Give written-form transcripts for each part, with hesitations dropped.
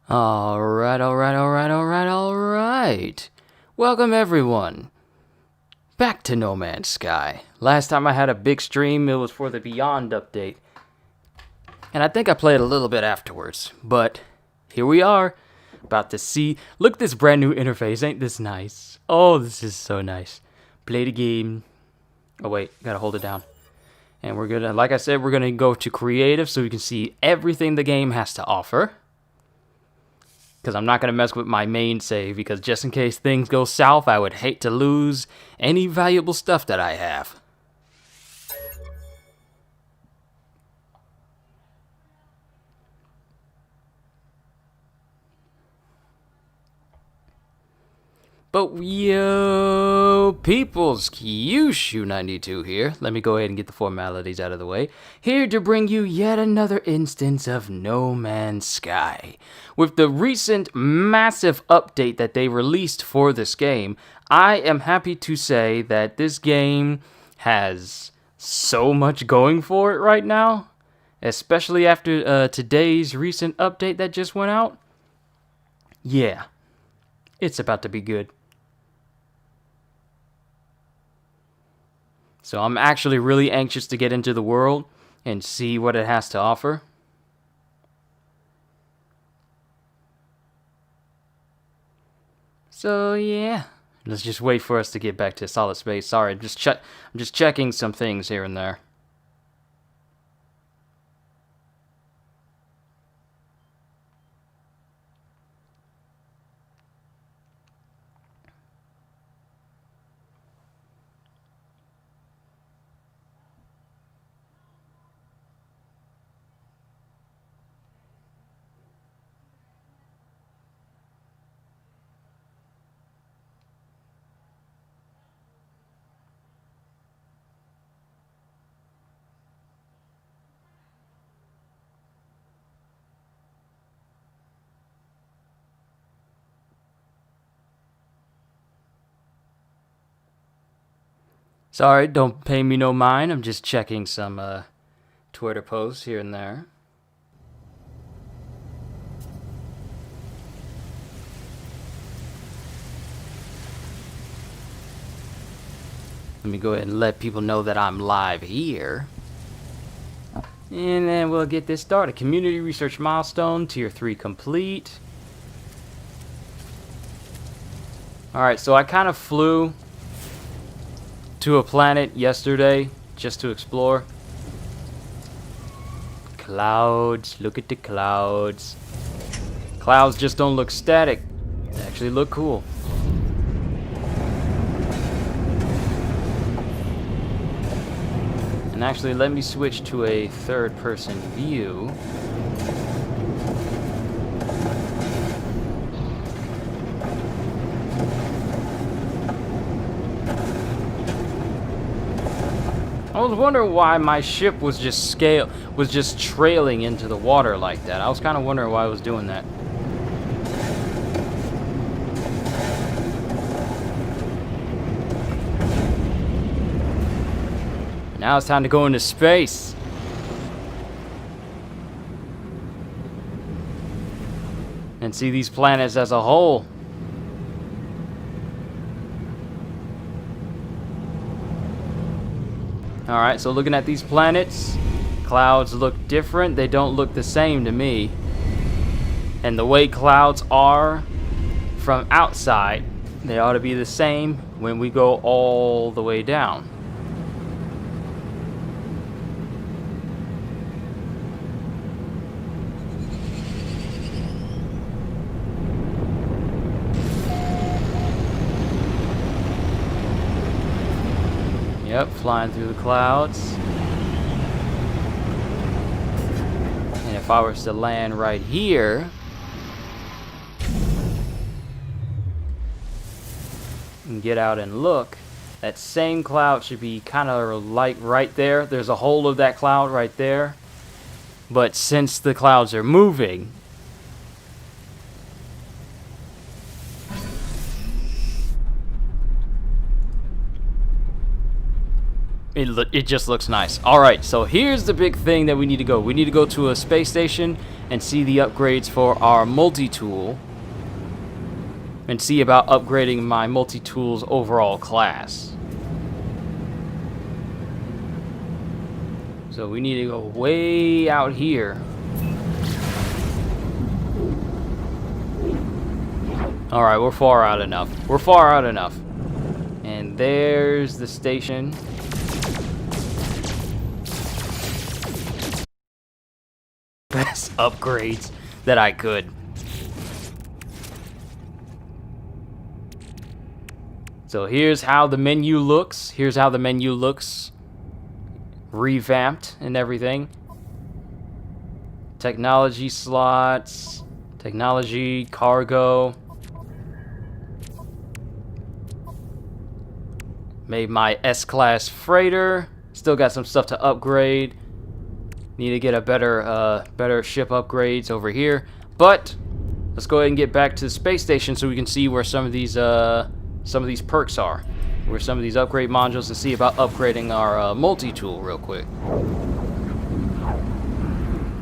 Alright. Welcome everyone back to No Man's Sky. Last time I had a big stream, it was for the Beyond update. And I think I played a little bit afterwards. But here we are, about to see. Look at this brand new interface, ain't this nice? Oh, this is so nice. Play the game. Oh wait, gotta hold it down. And we're gonna, like I said, we're gonna go to creative so we can see everything the game has to offer. Because I'm not going to mess with my main save, because just in case things go south, I would hate to lose any valuable stuff that I have. But yo, peoples, Kyushu92 here. Let me go ahead and get the formalities out of the way. Here to bring you yet another instance of No Man's Sky. With the recent massive update that they released for this game, I am happy to say that this game has so much going for it right now. Especially after today's recent update that just went out. Yeah, it's about to be good. So I'm actually really anxious to get into the world and see what it has to offer. So yeah, let's just wait for us to get back to solid space. Sorry, I'm just checking some things here and there. Sorry, don't pay me no mind. I'm just checking some Twitter posts here and there. Let me go ahead and let people know that I'm live here. And then we'll get this started. Community research milestone, tier 3 complete. Alright, so I kind of flew to a planet yesterday just to explore. Clouds, look at the clouds. Clouds just don't look static, they actually look cool. And actually, let me switch to a third-person view. I was wondering why my ship was just trailing into the water like that. I was kind of wondering why I was doing that. Now it's time to go into space. And see these planets as a whole. Alright, so looking at these planets, clouds look different. They don't look the same to me. And the way clouds are from outside, they ought to be the same when we go all the way down. Yep, flying through the clouds. And if I was to land right here and get out and look, that same cloud should be kind of like right there. There's a hole of that cloud right there. But since the clouds are moving, it just looks nice. Alright, so here's the big thing that we need to go. We need to go to a space station and see the upgrades for our multi-tool. And see about upgrading my multi-tool's overall class. So we need to go way out here. Alright, we're far out enough. We're far out enough. And there's the station. Best upgrades that I could. So here's how the menu looks. Here's how the menu looks. Revamped and everything. Technology slots. Technology, cargo. Made my S-Class freighter. Still got some stuff to upgrade. Need to get a better ship upgrades over here. But let's go ahead and get back to the space station so we can see where some of these perks are, where some of these upgrade modules, to see about upgrading our multi-tool real quick.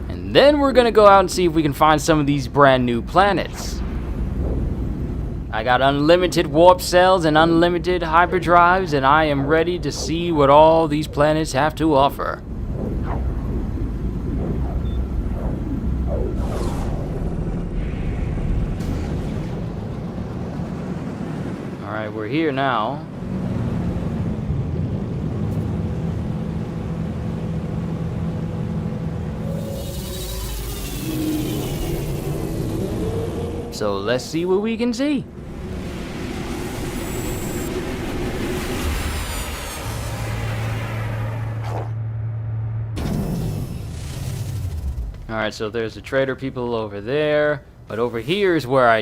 And then we're gonna go out and see if we can find some of these brand new planets. I got unlimited warp cells and unlimited hyperdrives, and I am ready to see what all these planets have to offer. Alright, we're here now. So let's see what we can see. Alright, so there's the trader people over there, but over here is where I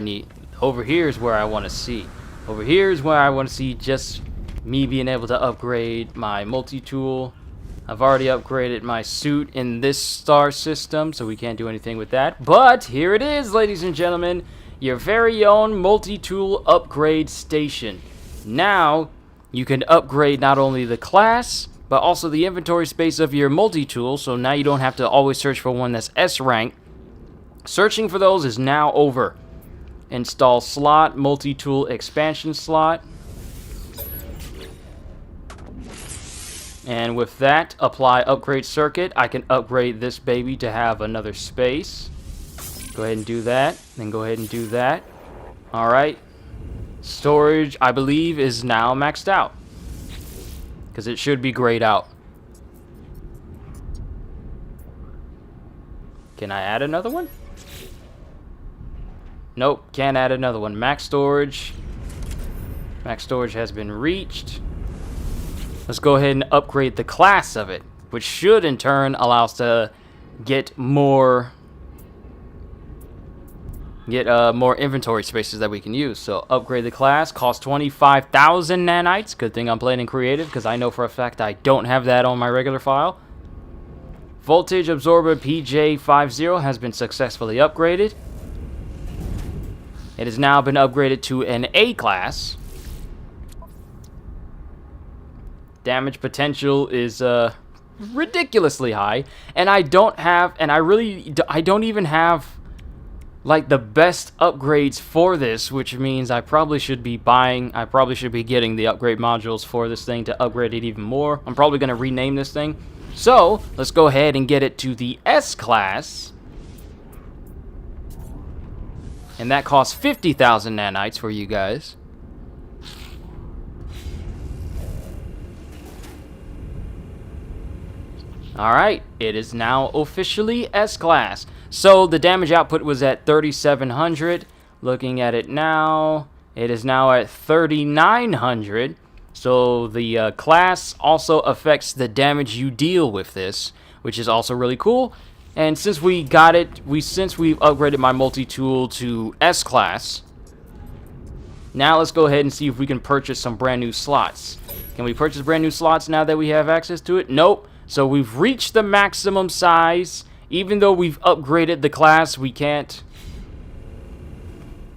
want to see. Over here is where I want to see just me being able to upgrade my multi-tool. I've already upgraded my suit in this star system, so we can't do anything with that. But here it is, ladies and gentlemen, your very own multi-tool upgrade station. Now, you can upgrade not only the class, but also the inventory space of your multi-tool, so now you don't have to always search for one that's S rank. Searching for those is now over. Install slot, multi-tool expansion slot. And with that, apply upgrade circuit. I can upgrade this baby to have another space. Go ahead and do that. Then go ahead and do that. Alright. Storage, I believe, is now maxed out, because it should be grayed out. Can I add another one? Nope, can't add another one. Max storage. Max storage has been reached. Let's go ahead and upgrade the class of it, which should in turn allow us to get more inventory spaces that we can use. So upgrade the class, cost 25,000 nanites. Good thing I'm playing in creative, because I know for a fact I don't have that on my regular file. Voltage absorber PJ50 has been successfully upgraded. It has now been upgraded to an A class. Damage potential is ridiculously high, and I don't even have like the best upgrades for this, which means I probably should be getting the upgrade modules for this thing to upgrade it even more. I'm probably going to rename this thing. So let's go ahead and get it to the S class, and that costs 50,000 nanites for you guys. Alright, it is now officially S-Class. So the damage output was at 3,700. Looking at it now, it is now at 3,900. So the class also affects the damage you deal with this, which is also really cool. And since we got it, since we've upgraded my multi-tool to S-Class, now let's go ahead and see if we can purchase some brand new slots. Can we purchase brand new slots now that we have access to it? Nope. So we've reached the maximum size. Even though we've upgraded the class, we can't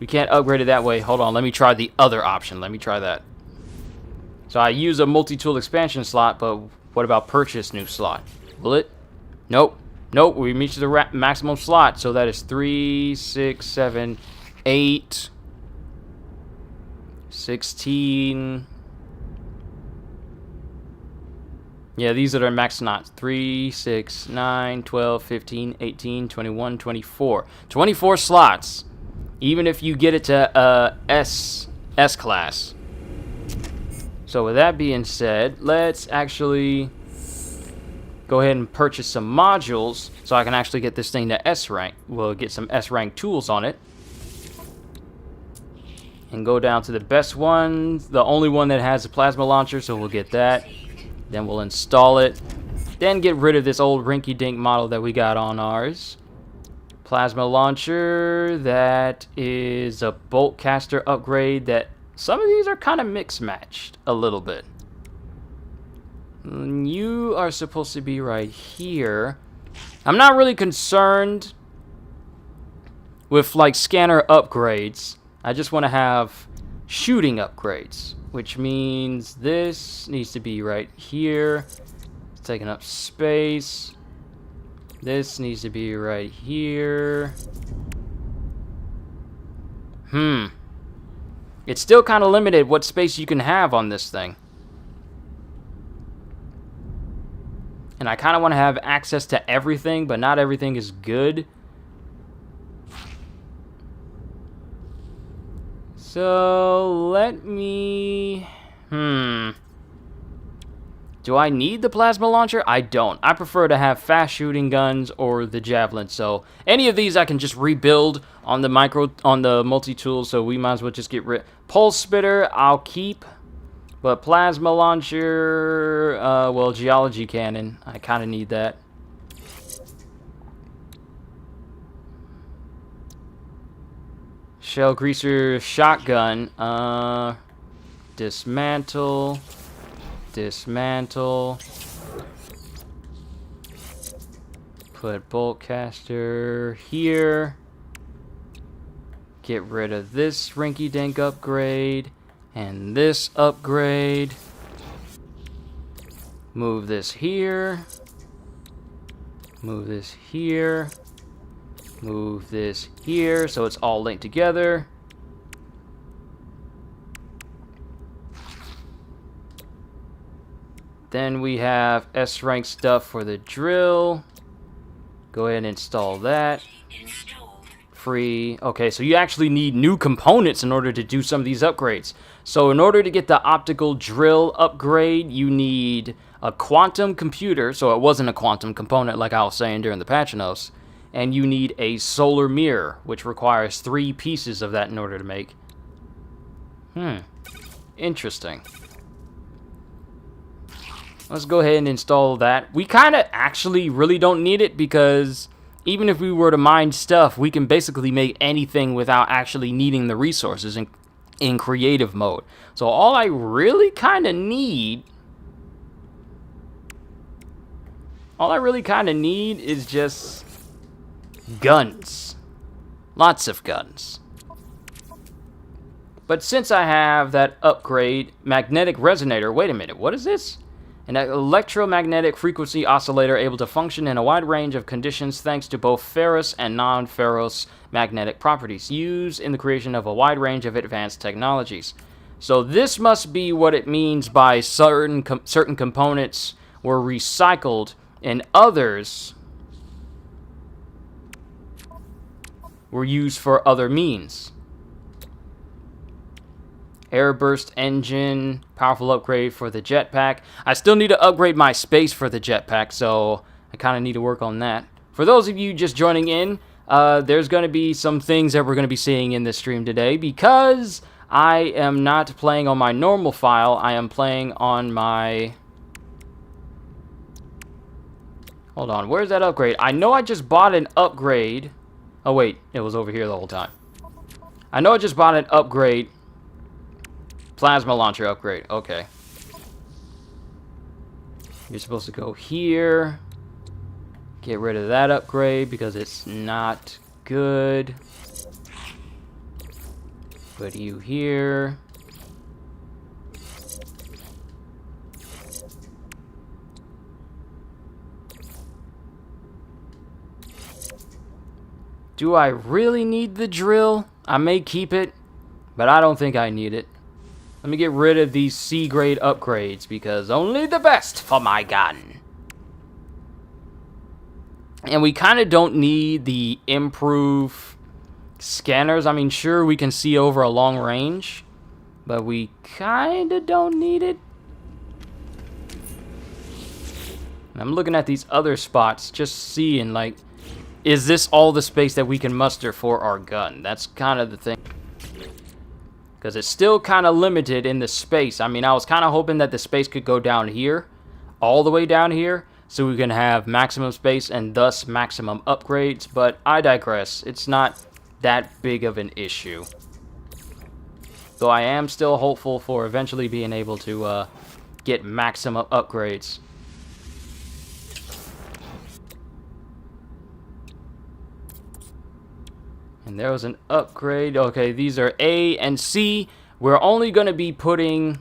upgrade it that way. Hold on, let me try the other option. Let me try that. So I use a multi-tool expansion slot, but What about purchase new slot? Will it? Nope. Nope, we reached the maximum slot. So that is 3, 6, 7, 8, 16. Yeah, these are their max slots. 3, 6, 9, 12, 15, 18, 21, 24. 24 slots. Even if you get it to S class. So with that being said, let's actually go ahead and purchase some modules so I can actually get this thing to S rank. We'll get some S rank tools on it. And go down to the best one, the only one that has a plasma launcher, so we'll get that. Then we'll install it. Then get rid of this old rinky-dink model that we got on ours. Plasma launcher, that is a bolt caster upgrade that some of these are kind of mix-matched a little bit. You are supposed to be right here. I'm not really concerned with like scanner upgrades. I just want to have shooting upgrades, which means this needs to be right here. It's taking up space. This needs to be right here. It's still kind of limited what space you can have on this thing. And I kind of want to have access to everything, but not everything is good. So, let me... Do I need the plasma launcher? I don't. I prefer to have fast shooting guns or the javelin. So, any of these I can just rebuild on the multi-tool, so we might as well just get rid... Pulse spitter, I'll keep. But plasma launcher, well, geology cannon. I kind of need that. Shell greaser shotgun. Dismantle. Dismantle. Put bolt caster here. Get rid of this rinky-dink upgrade. And this upgrade. Move this here. Move this here. Move this here so it's all linked together. Then we have S rank stuff for the drill. Go ahead and install that. Free. Okay, so you actually need new components in order to do some of these upgrades. So in order to get the optical drill upgrade, you need a quantum computer. So it wasn't a quantum component like I was saying during the patch notes. And you need a solar mirror, which requires 3 pieces of that in order to make. Interesting. Let's go ahead and install that. We kind of actually really don't need it because even if we were to mine stuff, we can basically make anything without actually needing the resources in creative mode. So all I really kind of need... is just... guns. Lots of guns. But since I have that upgrade, magnetic resonator, wait a minute, what is this? An electromagnetic frequency oscillator able to function in a wide range of conditions thanks to both ferrous and non-ferrous magnetic properties used in the creation of a wide range of advanced technologies. So this must be what it means by certain components were recycled and others were used for other means. Airburst engine, powerful upgrade for the jetpack. I still need to upgrade my space for the jetpack, so I kind of need to work on that. For those of you just joining in, there's going to be some things that we're going to be seeing in this stream today because I am not playing on my normal file. I am playing on my... Hold on, where's that upgrade? I know I just bought an upgrade. Oh wait, it was over here the whole time. I know I just bought an upgrade. Plasma launcher upgrade, okay. You're supposed to go here. Get rid of that upgrade because it's not good. Put you here. Do I really need the drill? I may keep it, but I don't think I need it. Let me get rid of these C-grade upgrades, because only the best for my gun. And we kind of don't need the improve scanners. I mean, sure, we can see over a long range, but we kind of don't need it. And I'm looking at these other spots, just seeing, like, is this all the space that we can muster for our gun? That's kind of the thing. Because it's still kind of limited in the space. I mean, I was kind of hoping that the space could go down here, all the way down here, so we can have maximum space and thus maximum upgrades, but I digress. It's not that big of an issue. Though I am still hopeful for eventually being able to get maximum upgrades. And there was an upgrade. Okay, these are A and C. We're only going to be putting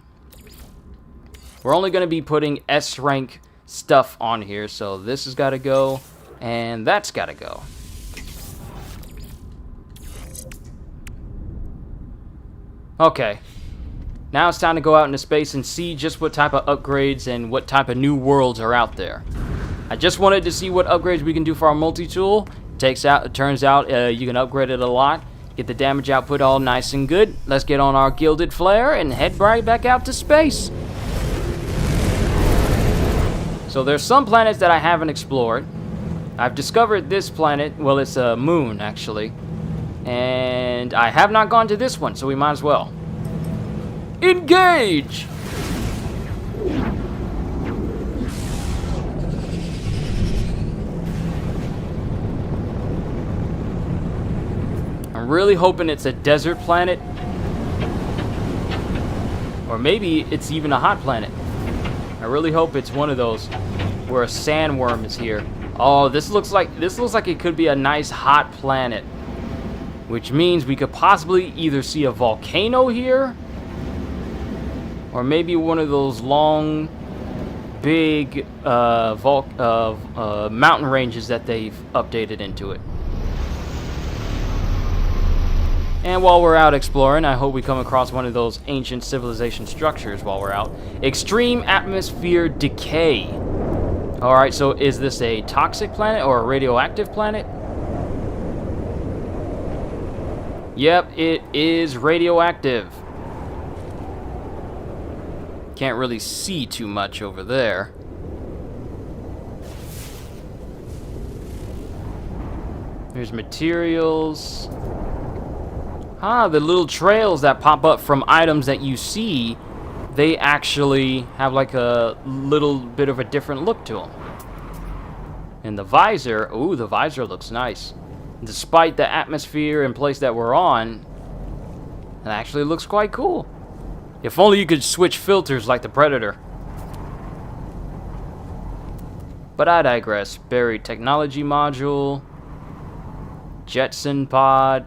S rank stuff on here. So this has got to go, and that's got to go. Okay. Now it's time to go out into space and see just what type of upgrades and what type of new worlds are out there. I just wanted to see what upgrades we can do for our multi-tool. It turns out you can upgrade it a lot. Get the damage output all nice and good. Let's get on our gilded flare and head right back out to space. So there's some planets that I haven't explored. I've discovered this planet. Well, it's a moon, actually. And I have not gone to this one, so we might as well. Engage! I'm really hoping it's a desert planet. Or maybe it's even a hot planet. I really hope it's one of those where a sandworm is here. Oh, this looks like it could be a nice hot planet. Which means we could possibly either see a volcano here, or maybe one of those long, big mountain ranges that they've updated into it. And while we're out exploring, I hope we come across one of those ancient civilization structures while we're out. Extreme atmosphere decay. Alright, so is this a toxic planet or a radioactive planet? Yep, it is radioactive. Can't really see too much over there. There's materials. Ah, the little trails that pop up from items that you see, they actually have like a little bit of a different look to them. And the visor, ooh, the visor looks nice. Despite the atmosphere and place that we're on, it actually looks quite cool. If only you could switch filters like the Predator. But I digress. Buried technology module. Jetson pod.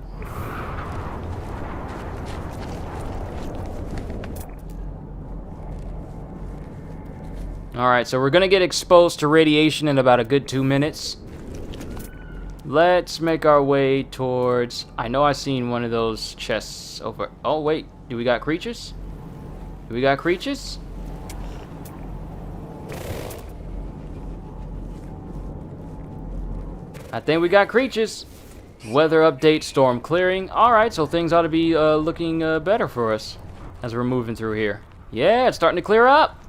Alright, so we're going to get exposed to radiation in about a good 2 minutes. Let's make our way towards... I know I've seen one of those chests over... Oh, wait. Do we got creatures? Do we got creatures? I think we got creatures. Weather update, storm clearing. Alright, so things ought to be looking better for us as we're moving through here. Yeah, it's starting to clear up.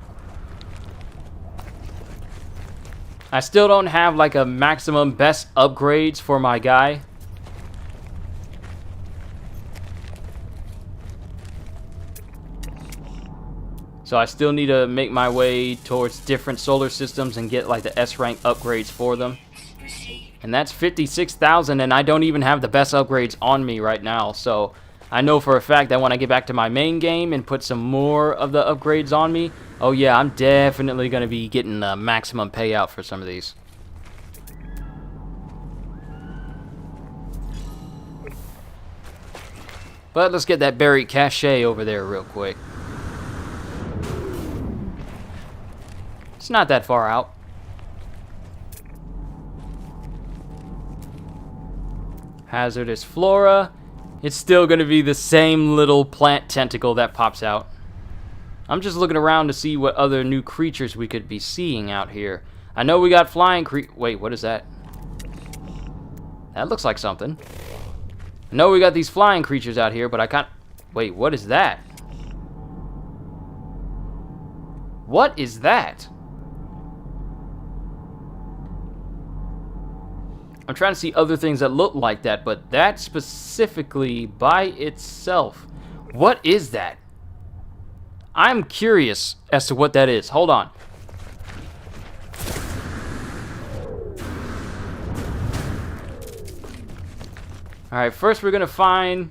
I still don't have like a maximum best upgrades for my guy. So I still need to make my way towards different solar systems and get like the S rank upgrades for them. And that's 56,000, and I don't even have the best upgrades on me right now. So I know for a fact that when I get back to my main game and put some more of the upgrades on me, oh yeah, I'm definitely going to be getting the maximum payout for some of these. But let's get that buried cache over there real quick. It's not that far out. Hazardous flora. It's still going to be the same little plant tentacle that pops out. I'm just looking around to see what other new creatures we could be seeing out here. I know we got flying Wait, what is that? That looks like something. I know we got these flying creatures out here, but I can't... Wait, what is that? What is that? I'm trying to see other things that look like that, but that specifically by itself, what is that? I'm curious as to what that is. Hold on. Alright, first we're gonna find...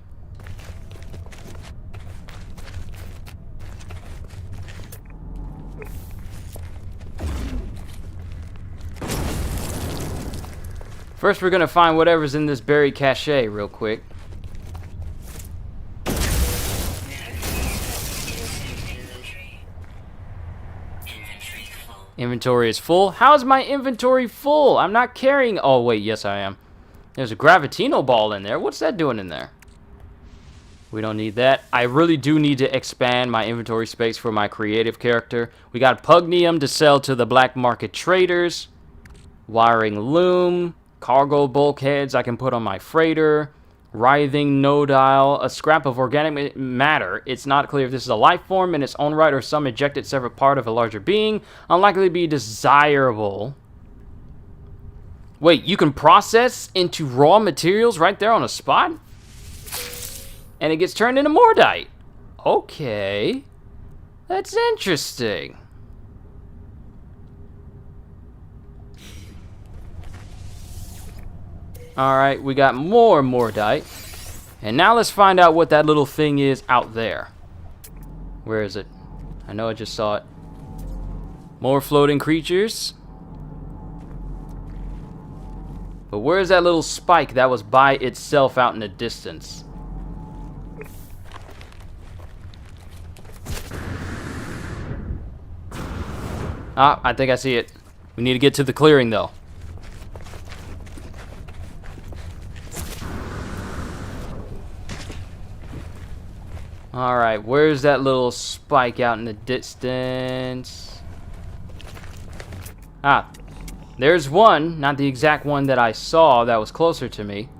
First we're gonna find whatever's in this buried cache real quick. Inventory is full. How is my inventory full? I'm not carrying... Oh, wait, yes I am. There's a gravitino ball in there. What's that doing in there? We don't need that. I really do need to expand my inventory space for my creative character. We got pugnium to sell to the black market traders. Wiring loom. Cargo bulkheads I can put on my freighter. Writhing nodile. A scrap of organic matter. It's not clear if this is a life form in its own right or some ejected separate part of a larger being. Unlikely to be desirable. Wait, you can process into raw materials right there on a spot? And it gets turned into mordite. Okay. That's interesting. Alright, we got more mordite. And now let's find out what that little thing is out there. Where is it? I know I just saw it. More floating creatures. But where's that little spike that was by itself out in the distance? Ah, I think I see it. We need to get to the clearing, though. Alright, where's that little spike out in the distance? Ah, there's one. Not the exact one that I saw that was closer to me.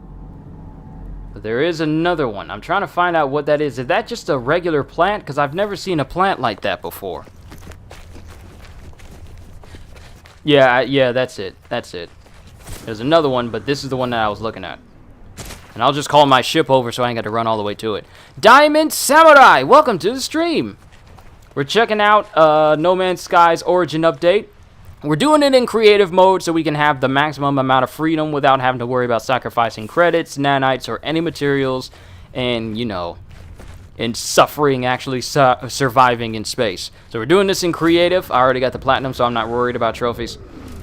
But there is another one. I'm trying to find out what that is. Is that just a regular plant? Because I've never seen a plant like that before. Yeah, that's it. That's it. There's another one, but this is the one that I was looking at. And I'll just call my ship over so I ain't got to run all the way to it. Diamond Samurai! Welcome to the stream! We're checking out No Man's Sky's Origin update. We're doing it in creative mode so we can have the maximum amount of freedom without having to worry about sacrificing credits, nanites, or any materials. And, you know, and suffering actually surviving in space. So we're doing this in creative. I already got the platinum, so I'm not worried about trophies.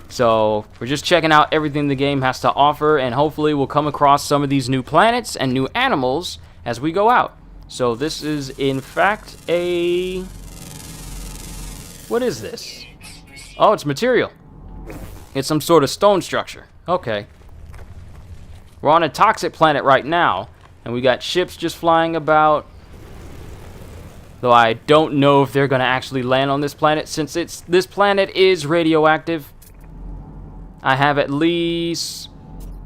So we're just checking out everything the game has to offer, and hopefully we'll come across some of these new planets and new animals as we go out. So this is in fact a... What is this? Oh, it's material. It's some sort of stone structure. Okay. We're on a toxic planet right now, and we got ships just flying about. Though I don't know if they're going to actually land on this planet, since this planet is radioactive. I have at least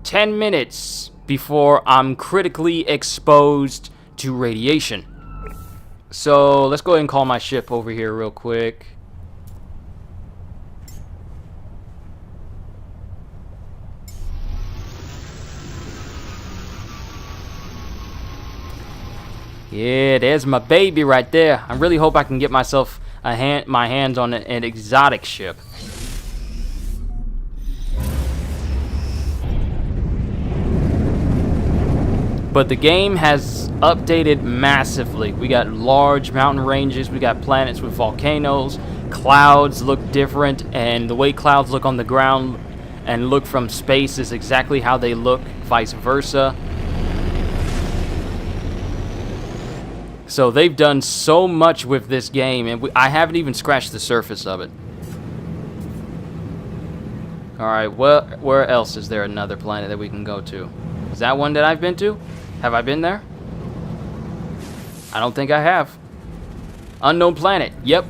10 minutes before I'm critically exposed to radiation. So let's go ahead and call my ship over here real quick. Yeah, there's my baby right there. I really hope I can get myself my hands on an exotic ship. But the game has updated massively. We got large mountain ranges, we got planets with volcanoes, clouds look different, and the way clouds look on the ground and look from space is exactly how they look, vice versa. So they've done so much with this game, and I haven't even scratched the surface of it. Alright, well, where else is there another planet that we can go to? Is that one that I've been to? Have I been there? I don't think I have. Unknown planet. Yep.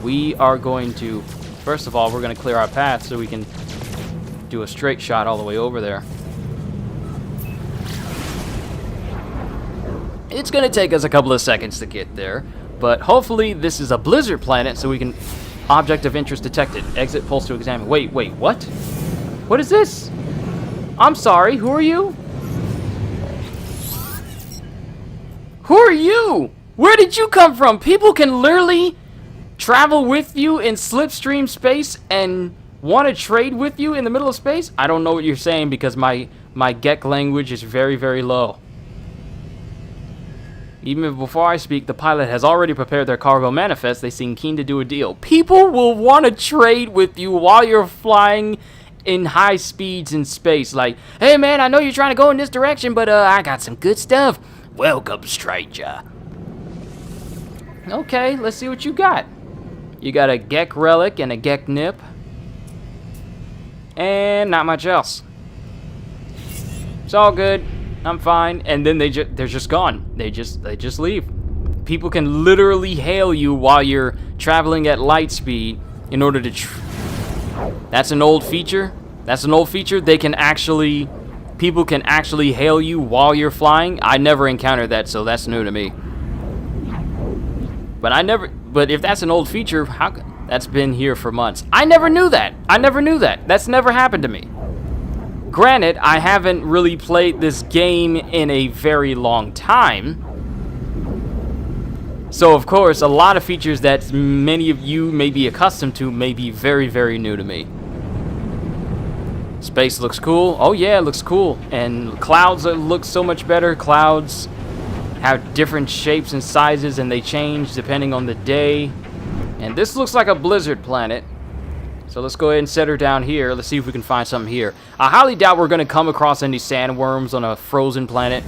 We are going to... First of all, we're going to clear our path so we can do a straight shot all the way over there. It's going to take us a couple of seconds to get there, but hopefully this is a blizzard planet so we can... Object of interest detected. Exit pulse to examine. Wait, what? What is this? I'm sorry, who are you? Who are you? Where did you come from? People can literally travel with you in slipstream space and want to trade with you in the middle of space? I don't know what you're saying because my Gek language is very, very low. Even before I speak, the pilot has already prepared their cargo manifest. They seem keen to do a deal. People will want to trade with you while you're flying in high speeds in space. Like, hey man, I know you're trying to go in this direction, but I got some good stuff. Welcome, stranger. Okay, let's see what you got. You got a Gek relic and a Gek nip. And not much else. It's all good. I'm fine. And then they're just gone. They just leave. People can literally hail you while you're traveling at light speed in order to... That's an old feature. That's an old feature. People can actually hail you while you're flying. I never encountered that, so that's new to me. But if that's an old feature, that's been here for months. I never knew that. That's never happened to me. Granted, I haven't really played this game in a very long time. So, of course, a lot of features that many of you may be accustomed to may be very, very new to me. Space looks cool. Oh, yeah, it looks cool. And clouds look so much better. Clouds have different shapes and sizes, and they change depending on the day. And this looks like a blizzard planet. So let's go ahead and set her down here. Let's see if we can find something here. I highly doubt we're going to come across any sandworms on a frozen planet.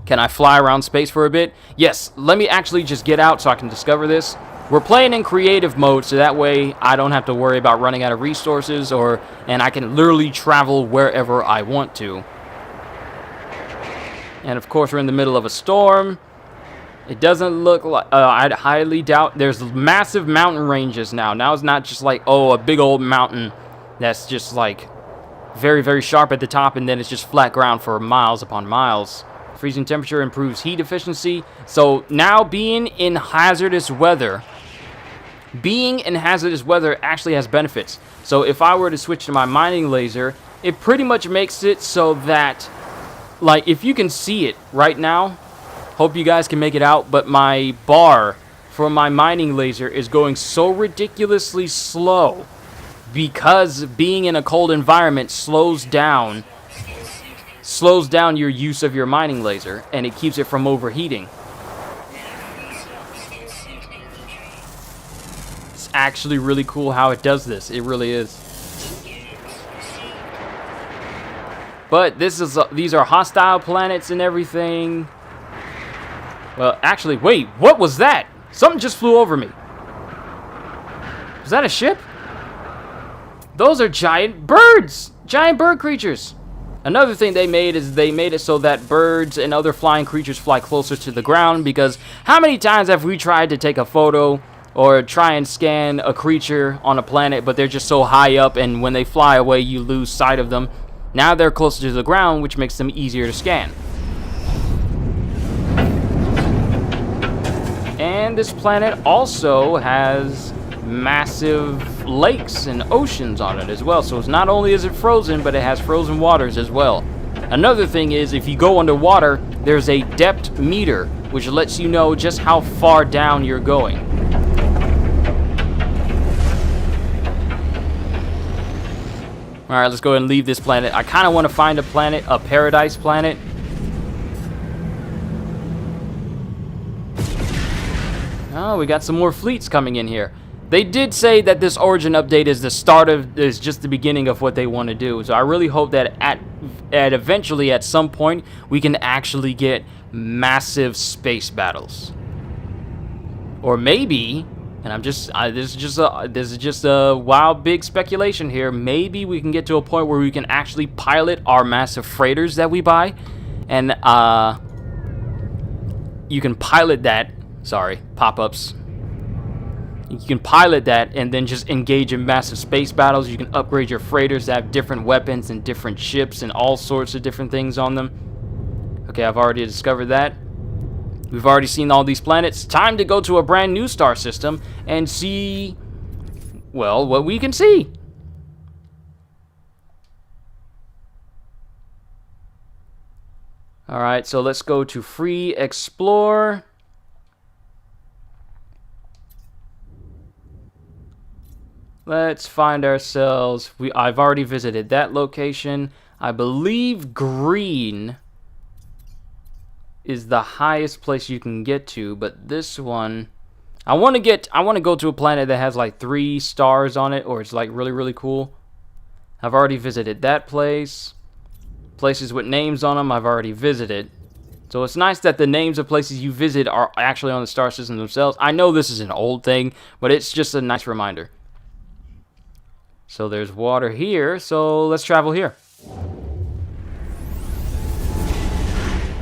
Can I fly around space for a bit? Yes, let me actually just get out so I can discover this. We're playing in creative mode, so that way I don't have to worry about running out of resources, and I can literally travel wherever I want to. And of course, we're in the middle of a storm. It doesn't look like... I'd highly doubt... There's massive mountain ranges now. Now it's not just like, oh, a big old mountain that's just like very, very sharp at the top, and then it's just flat ground for miles upon miles. Freezing temperature improves heat efficiency. So now being in hazardous weather actually has benefits. So if I were to switch to my mining laser, it pretty much makes it so that, like, if you can see it right now, hope you guys can make it out, but my bar for my mining laser is going so ridiculously slow because being in a cold environment slows down your use of your mining laser, and it keeps it from overheating. It's actually really cool how it does this. It really is. But these are hostile planets and everything. Well, actually, wait, what was that? Something just flew over me. Was that a ship? Those are giant birds! Giant bird creatures! Another thing they made is they made it so that birds and other flying creatures fly closer to the ground, because how many times have we tried to take a photo or try and scan a creature on a planet, but they're just so high up, and when they fly away, you lose sight of them. Now they're closer to the ground, which makes them easier to scan. And this planet also has massive lakes and oceans on it as well. So it's not only is it frozen, but it has frozen waters as well. Another thing is, if you go underwater, there's a depth meter, which lets you know just how far down you're going. Alright, let's go ahead and leave this planet. I kind of want to find a planet, a paradise planet. Oh, we got some more fleets coming in here. They did say that this Origin update is just the beginning of what they want to do. So I really hope that eventually at some point we can actually get massive space battles. Or maybe And this is just a wild big speculation here. Maybe we can get to a point where we can actually pilot our massive freighters that we buy, and you can pilot that. Sorry, pop-ups. You can pilot that and then just engage in massive space battles. You can upgrade your freighters to have different weapons and different ships and all sorts of different things on them. Okay, I've already discovered that. We've already seen all these planets. Time to go to a brand new star system and see, well, what we can see. Alright, so let's go to Free Explore. Let's find ourselves. I've already visited that location. I believe green is the highest place you can get to, but this one, I want to go to a planet that has like 3 stars on it, or it's like really, really cool. I've already visited that place. Places with names on them I've already visited. So it's nice that the names of places you visit are actually on the star system themselves. I know this is an old thing, but it's just a nice reminder. So there's water here, so let's travel here.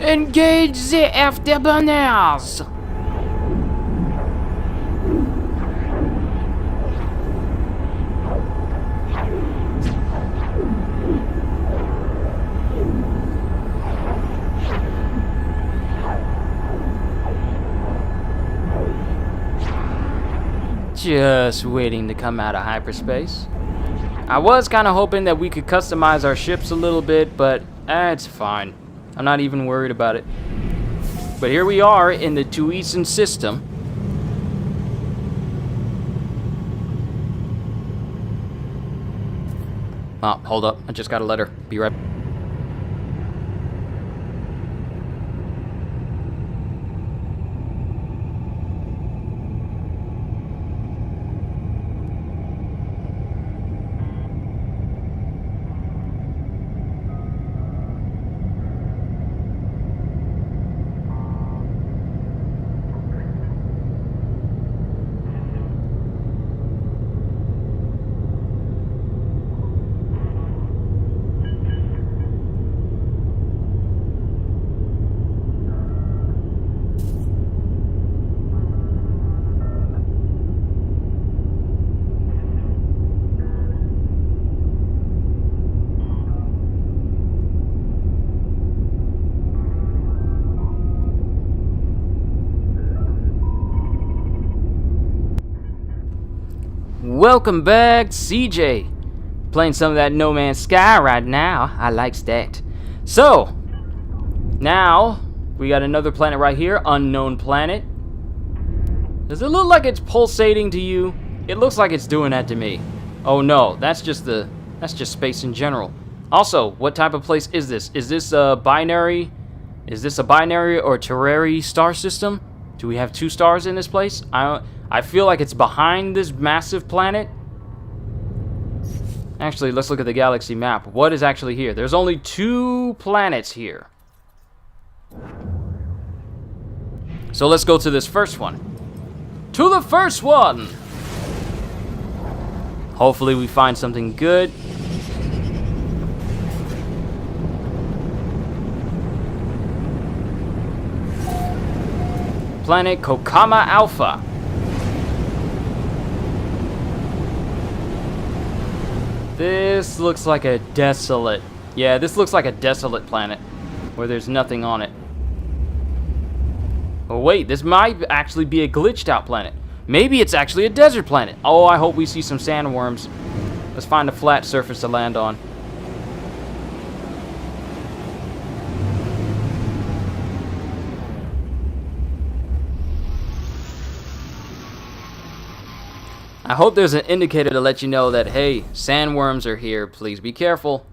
Engage the afterburners! Just waiting to come out of hyperspace. I was kind of hoping that we could customize our ships a little bit, but it's fine. I'm not even worried about it. But here we are in the Tuisan system. Oh, hold up. I just got a letter. Be right back. Welcome back, CJ. Playing some of that No Man's Sky right now. I likes that. So, now we got another planet right here, unknown planet. Does it look like it's pulsating to you? It looks like it's doing that to me. Oh no, that's just space in general. Also, what type of place is this? Is this a binary? Is this a binary or tertiary star system? Do we have 2 stars in this place? I feel like it's behind this massive planet. Actually, let's look at the galaxy map. What is actually here? There's only 2 planets here. So let's go to this first one. To the first one! Hopefully we find something good. Planet Kokama Alpha. This looks like a desolate... Yeah, this looks like a desolate planet where there's nothing on it. Oh wait, this might actually be a glitched out planet. Maybe it's actually a desert planet. Oh, I hope we see some sandworms. Let's find a flat surface to land on. I hope there's an indicator to let you know that, hey, sandworms are here. Please be careful.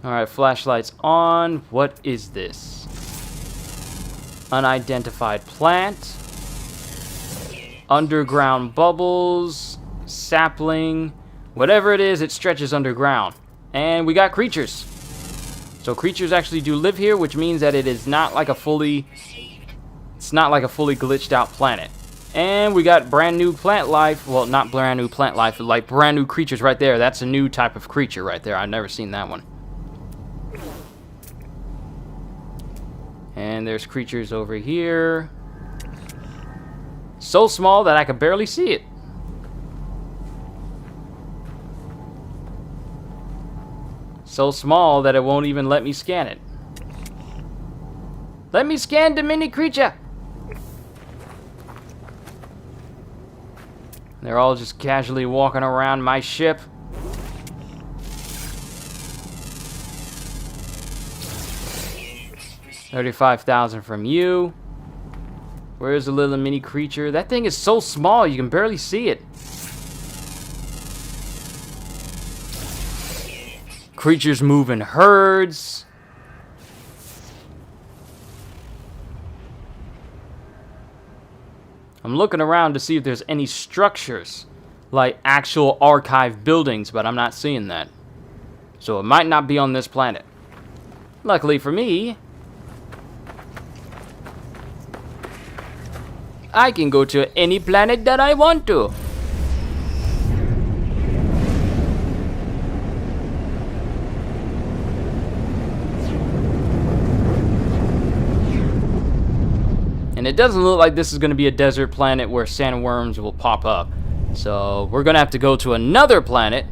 Alright, flashlights on. What is this? Unidentified plant. Underground bubbles. Sapling. Whatever it is, it stretches underground. And we got creatures. So creatures actually do live here, which means that it is not like a fully... It's not like a fully glitched out planet. And we got brand new plant life. Well, not brand new plant life, but like brand new creatures right there. That's a new type of creature right there. I've never seen that one. And there's creatures over here. So small that I could barely see it. So small that it won't even let me scan it. Let me scan the mini creature. They're all just casually walking around my ship. $35,000 from you. Where's the little mini creature? That thing is so small you can barely see it. Creatures move in herds. I'm looking around to see if there's any structures, like actual archive buildings, but I'm not seeing that. So it might not be on this planet. Luckily for me, I can go to any planet that I want to. And it doesn't look like this is going to be a desert planet where sandworms will pop up. So we're going to have to go to another planet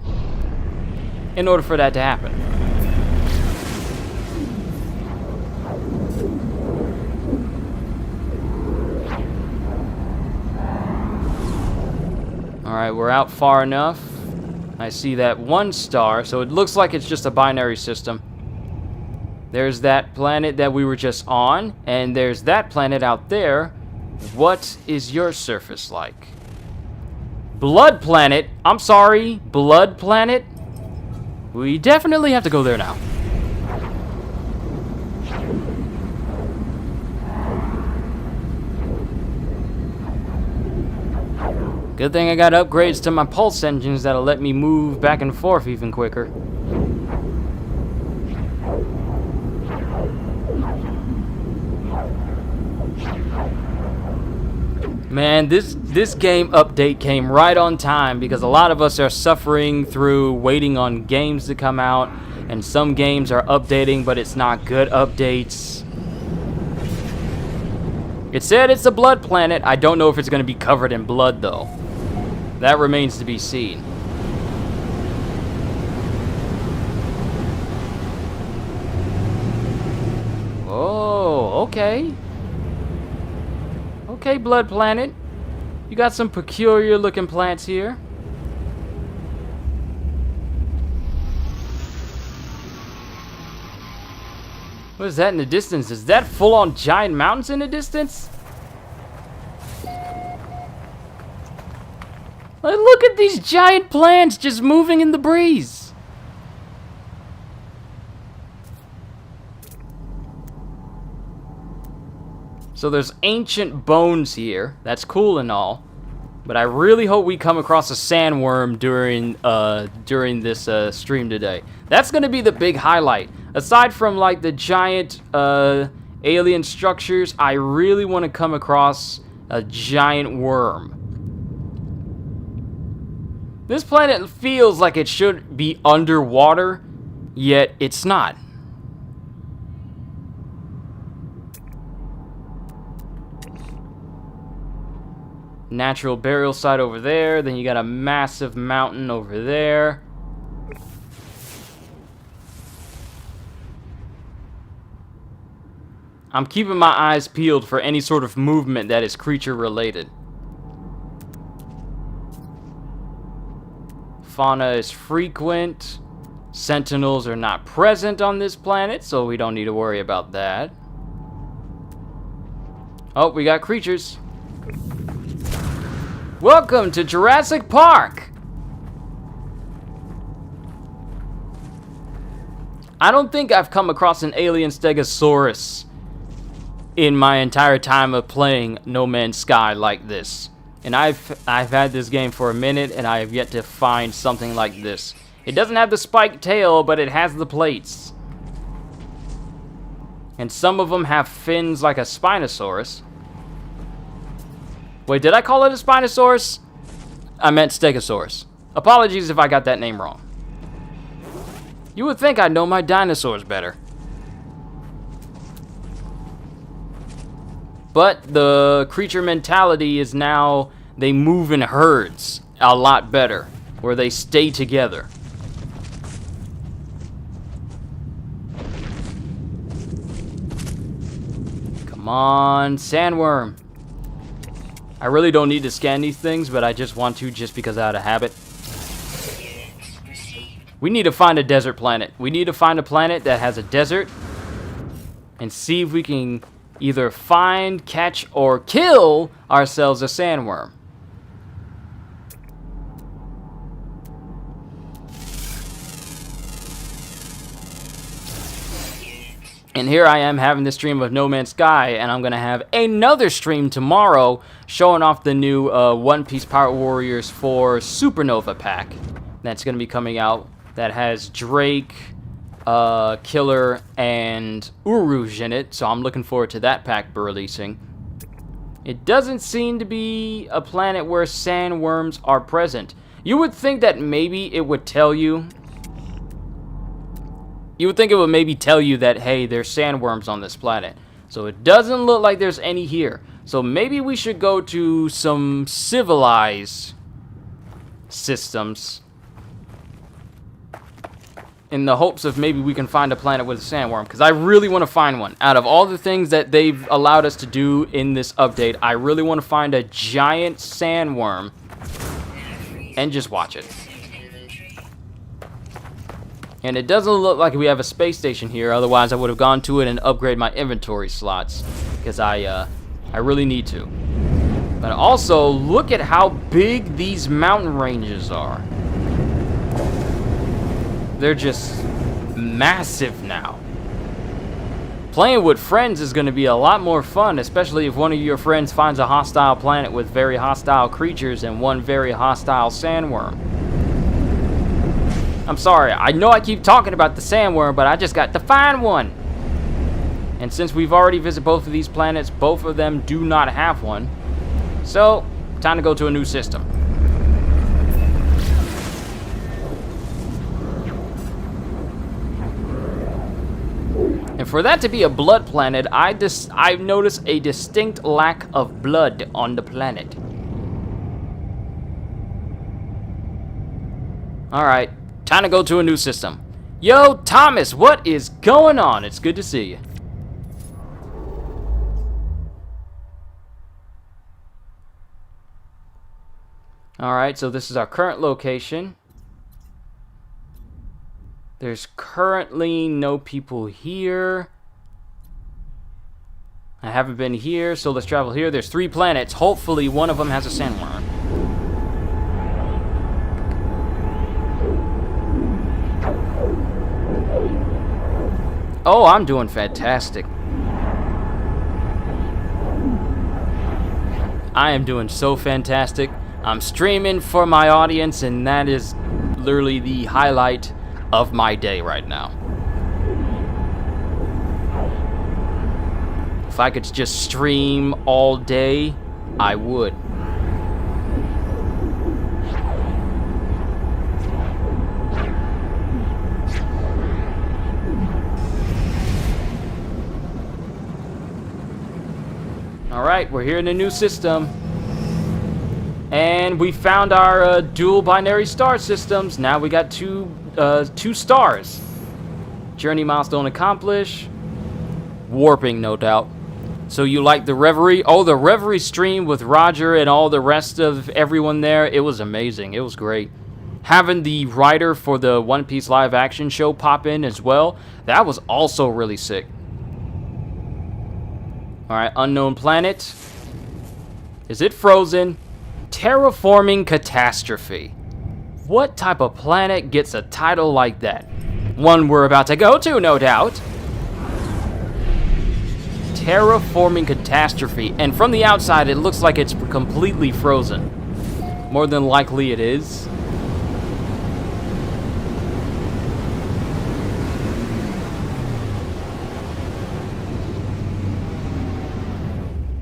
in order for that to happen. Alright, we're out far enough. I see that one star, so it looks like it's just a binary system. There's that planet that we were just on, and there's that planet out there. What is your surface like? Blood planet? I'm sorry, blood planet? We definitely have to go there now. Good thing I got upgrades to my pulse engines that'll let me move back and forth even quicker. Man, this game update came right on time because a lot of us are suffering through waiting on games to come out, and some games are updating, but it's not good updates. It said it's a blood planet. I don't know if it's going to be covered in blood, though. That remains to be seen. Oh, okay. Okay, blood planet. You got some peculiar looking plants here. What is that in the distance? Is that full-on giant mountains in the distance? Like, look at these giant plants just moving in the breeze. So there's ancient bones here. That's cool and all. But I really hope we come across a sandworm during this stream today. That's going to be the big highlight. Aside from like the giant alien structures, I really want to come across a giant worm. This planet feels like it should be underwater, yet it's not. Natural burial site over there. Then you got a massive mountain over there. I'm keeping my eyes peeled for any sort of movement that is creature related. Fauna is frequent. Sentinels are not present on this planet, so we don't need to worry about that. Oh, we got creatures. Welcome to Jurassic Park! I don't think I've come across an alien stegosaurus in my entire time of playing No Man's Sky like this. And I've had this game for a minute, and I have yet to find something like this. It doesn't have the spiked tail, but it has the plates. And some of them have fins like a Spinosaurus. Wait, did I call it a Spinosaurus? I meant Stegosaurus. Apologies if I got that name wrong. You would think I'd know my dinosaurs better. But the creature mentality is now they move in herds a lot better, where they stay together. Come on, sandworm. I really don't need to scan these things, but I just want to just because out of habit. We need to find a desert planet. We need to find a planet that has a desert and see if we can either find, catch, or kill ourselves a sandworm. And here I am having this stream of No Man's Sky, and I'm going to have another stream tomorrow showing off the new One Piece Power Warriors 4 Supernova pack that's going to be coming out that has Drake, Killer, and Uruj in it, so I'm looking forward to that pack releasing. It doesn't seem to be a planet where sandworms are present. You would think that maybe it would tell you. You would think it would maybe tell you that, hey, there's sandworms on this planet. So it doesn't look like there's any here. So maybe we should go to some civilized systems in the hopes of maybe we can find a planet with a sandworm, because I really want to find one. Out of all the things that they've allowed us to do in this update, I really want to find a giant sandworm and just watch it. And it doesn't look like we have a space station here, otherwise I would have gone to it and upgrade my inventory slots, because I really need to. But also, look at how big these mountain ranges are. They're just massive now. Playing with friends is going to be a lot more fun, especially if one of your friends finds a hostile planet with very hostile creatures and one very hostile sandworm. I'm sorry, I know I keep talking about the sandworm, but I just got to find one. And since we've already visited both of these planets, both of them do not have one. So, time to go to a new system. And for that to be a blood planet, I've noticed a distinct lack of blood on the planet. Alright, time to go to a new system. Yo, Thomas, what is going on? It's good to see you. Alright, so this is our current location. There's currently no people here. I haven't been here, so let's travel here. There's 3 planets. Hopefully one of them has a sandworm. Oh, I'm doing fantastic. I am doing so fantastic. I'm streaming for my audience, and that is literally the highlight of my day right now. If I could just stream all day, I would. Alright, we're here in a new system. And we found our dual binary star systems. Now we got two stars. Journey milestone accomplished. Warping, no doubt. So you like the Reverie? Oh, the Reverie stream with Roger and all the rest of everyone there. It was amazing. It was great. Having the writer for the One Piece live action show pop in as well. That was also really sick. Alright, unknown planet. Is it frozen? Terraforming catastrophe. What type of planet gets a title like that? One we're about to go to, no doubt. terraforming catastrophe. And from the outside, it looks like it's completely frozen. More than likely it is.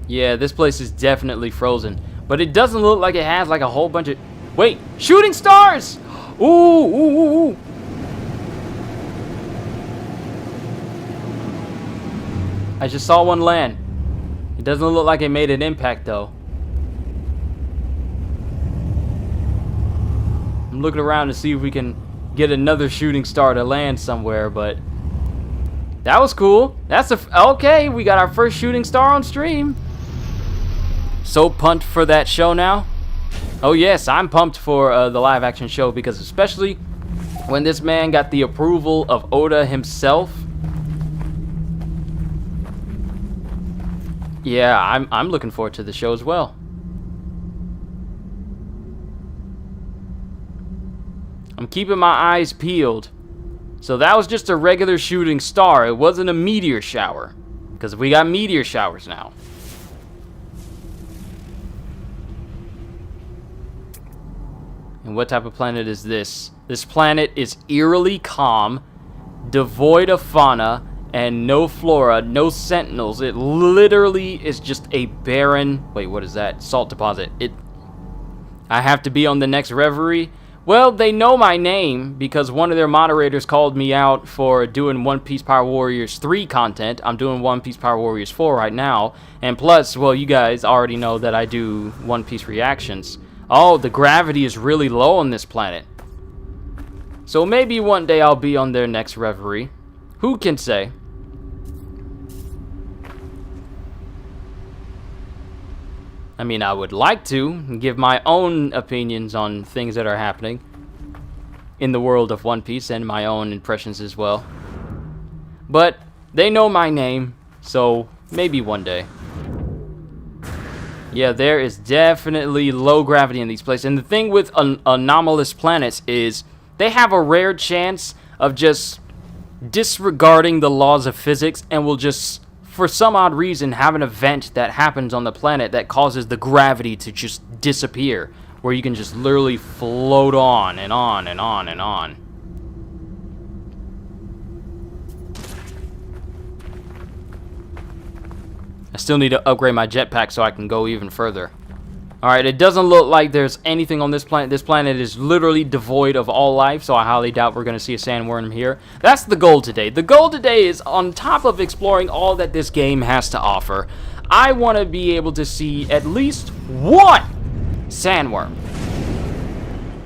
Yeah, this place is definitely frozen. But it doesn't look like it has like a whole bunch of... Wait! Shooting stars! Ooh, ooh, ooh, ooh. I just saw one land. It doesn't look like it made an impact, though. I'm looking around to see if we can get another shooting star to land somewhere, but... That was cool. That's okay, we got our first shooting star on stream. So pumped for that show now. Oh yes, I'm pumped for the live action show, because especially when this man got the approval of Oda himself. Yeah, I'm looking forward to the show as well. I'm keeping my eyes peeled. So that was just a regular shooting star. It wasn't a meteor shower, because we got meteor showers now. And what type of planet is this? This planet is eerily calm, devoid of fauna, and no flora, no sentinels. It literally is just a barren... Wait, what is that? Salt deposit. I have to be on the next Reverie? Well, they know my name because one of their moderators called me out for doing One Piece Power Warriors 3 content. I'm doing One Piece Power Warriors 4 right now. And plus, well, you guys already know that I do One Piece reactions. Oh, the gravity is really low on this planet. So maybe one day I'll be on their next Reverie. Who can say? I mean, I would like to give my own opinions on things that are happening in the world of One Piece and my own impressions as well. But they know my name, so maybe one day. Yeah, there is definitely low gravity in these places. And the thing with anomalous planets is they have a rare chance of just disregarding the laws of physics and will just, for some odd reason, have an event that happens on the planet that causes the gravity to just disappear, where you can just literally float on and on and on and on. I still need to upgrade my jetpack so I can go even further. Alright, it doesn't look like there's anything on this planet. This planet is literally devoid of all life, so I highly doubt we're going to see a sandworm here. That's the goal today. The goal today is, on top of exploring all that this game has to offer, I want to be able to see at least one sandworm.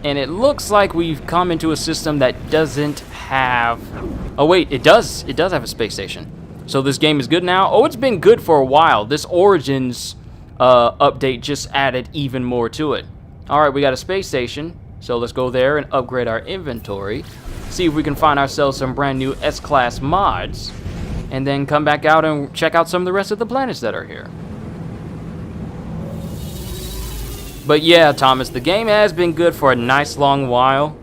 And it looks like we've come into a system that doesn't have... Oh wait, it does. It does have a space station. So this game is good now. Oh, it's been good for a while. This Origins update just added even more to it. Alright, we got a space station. So let's go there and upgrade our inventory. See if we can find ourselves some brand new S-Class mods. And then come back out and check out some of the rest of the planets that are here. But yeah, Thomas, the game has been good for a nice long while.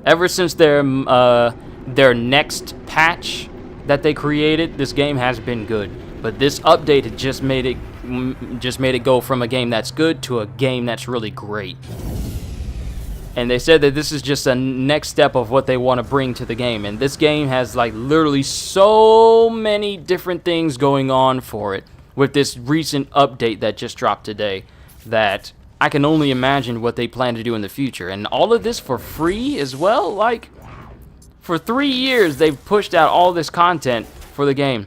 Ever since their next patch that they created, this game has been good. But this update had just made it go from a game that's good to a game that's really great. And they said that this is just a next step of what they want to bring to the game. And this game has like literally so many different things going on for it with this recent update that just dropped today, that I can only imagine what they plan to do in the future. And all of this for free as well. Like, for 3 years they've pushed out all this content for the game,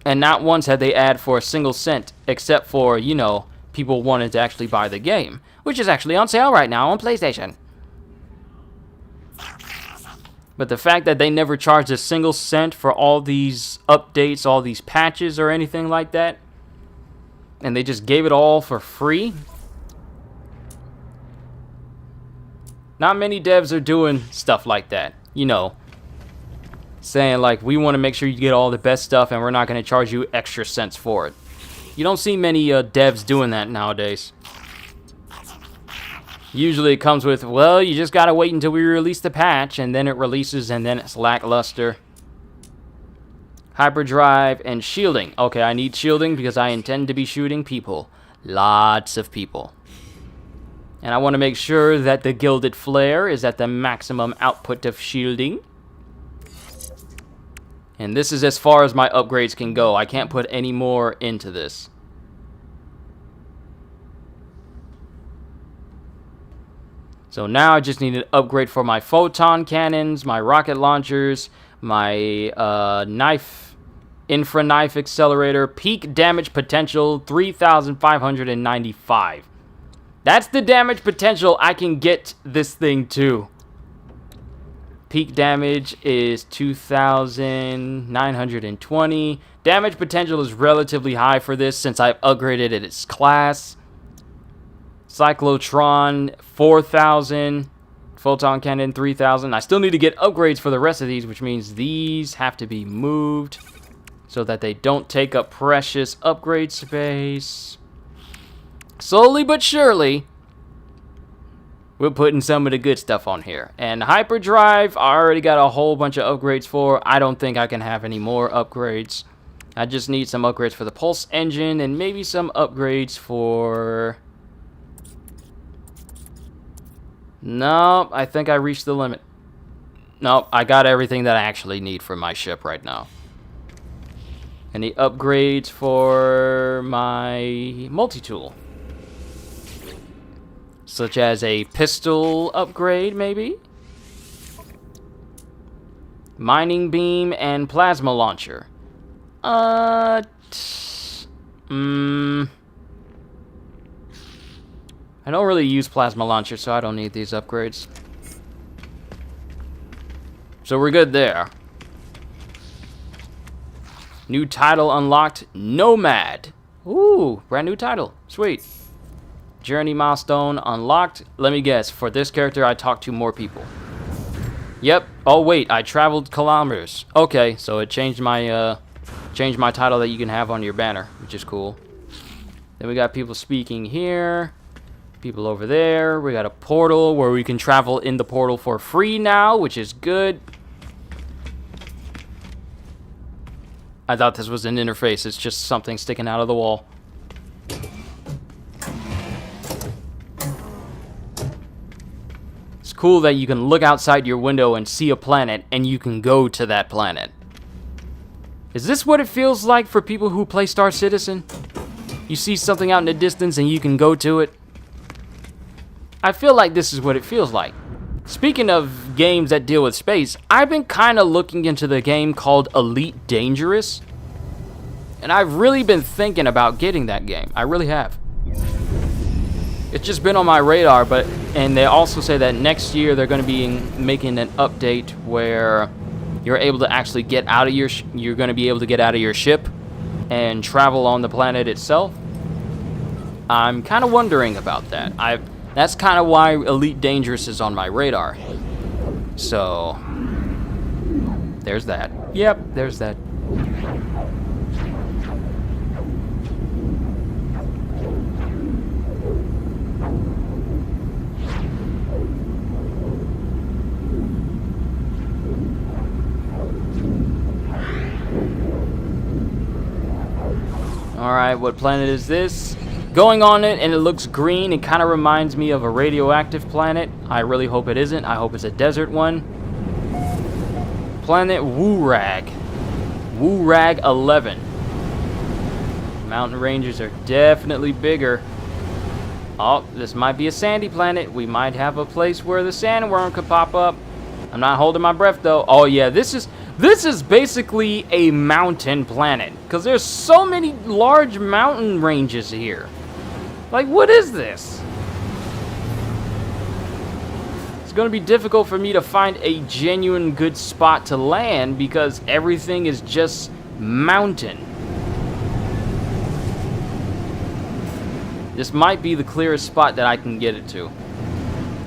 and not once had they added for a single cent, except for, you know, people wanted to actually buy the game, which is actually on sale right now on PlayStation. But the fact that they never charged a single cent for all these updates, all these patches or anything like that, and they just gave it all for free. Not many devs are doing stuff like that. You know, saying like, we want to make sure you get all the best stuff and we're not going to charge you extra cents for it. You don't see many devs doing that nowadays. Usually it comes with, well, you just got to wait until we release the patch, and then it releases and then it's lackluster. Hyperdrive and shielding. Okay, I need shielding because I intend to be shooting people. Lots of people. And I want to make sure that the Gilded Flare is at the maximum output of shielding. And this is as far as my upgrades can go. I can't put any more into this. So now I just need an upgrade for my photon cannons, my rocket launchers, my infra knife accelerator, peak damage potential 3,595. That's the damage potential I can get this thing to. Peak damage is 2,920. Damage potential is relatively high for this since I've upgraded its class. Cyclotron 4,000. Photon cannon 3,000. I still need to get upgrades for the rest of these, which means these have to be moved so that they don't take up precious upgrade space. Slowly but surely, we're putting some of the good stuff on here. And hyperdrive, I already got a whole bunch of upgrades for. I don't think I can have any more upgrades. I just need some upgrades for the pulse engine and maybe some upgrades for... Nope, I think I reached the limit. Nope, I got everything that I actually need for my ship right now. Any upgrades for my multi-tool? Such as a pistol upgrade, maybe? Mining beam and plasma launcher. I don't really use plasma launcher, so I don't need these upgrades. So we're good there. New title unlocked, Nomad. Ooh, brand new title. Sweet. Journey milestone unlocked. Let me guess, for this character, I talked to more people. Yep. Oh, wait, I traveled kilometers. Okay, so it changed my title that you can have on your banner, which is cool. Then we got people speaking here. People over there. We got a portal where we can travel in the portal for free now, which is good. I thought this was an interface. It's just something sticking out of the wall. It's cool that you can look outside your window and see a planet, and you can go to that planet. Is this what it feels like for people who play Star Citizen? You see something out in the distance and you can go to it? I feel like this is what it feels like. Speaking of games that deal with space, I've been kind of looking into the game called Elite Dangerous. And I've really been thinking about getting that game. I really have. It's just been on my radar, and they also say that next year they're going to be making an update where you're able to actually get out of you're going to be able to get out of your ship and travel on the planet itself. I'm kind of wondering about that. That's kind of why Elite Dangerous is on my radar. So, there's that. Yep, there's that. Alright, what planet is this? Going on it, and it looks green. It kind of reminds me of a radioactive planet. I really hope it isn't. I hope it's a desert one. Planet Woorag. Woorag 11. Mountain ranges are definitely bigger. Oh, this might be a sandy planet. We might have a place where the sandworm could pop up. I'm not holding my breath, though. Oh, yeah, this is basically a mountain planet. Because there's so many large mountain ranges here. Like, what is this? It's going to be difficult for me to find a genuine good spot to land because everything is just mountain. This might be the clearest spot that I can get it to.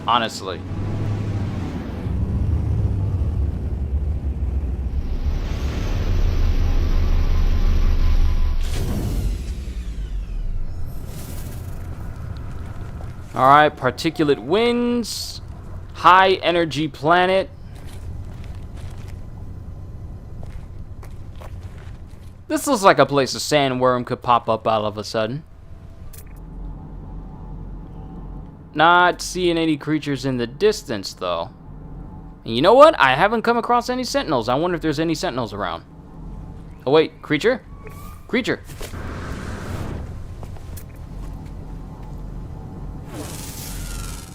Honestly. Alright, particulate winds, high energy planet. This looks like a place a sandworm could pop up all of a sudden. Not seeing any creatures in the distance, though. And you know what? I haven't come across any sentinels. I wonder if there's any sentinels around. Oh, wait. Creature? Creature.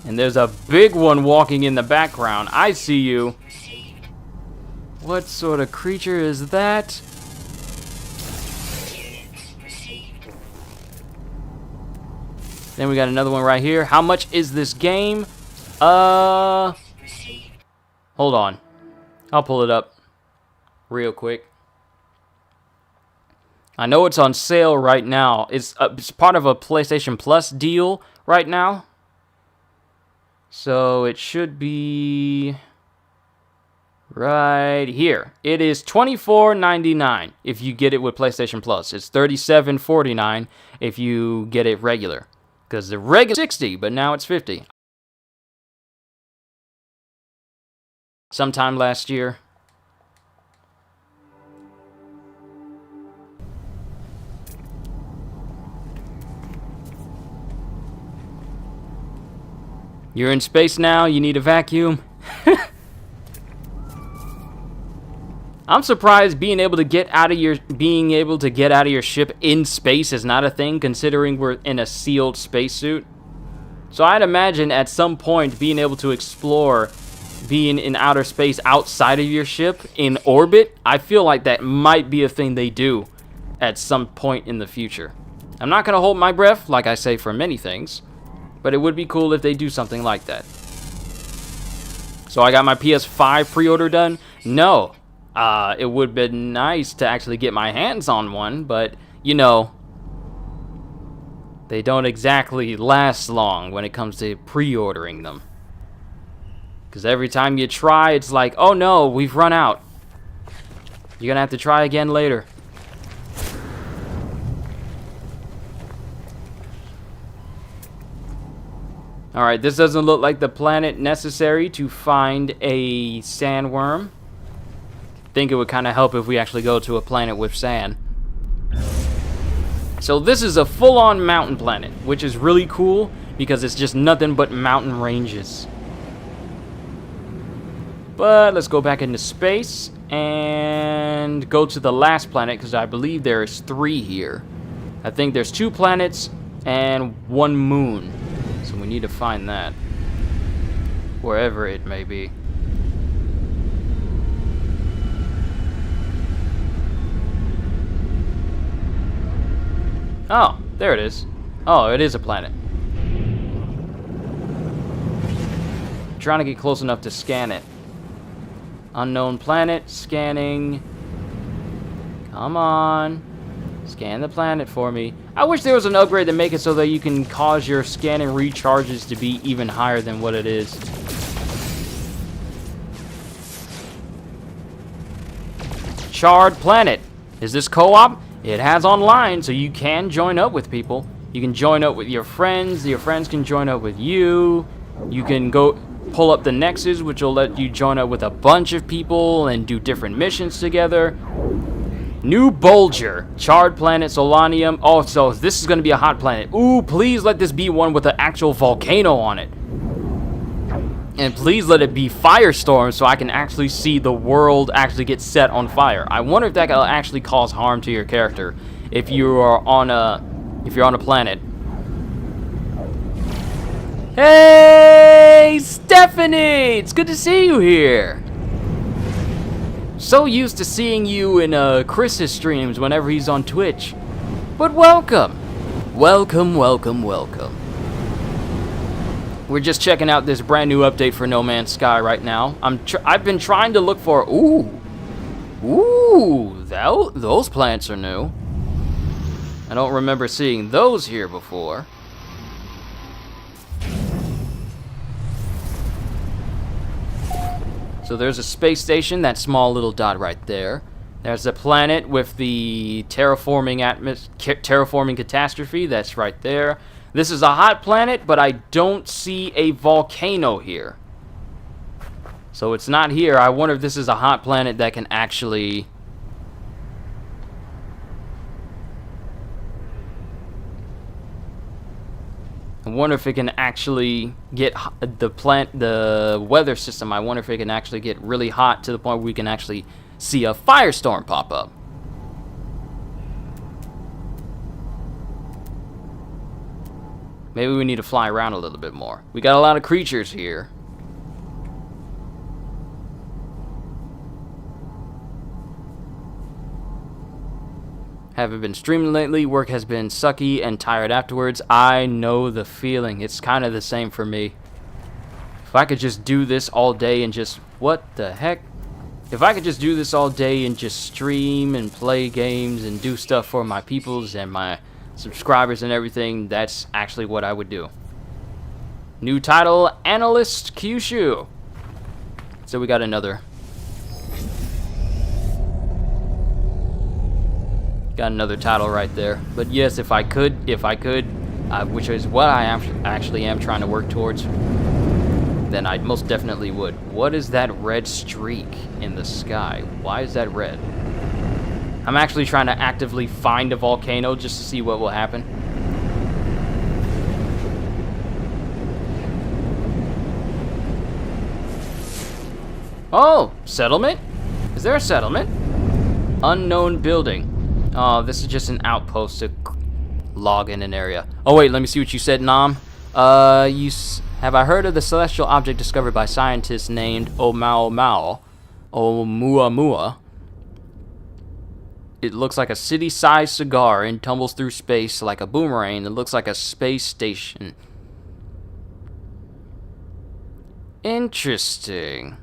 And there's a big one walking in the background. I see you. What sort of creature is that? Then we got another one right here. How much is this game? Hold on. I'll pull it up real quick. I know it's on sale right now. It's part of a PlayStation Plus deal right now. So it should be right here. It is $24.99 if you get it with PlayStation Plus. It's $37.49 if you get it regular. Because the regular is $60, but now it's $50. Sometime last year. You're in space now, you need a vacuum. I'm surprised being able to get out of your ship in space is not a thing, considering we're in a sealed spacesuit. So I'd imagine at some point being able to explore being in outer space outside of your ship in orbit, I feel like that might be a thing they do at some point in the future. I'm not going to hold my breath, like I say for many things, but it would be cool if they do something like that. So I got my PS5 pre-order done? No. It would have been nice to actually get my hands on one, but, you know, they don't exactly last long when it comes to pre-ordering them. Because every time you try, it's like, oh no, we've run out. You're going to have to try again later. Alright, this doesn't look like the planet necessary to find a sandworm. Think it would kind of help if we actually go to a planet with sand. So this is a full-on mountain planet, which is really cool because it's just nothing but mountain ranges. But let's go back into space and go to the last planet because I believe there's 3 here. I think there's 2 planets and 1 moon. So we need to find that. Wherever it may be. Oh, there it is. Oh, it is a planet. I'm trying to get close enough to scan it. Unknown planet, scanning. Come on. Scan the planet for me. I wish there was an upgrade to make it so that you can cause your scanning recharges to be even higher than what it is. Charred planet. Is this co-op? It has online, so you can join up with people. You can join up with your friends can join up with you. You can go pull up the Nexus, which will let you join up with a bunch of people and do different missions together. New Bulger. Charred planet, Solanium. Oh, so this is going to be a hot planet. Ooh, please let this be one with an actual volcano on it. And please let it be Firestorm so I can actually see the world actually get set on fire. I wonder if that will actually cause harm to your character if you are on a planet. Hey, Stephanie! It's good to see you here. So used to seeing you in Chris's streams whenever he's on Twitch. But welcome. Welcome, welcome, welcome. We're just checking out this brand new update for No Man's Sky right now. I've been trying to look for... those plants are new. I don't remember seeing those here before. So there's a space station, that small little dot right there. There's a planet with the terraforming catastrophe, that's right there. This is a hot planet, but I don't see a volcano here. So it's not here. I wonder if this is a hot planet that can actually I wonder if it can actually get the weather system. I wonder if it can actually get really hot to the point where we can actually see a firestorm pop up. Maybe we need to fly around a little bit more. We got a lot of creatures here. Haven't been streaming lately. Work has been sucky and tired afterwards. I know the feeling. It's kind of the same for me. If I could just do this all day and just... What the heck? If I could just do this all day and just stream and play games and do stuff for my peoples and my subscribers and everything, that's actually what I would do. New title, Analyst Kyushu. So we got another. Got another title right there. But yes, if I could, which is what I actually am trying to work towards, then I most definitely would. What is that red streak in the sky? Why is that red? I'm actually trying to actively find a volcano just to see what will happen. Oh, settlement? Is there a settlement? Unknown building. Oh, this is just an outpost to log in an area. Oh wait, let me see what you said, Nam. Have I heard of the celestial object discovered by scientists named Oumuamua? It looks like a city-sized cigar and tumbles through space like a boomerang. It looks like a space station. Interesting.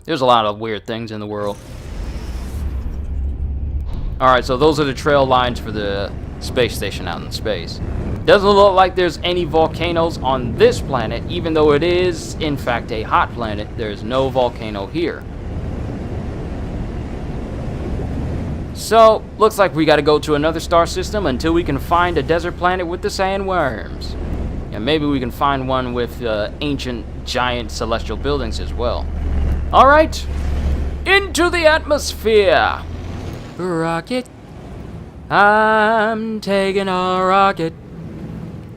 There's a lot of weird things in the world. Alright, so those are the trail lines for the space station out in space. Doesn't look like there's any volcanoes on this planet, even though it is, in fact, a hot planet. There's no volcano here. So, looks like we gotta go to another star system until we can find a desert planet with the sandworms. And maybe we can find one with ancient, giant celestial buildings as well. Alright, into the atmosphere! Rocket, I'm taking a rocket.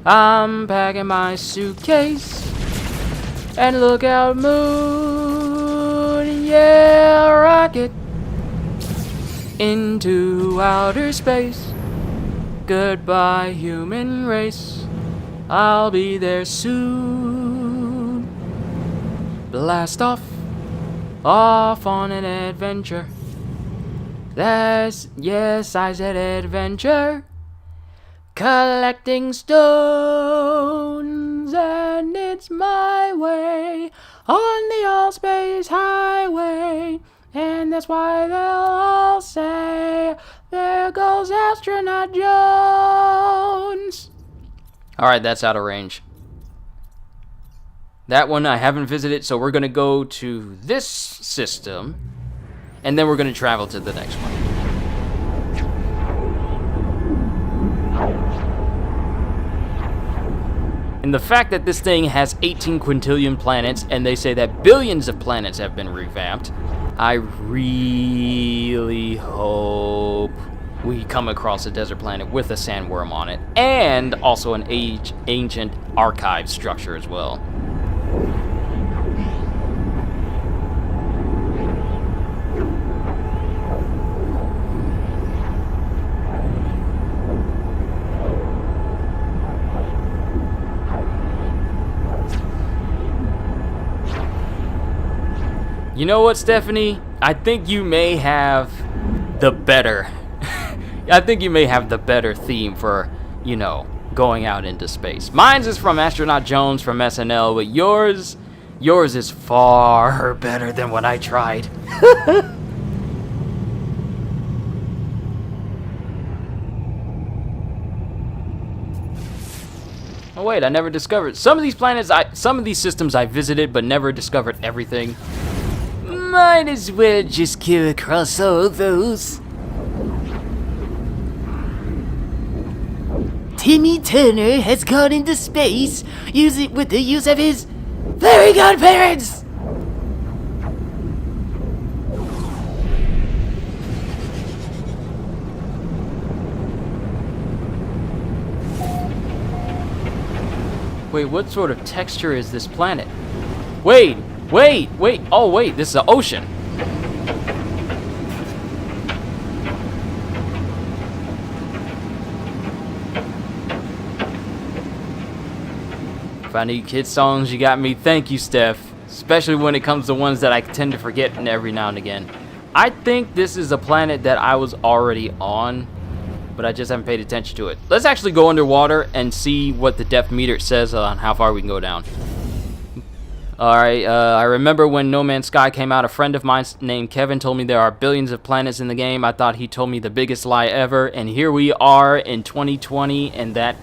I'm packing my suitcase. And look out, moon, yeah, rocket. Into outer space. Goodbye, human race. I'll be there soon. Blast off on an adventure. Yes, I said adventure. Collecting stones, and it's my way on the all-space highway. And that's why they'll all say, there goes Astronaut Jones. Alright, that's out of range. That one I haven't visited, so we're going to go to this system, and then we're going to travel to the next one. And the fact that this thing has 18 quintillion planets, and they say that billions of planets have been revamped, I really hope we come across a desert planet with a sandworm on it, and also an ancient archive structure as well. You know what, Stephanie? I think you may have the better theme for, you know, going out into space. Mine's is from Astronaut Jones from SNL, but yours is far better than what I tried. Oh wait, I never discovered some of these planets. Some of these systems I visited, but never discovered everything. Might as well just kill across all those. Timmy Turner has gone into space with the use of his very godparents. Wait, what sort of texture is this planet? Wait! Oh, wait, this is an ocean. If I need kid songs, you got me. Thank you, Steph. Especially when it comes to ones that I tend to forget every now and again. I think this is a planet that I was already on, but I just haven't paid attention to it. Let's actually go underwater and see what the depth meter says on how far we can go down. Alright, I remember when No Man's Sky came out, a friend of mine named Kevin told me there are billions of planets in the game. I thought he told me the biggest lie ever, and here we are in 2020, and that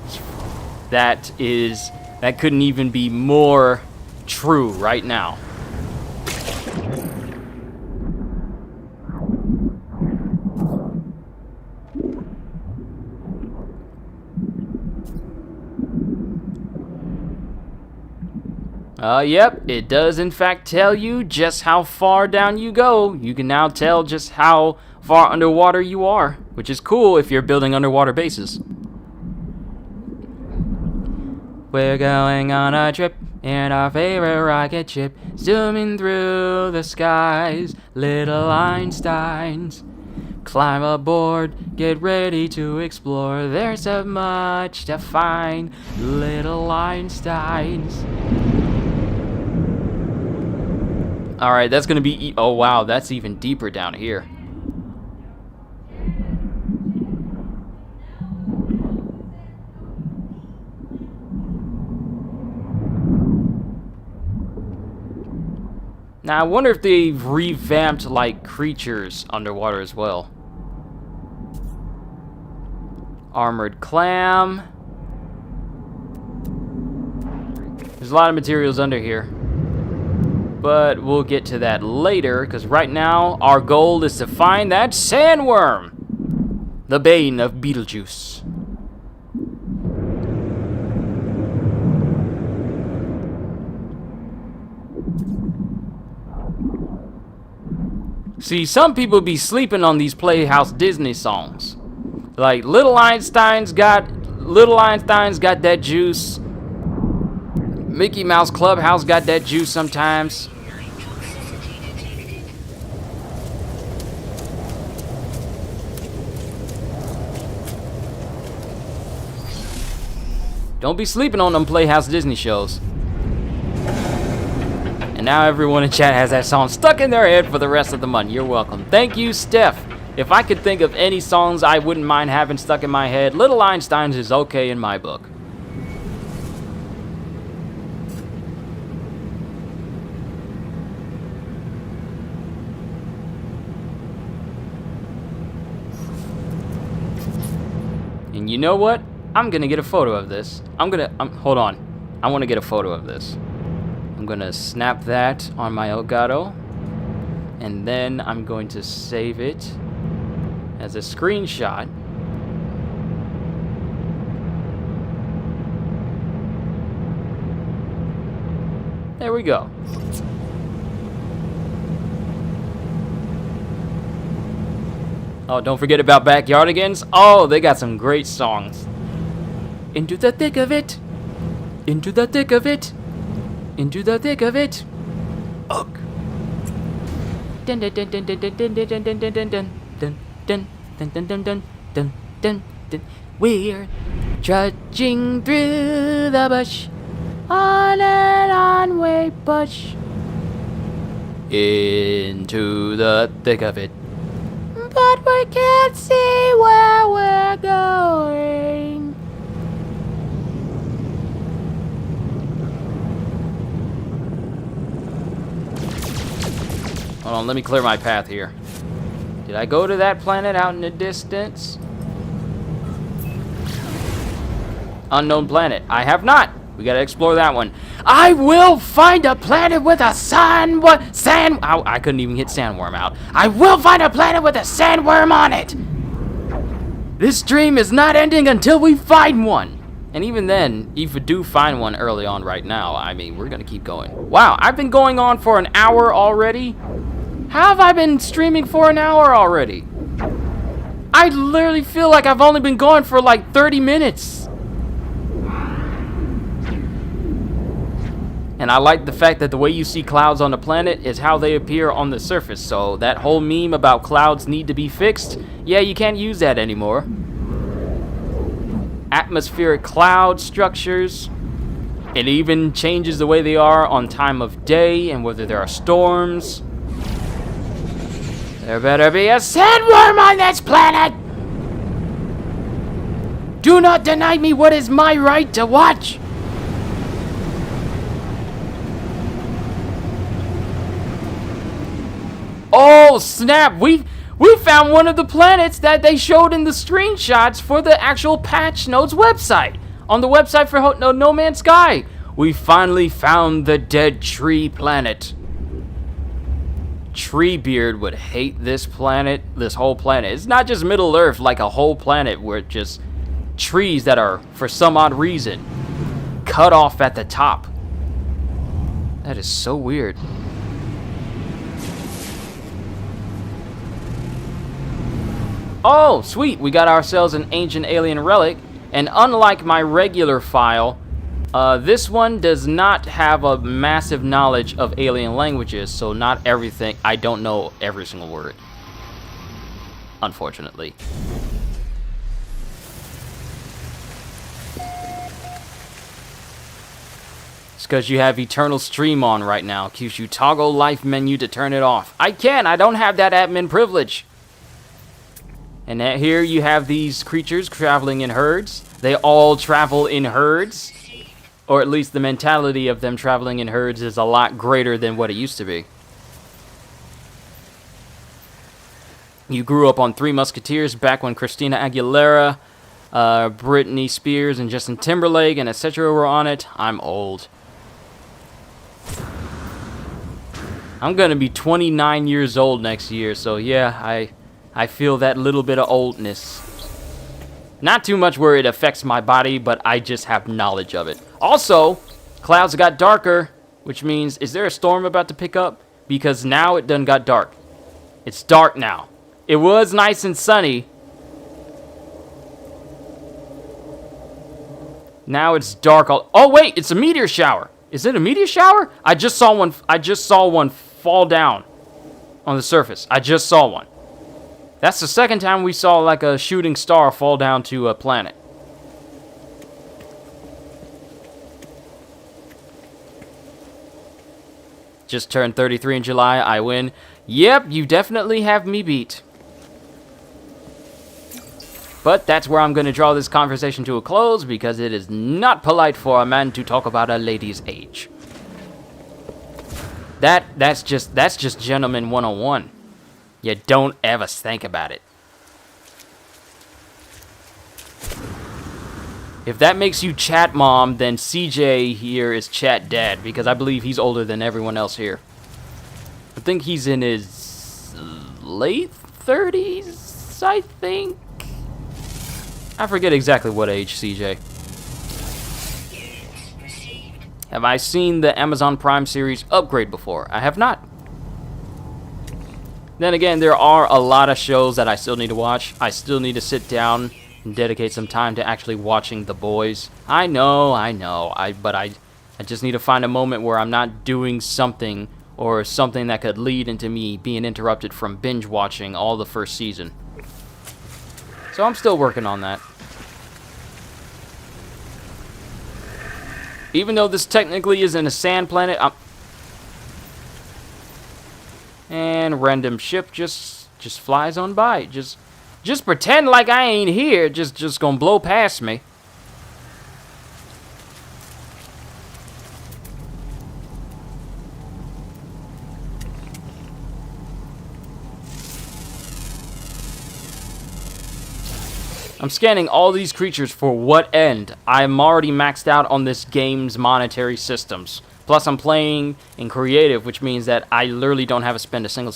couldn't even be more true right now. Yep, it does in fact tell you just how far down you go. You can now tell just how far underwater you are, which is cool if you're building underwater bases. We're going on a trip in our favorite rocket ship, zooming through the skies, little Einsteins. Climb aboard, get ready to explore, there's so much to find, little Einsteins. Alright, that's gonna be... oh wow, that's even deeper down here. Now, I wonder if they've revamped, like, creatures underwater as well. Armored clam. There's a lot of materials under here. But we'll get to that later, because right now, our goal is to find that sandworm! The bane of Beetlejuice. See, some people be sleeping on these Playhouse Disney songs. Like, Little Einstein's got that juice. Mickey Mouse Clubhouse got that juice sometimes. Don't be sleeping on them Playhouse Disney shows. And now everyone in chat has that song stuck in their head for the rest of the month. You're welcome. Thank you, Steph. If I could think of any songs I wouldn't mind having stuck in my head, Little Einstein's is okay in my book. And you know what? I'm gonna get a photo of this. Hold on. I wanna get a photo of this. I'm gonna snap that on my Elgato. And then I'm going to save it as a screenshot. There we go. Oh, don't forget about Backyardigans. Oh, they got some great songs. Into the thick of it. Into the thick of it. Into the thick of it. Ugh. Dun dun dun dun dun dun dun dun dun dun dun dun dun dun dun dun dun dun dun dun. We're trudging through the bush on an on-way push into the thick of it. But we can't see where we're going. Hold on, let me clear my path here. Did I go to that planet out in the distance? Unknown planet. I have not. We gotta explore that one. I will find a planet with a I couldn't even hit sandworm out. I will find a planet with a sandworm on it. This stream is not ending until we find one. And even then, if we do find one early on right now, I mean, we're gonna keep going. Wow, I've been going on for an hour already. How have I been streaming for an hour already? I literally feel like I've only been going for like 30 minutes. And I like the fact that the way you see clouds on the planet is how they appear on the surface. So that whole meme about clouds need to be fixed, yeah, you can't use that anymore. Atmospheric cloud structures. It even changes the way they are on time of day and whether there are storms. There better be a sandworm on this planet! Do not deny me what is my right to watch! Oh snap! We found one of the planets that they showed in the screenshots for the actual patch notes website. On the website for No Man's Sky, we finally found the dead tree planet. Treebeard would hate this planet, this whole planet. It's not just Middle Earth, like a whole planet where it's just trees that are, for some odd reason, cut off at the top. That is so weird. Oh, sweet, we got ourselves an ancient alien relic, and unlike my regular file, this one does not have a massive knowledge of alien languages, so not everything, I don't know every single word, unfortunately. It's because you have Eternal Stream on right now. Keeps you toggle life menu to turn it off. I don't have that admin privilege. And here you have these creatures traveling in herds. They all travel in herds. Or at least the mentality of them traveling in herds is a lot greater than what it used to be. You grew up on Three Musketeers back when Christina Aguilera, Britney Spears, and Justin Timberlake, and etc. were on it. I'm old. I'm going to be 29 years old next year, so yeah, I feel that little bit of oldness. Not too much where it affects my body, but I just have knowledge of it. Also, clouds got darker, which means, is there a storm about to pick up? Because now it done got dark. It's dark now. It was nice and sunny. Now it's dark. Oh wait, it's a meteor shower. Is it a meteor shower? I just saw one fall down on the surface. I just saw one. That's the second time we saw like a shooting star fall down to a planet. Just turned 33 in July. I win. Yep, you definitely have me beat. But that's where I'm going to draw this conversation to a close because it is not polite for a man to talk about a lady's age. That's just gentleman 101. You don't ever think about it. If that makes you chat mom, then CJ here is chat dad, because I believe he's older than everyone else here. I think he's in his late 30s, I think. I forget exactly what age, CJ. Have I seen the Amazon Prime series Upgrade before? I have not. Then again, there are a lot of shows that I still need to watch. I still need to sit down and dedicate some time to actually watching The Boys. I know. But I just need to find a moment where I'm not doing something or something that could lead into me being interrupted from binge watching all the first season. So I'm still working on that. Even though this technically isn't a sand planet, and random ship just flies on by. Just pretend like I ain't here. Just gonna blow past me. I'm scanning all these creatures for what end? I'm already maxed out on this game's monetary systems. Plus, I'm playing in creative, which means that I literally don't have to spend a single...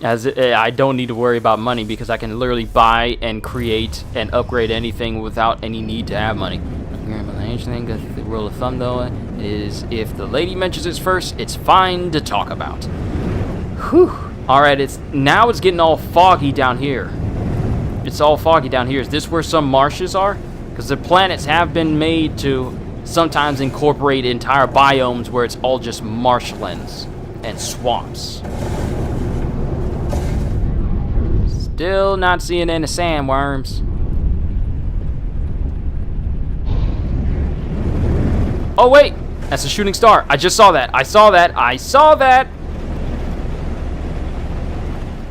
I don't need to worry about money because I can literally buy and create and upgrade anything without any need to have money. The rule of thumb, though, is if the lady mentions it first, it's fine to talk about. Whew. Alright, now it's getting all foggy down here. it's all foggy down here. Is this where some marshes are? Because the planets have been made to sometimes incorporate entire biomes where it's all just marshlands and swamps. Still not seeing any sandworms. Oh wait, that's a shooting star. I just saw that. I saw that.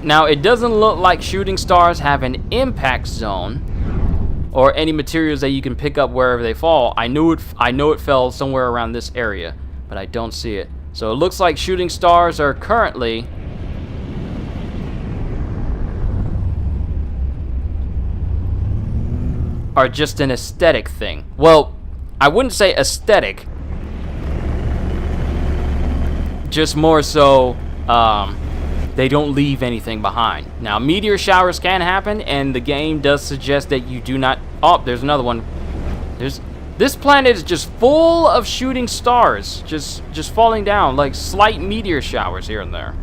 Now it doesn't look like shooting stars have an impact zone or any materials that you can pick up wherever they fall. I know it fell somewhere around this area, but I don't see it. So it looks like shooting stars are currently just an aesthetic thing. Well, I wouldn't say aesthetic, just more so they don't leave anything behind. Now, meteor showers can happen, and the game does suggest that you do not... Oh, there's another one. This planet is just full of shooting stars, just falling down, like slight meteor showers here and there.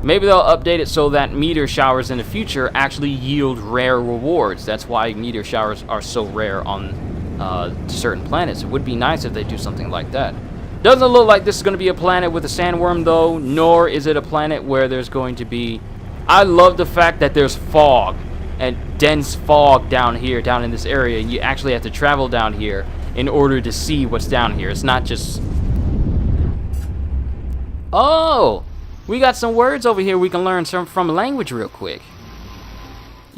Maybe they'll update it so that meteor showers in the future actually yield rare rewards. That's why meteor showers are so rare on certain planets. It would be nice if they do something like that. Doesn't look like this is going to be a planet with a sandworm, though, nor is it a planet where there's going to be... I love the fact that there's fog, and dense fog down here, down in this area. You actually have to travel down here in order to see what's down here. It's not just... Oh! We got some words over here we can learn from language real quick.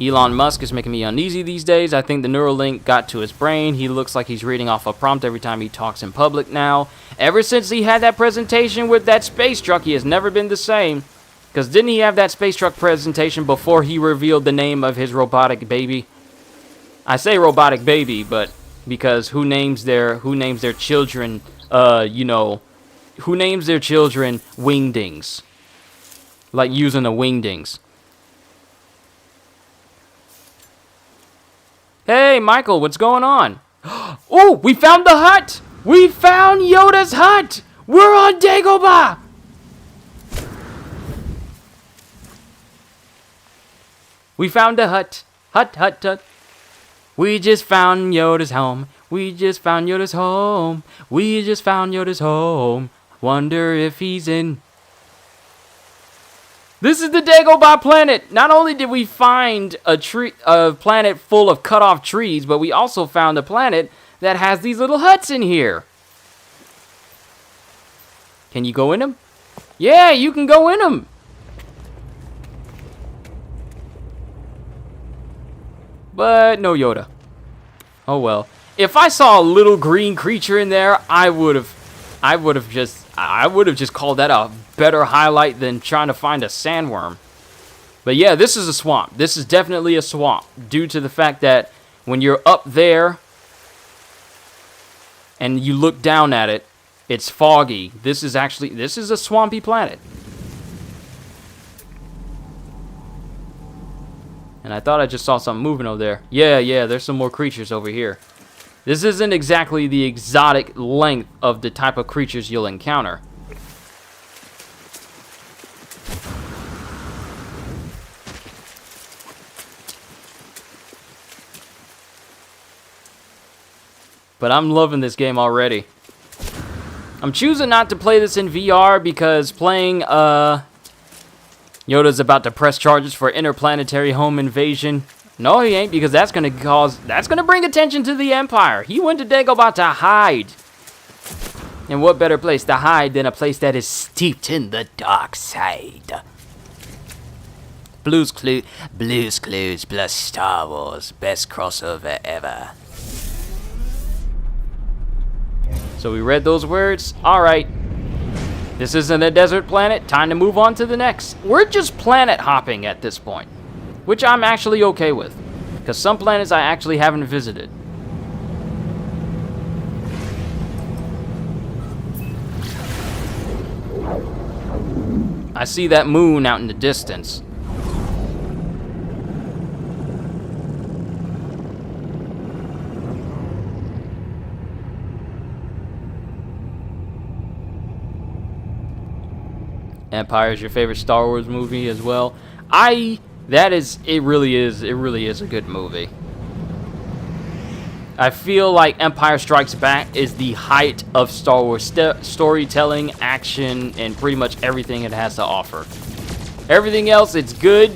Elon Musk is making me uneasy these days. I think the Neuralink got to his brain. He looks like he's reading off a prompt every time he talks in public now. Ever since he had that presentation with that space truck, he has never been the same. Because didn't he have that space truck presentation before he revealed the name of his robotic baby? I say robotic baby, but because who names their children, who names their children wingdings? Like using the wingdings. Hey, Michael, what's going on? Oh, we found the hut! We found Yoda's hut! We're on Dagobah! We found a hut. Hut. We just found Yoda's home. We just found Yoda's home. We just found Yoda's home. Wonder if he's in... This is the Dagobah planet. Not only did we find a planet full of cut off trees, but we also found a planet that has these little huts in here. Can you go in them? Yeah, you can go in them. But no Yoda. Oh well. If I saw a little green creature in there, I would have just called that a better highlight than trying to find a sandworm. But yeah, this is a swamp. This is definitely a swamp due to the fact that when you're up there and you look down at it, it's foggy. This is a swampy planet. And I thought I just saw something moving over there. Yeah, there's some more creatures over here. This isn't exactly the exotic length of the type of creatures you'll encounter. But I'm loving this game already. I'm choosing not to play this in VR because playing, Yoda's about to press charges for interplanetary home invasion. No, he ain't, because that's gonna bring attention to the Empire. He went to Dagobah to hide. And what better place to hide than a place that is steeped in the dark side? Blue's Clues plus Star Wars, best crossover ever. So we read those words. Alright. This isn't a desert planet. Time to move on to the next. We're just planet hopping at this point, which I'm actually okay with, because some planets I actually haven't visited. I see that moon out in the distance. Empire is your favorite Star Wars movie as well. I It really is a good movie. I feel like Empire Strikes Back is the height of Star Wars storytelling, action, and pretty much everything it has to offer. Everything else, it's good,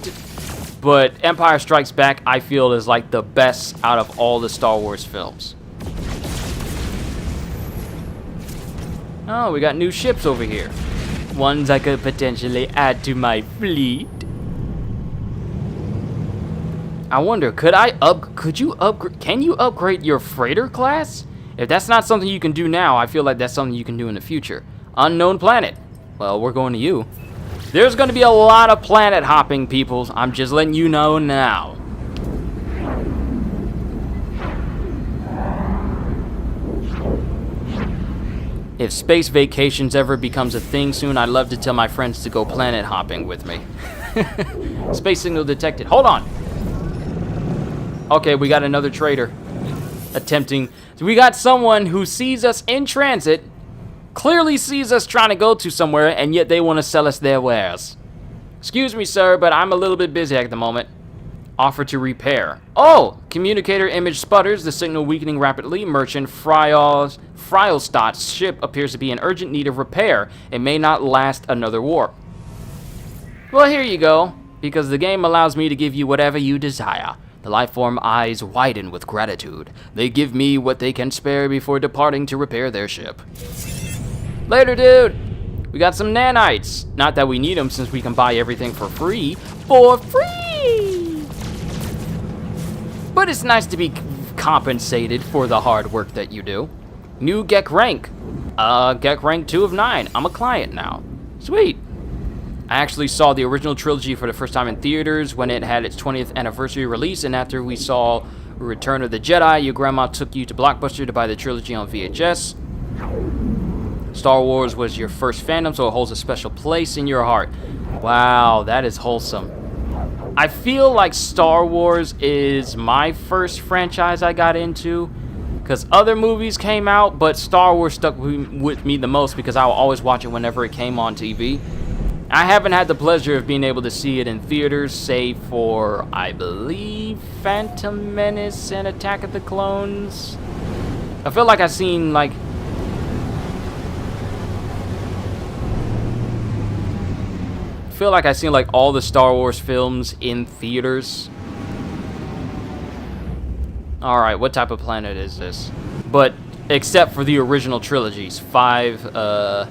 but Empire Strikes Back, I feel, is like the best out of all the Star Wars films. Oh, we got new ships over here. Ones I could potentially add to my fleet. I wonder, can you upgrade your freighter class? If that's not something you can do now, I feel like that's something you can do in the future. Unknown planet. Well, we're going to you. There's going to be a lot of planet hopping, peoples. I'm just letting you know now. If space vacations ever becomes a thing soon, I'd love to tell my friends to go planet hopping with me. Space signal detected. Hold on. Okay, we got another trader attempting. So we got someone who sees us in transit, clearly sees us trying to go to somewhere, and yet they want to sell us their wares. Excuse me, sir, but I'm a little bit busy at the moment. Offer to repair. Oh! Communicator image sputters, the signal weakening rapidly. Merchant Frielstadt's ship appears to be in urgent need of repair. It may not last another warp. Well, here you go, because the game allows me to give you whatever you desire. The lifeform eyes widen with gratitude. They give me what they can spare before departing to repair their ship. Later, dude! We got some nanites. Not that we need them since we can buy everything for free. For free! But it's nice to be compensated for the hard work that you do. New Gek rank. Gek rank 2 of 9. I'm a client now. Sweet. I actually saw the original trilogy for the first time in theaters when it had its 20th anniversary release, and after we saw Return of the Jedi, your grandma took you to Blockbuster to buy the trilogy on VHS. Star Wars was your first fandom, so it holds a special place in your heart. Wow, that is wholesome. I feel like Star Wars is my first franchise I got into, because other movies came out, but Star Wars stuck with me the most because I would always watch it whenever it came on TV. I haven't had the pleasure of being able to see it in theaters, save for, I believe, Phantom Menace and Attack of the Clones. I feel like I've seen, like... all the Star Wars films in theaters. Alright, what type of planet is this? But, except for the original trilogies, 4,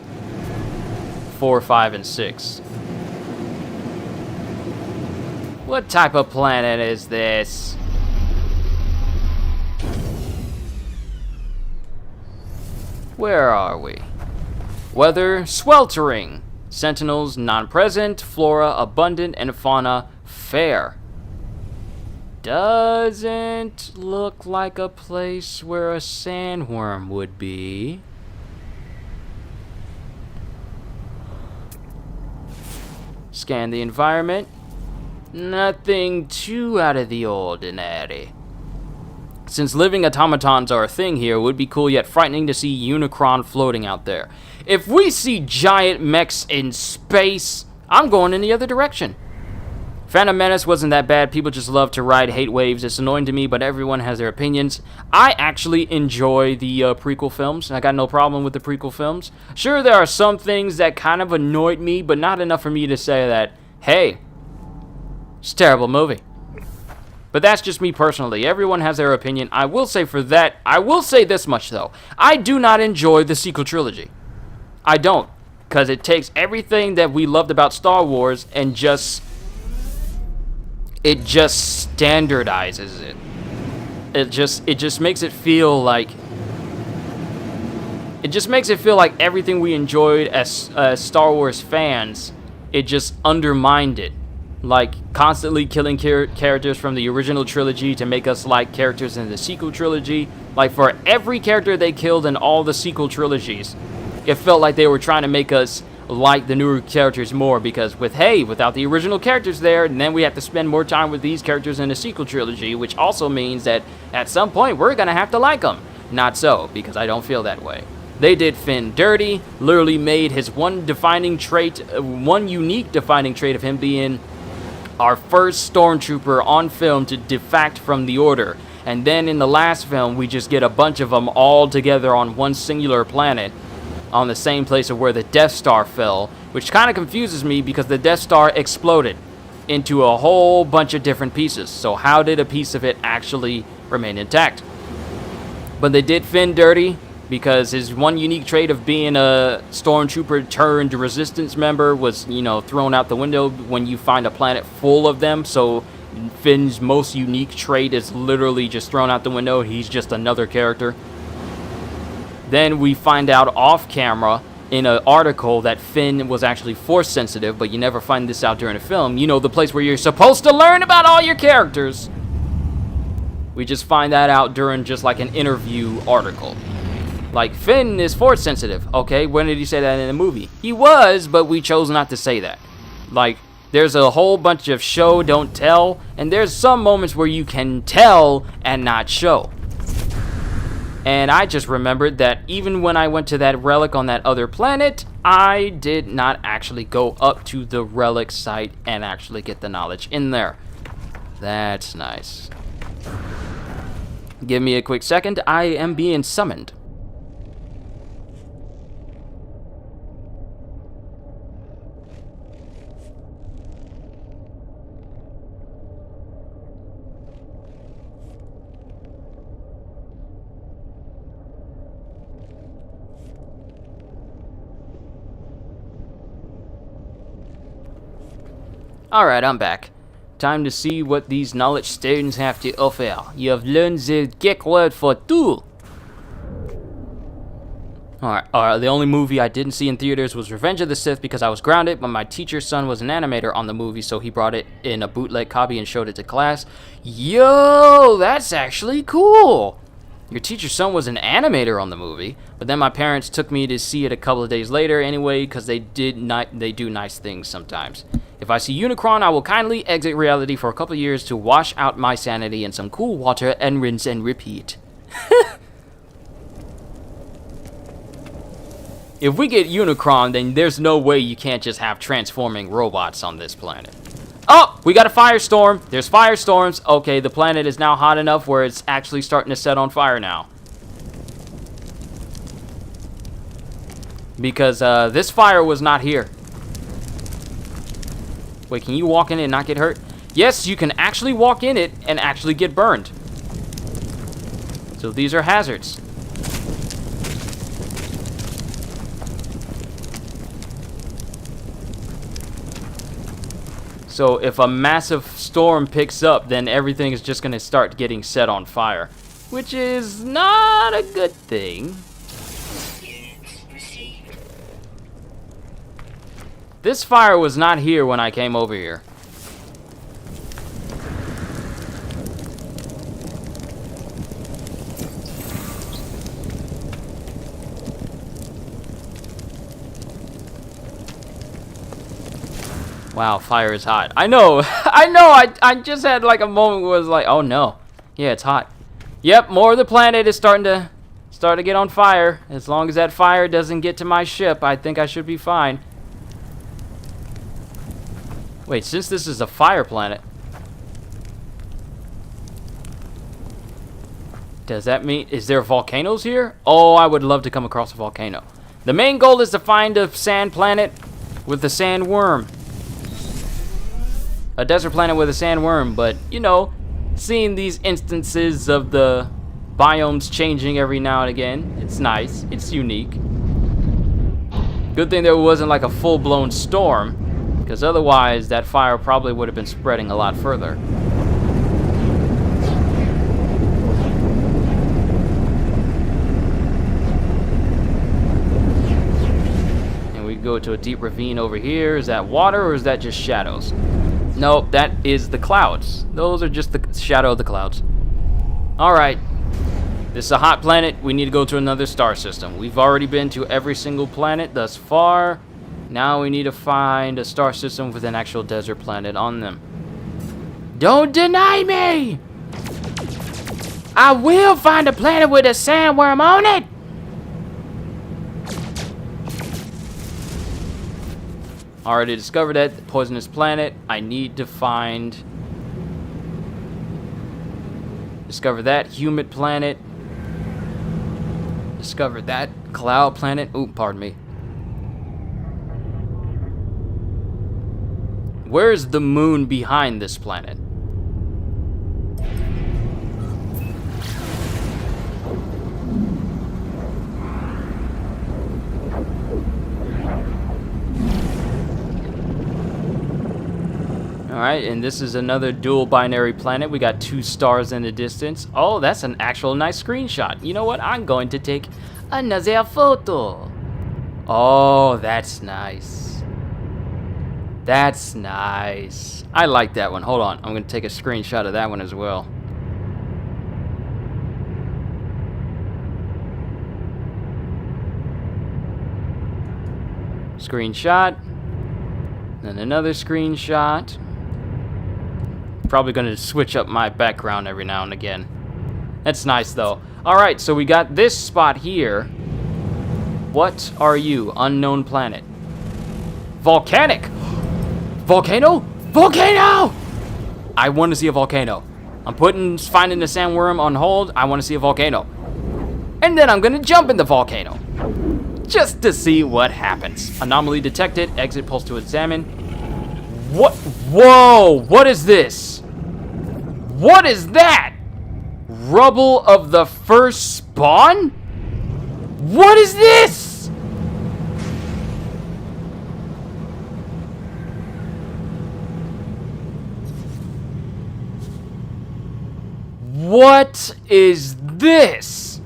5, and 6. What type of planet is this? Where are we? Weather, sweltering. Sentinels, non-present. Flora, abundant. And fauna, fair. Doesn't look like a place where a sandworm would be. Scan the environment. Nothing too out of the ordinary. Since living automatons are a thing here, it would be cool yet frightening to see Unicron floating out there. If we see giant mechs in space, I'm going in the other direction. Phantom Menace wasn't that bad. People just love to ride hate waves. It's annoying to me, but everyone has their opinions. I actually enjoy the prequel films. I got no problem with the prequel films. Sure, there are some things that kind of annoyed me, but not enough for me to say that, hey, it's a terrible movie. But that's just me personally. Everyone has their opinion. I will say this much, though. I do not enjoy the sequel trilogy. I don't. Because it takes everything that we loved about Star Wars and just standardizes it. It just makes it feel like everything we enjoyed as Star Wars fans, it just undermined it. Like constantly killing characters from the original trilogy to make us like characters in the sequel trilogy. Like for every character they killed in all the sequel trilogies, it felt like they were trying to make us like the newer characters more, because without the original characters there, and then we have to spend more time with these characters in the sequel trilogy, which also means that at some point we're gonna have to like them. Not so, because I don't feel that way. They did Finn dirty, literally made his one unique defining trait of him being our first stormtrooper on film to defect from the Order. And then in the last film, we just get a bunch of them all together on one singular planet on the same place of where the Death Star fell, which kind of confuses me because the Death Star exploded into a whole bunch of different pieces. So how did a piece of it actually remain intact? But they did Finn dirty because his one unique trait of being a stormtrooper turned resistance member was, you know, thrown out the window when you find a planet full of them. So Finn's most unique trait is literally just thrown out the window. He's just another character. Then we find out off camera in an article that Finn was actually force sensitive, but you never find this out during a film. You know, the place where you're supposed to learn about all your characters. We just find that out during just like an interview article. Like, Finn is force sensitive. Okay, when did he say that in the movie? He was, but we chose not to say that. Like, there's a whole bunch of show, don't tell, and there's some moments where you can tell and not show. And I just remembered that even when I went to that relic on that other planet, I did not actually go up to the relic site and actually get the knowledge in there. That's nice. Give me a quick second. I am being summoned. Alright, I'm back. Time to see what these knowledge stones have to offer. You have learned the Greek word for tool. Alright, the only movie I didn't see in theaters was Revenge of the Sith because I was grounded, but my teacher's son was an animator on the movie, so he brought it in a bootleg copy and showed it to class. Yo, that's actually cool! Your teacher's son was an animator on the movie, but then my parents took me to see it a couple of days later anyway, because they do nice things sometimes. If I see Unicron, I will kindly exit reality for a couple of years to wash out my sanity in some cool water and rinse and repeat. If we get Unicron, then there's no way you can't just have transforming robots on this planet. Oh, we got a firestorm. There's firestorms. Okay, the planet is now hot enough where it's actually starting to set on fire now. Because this fire was not here. Wait, can you walk in it and not get hurt? Yes, you can actually walk in it and actually get burned. So these are hazards. So if a massive storm picks up, then everything is just going to start getting set on fire. Which is not a good thing. This fire was not here when I came over here. Wow, fire is hot. I know, I just had like a moment where it was like, oh no. Yeah, it's hot. Yep, more of the planet is starting to get on fire. As long as that fire doesn't get to my ship, I think I should be fine. Wait, since this is a fire planet, does that mean, is there volcanoes here? Oh, I would love to come across a volcano. The main goal is to find a sand planet with a sandworm. A desert planet with a sandworm, but, you know, seeing these instances of the biomes changing every now and again, it's nice, it's unique. Good thing there wasn't like a full-blown storm, because otherwise that fire probably would have been spreading a lot further. And we go to a deep ravine over here. Is that water or is that just shadows? Nope, that is the clouds. Those are just the shadow of the clouds. Alright. This is a hot planet. We need to go to another star system. We've already been to every single planet thus far. Now we need to find a star system with an actual desert planet on them. Don't deny me! I will find a planet with a sandworm on it! Already discovered that. Poisonous planet. I need to find... Discover that. Humid planet. Discover that. Cloud planet. Ooh, pardon me. Where's the moon behind this planet? Alright, and this is another dual binary planet. We got 2 stars in the distance. Oh, that's an actual nice screenshot. You know what? I'm going to take another photo. Oh, that's nice. That's nice. I like that one. Hold on. I'm going to take a screenshot of that one as well. Screenshot. Then another screenshot. Probably going to switch up my background every now and again. That's nice, though. Alright, so we got this spot here. What are you? Unknown planet. Volcanic! Volcano? Volcano! I want to see a volcano. I'm finding the sandworm on hold. I want to see a volcano. And then I'm going to jump in the volcano. Just to see what happens. Anomaly detected. Exit pulse to examine. What? Whoa! What is this? What is that? Rubble of the first spawn? What is this? What is this?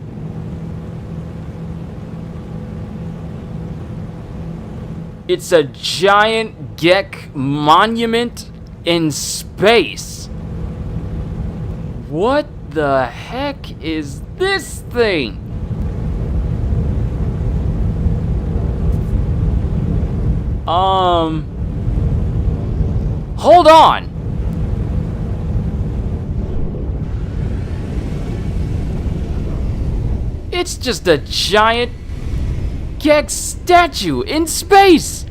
It's a giant Gek monument in space. What the heck is this thing? Hold on. It's just a giant Gek statue in space.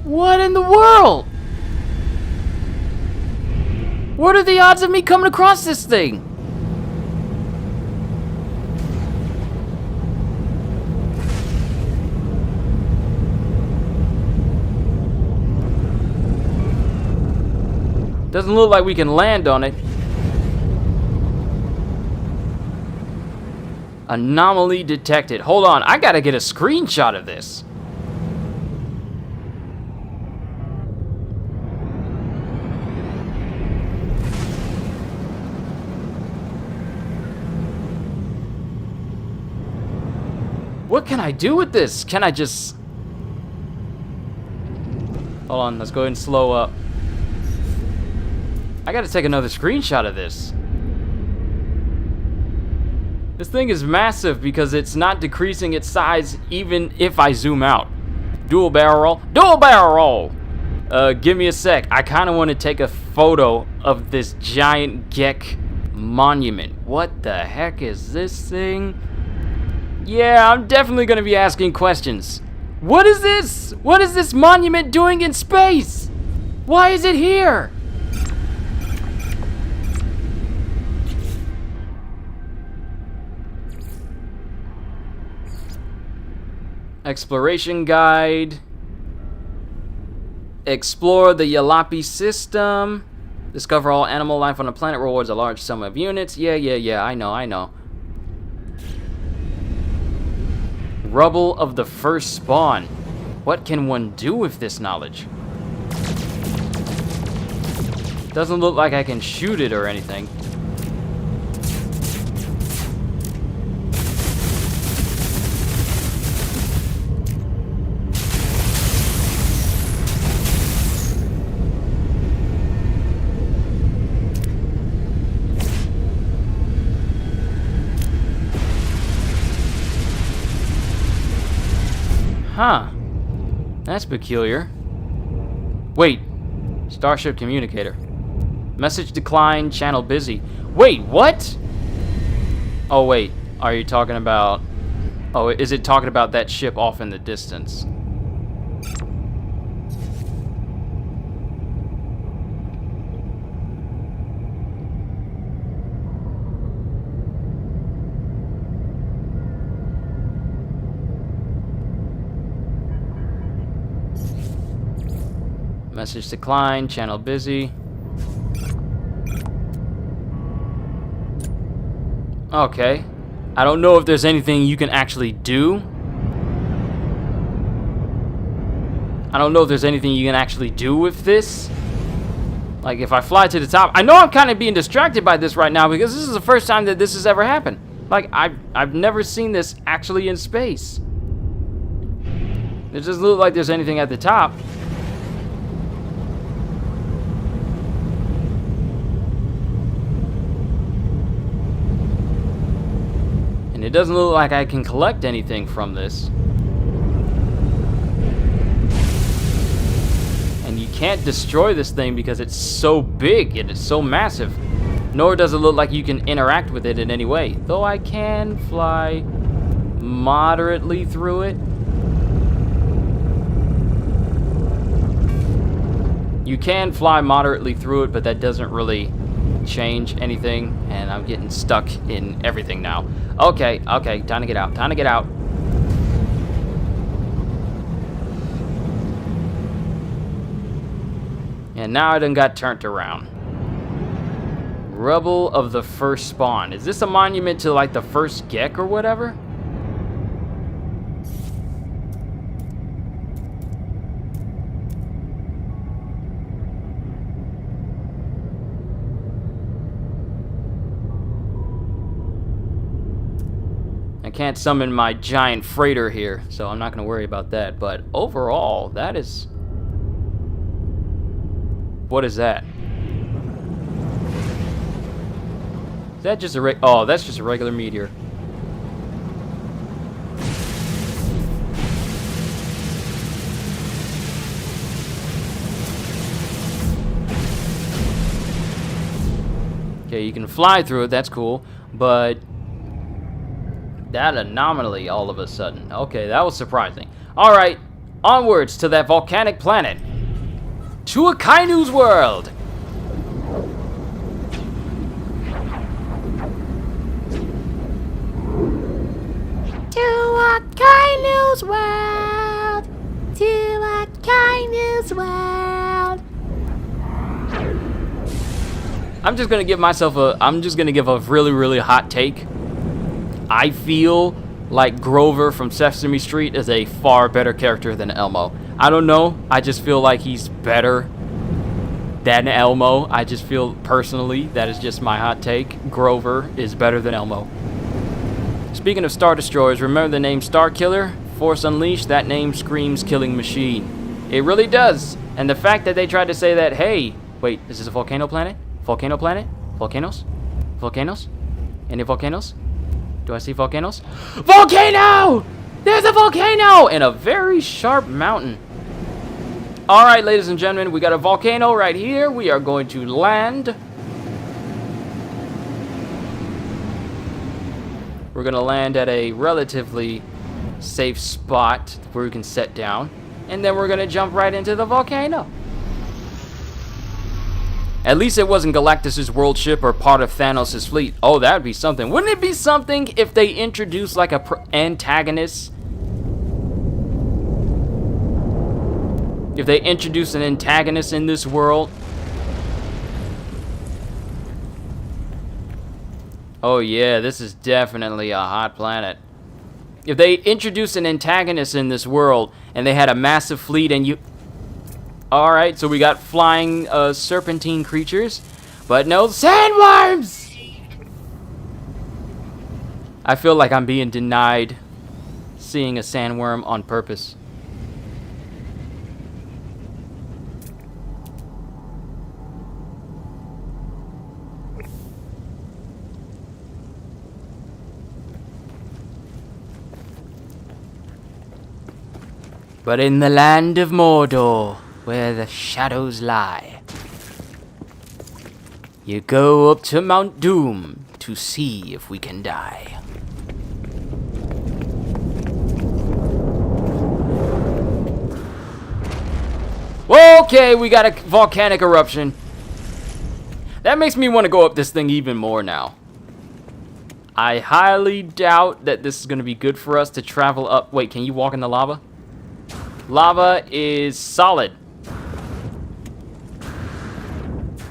What in the world? What are the odds of me coming across this thing? Doesn't look like we can land on it. Anomaly detected. Hold on, I gotta get a screenshot of this. What can I do with this? Can I just... Hold on, let's go ahead and slow up. I gotta take another screenshot of this. This thing is massive because it's not decreasing its size even if I zoom out. Dual barrel roll. Dual barrel roll! Give me a sec. I kind of want to take a photo of this giant Gek monument. What the heck is this thing? Yeah, I'm definitely going to be asking questions. What is this? What is this monument doing in space? Why is it here? Exploration guide. Explore the Yalapi system. Discover all animal life on the planet rewards a large sum of units. Yeah, I know. Rubble of the first spawn. What can one do with this knowledge? Doesn't look like I can shoot it or anything. Huh. That's peculiar. Wait. Starship communicator. Message declined, channel busy. Wait, what? Oh, wait. Are you talking about... Oh, is it talking about that ship off in the distance? Message declined. Channel busy. Okay. I don't know if there's anything you can actually do. I don't know if there's anything you can actually do with this. Like, if I fly to the top... I know I'm kind of being distracted by this right now because this is the first time that this has ever happened. Like, I've never seen this actually in space. It doesn't look like there's anything at the top. And it doesn't look like I can collect anything from this. And you can't destroy this thing because it's so big and it's so massive. Nor does it look like you can interact with it in any way. Though I can fly moderately through it. You can fly moderately through it, but that doesn't really change anything. And I'm getting stuck in everything now. Okay, time to get out, time to get out. And now I done got turned around. Rubble of the first spawn. Is this a monument to like the first Gek or whatever? I can't summon my giant freighter here, so I'm not going to worry about that. But overall, that is... What is that? Is that just a oh, that's just a regular meteor. Okay, you can fly through it, that's cool. But that anomaly all of a sudden. Okay, that was surprising. Alright, onwards to that volcanic planet. To a Kainu's world! To a Kainu's world! To a Kainu's world! I'm just gonna give a really, really hot take. I feel like Grover from Sesame Street is a far better character than Elmo. I don't know, I just feel like he's better than Elmo. I just feel personally, that is just my hot take. Grover is better than Elmo. Speaking of Star Destroyers, remember the name Star Killer? Force Unleashed, that name screams killing machine. It really does. And the fact that they tried to say that, hey, wait, is this a volcano planet? Volcano planet? Volcanoes? Volcanoes? Any volcanoes? Do I see volcanoes? Volcano! There's a volcano! And a very sharp mountain. Alright, ladies and gentlemen, we got a volcano right here. We are going to land. We're going to land at a relatively safe spot where we can set down. And then we're going to jump right into the volcano. At least it wasn't Galactus' world ship or part of Thanos' fleet. Oh, that would be something. Wouldn't it be something if they introduced like a antagonist? If they introduce an antagonist in this world? Oh yeah, this is definitely a hot planet. If they introduce an antagonist in this world and they had a massive fleet and you... Alright, so we got flying serpentine creatures, but no sandworms! I feel like I'm being denied seeing a sandworm on purpose. But in the land of Mordor, where the shadows lie, you go up to Mount Doom to see if we can die. Okay, we got a volcanic eruption. That makes me want to go up this thing even more now. I highly doubt that this is going to be good for us to travel up. Wait, can you walk in the lava? Lava is solid.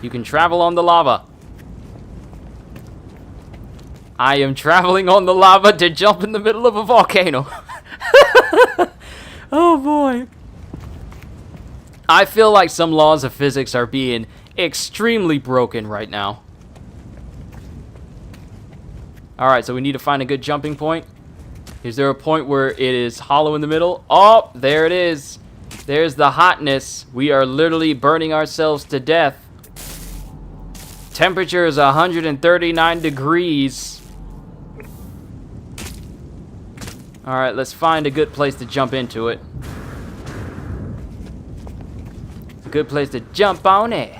You can travel on the lava. I am traveling on the lava to jump in the middle of a volcano. Oh boy. I feel like some laws of physics are being extremely broken right now. Alright, so we need to find a good jumping point. Is there a point where it is hollow in the middle? Oh, there it is. There's the hotness. We are literally burning ourselves to death. Temperature is 139 degrees. Alright, let's find a good place to jump into it. A good place to jump on it.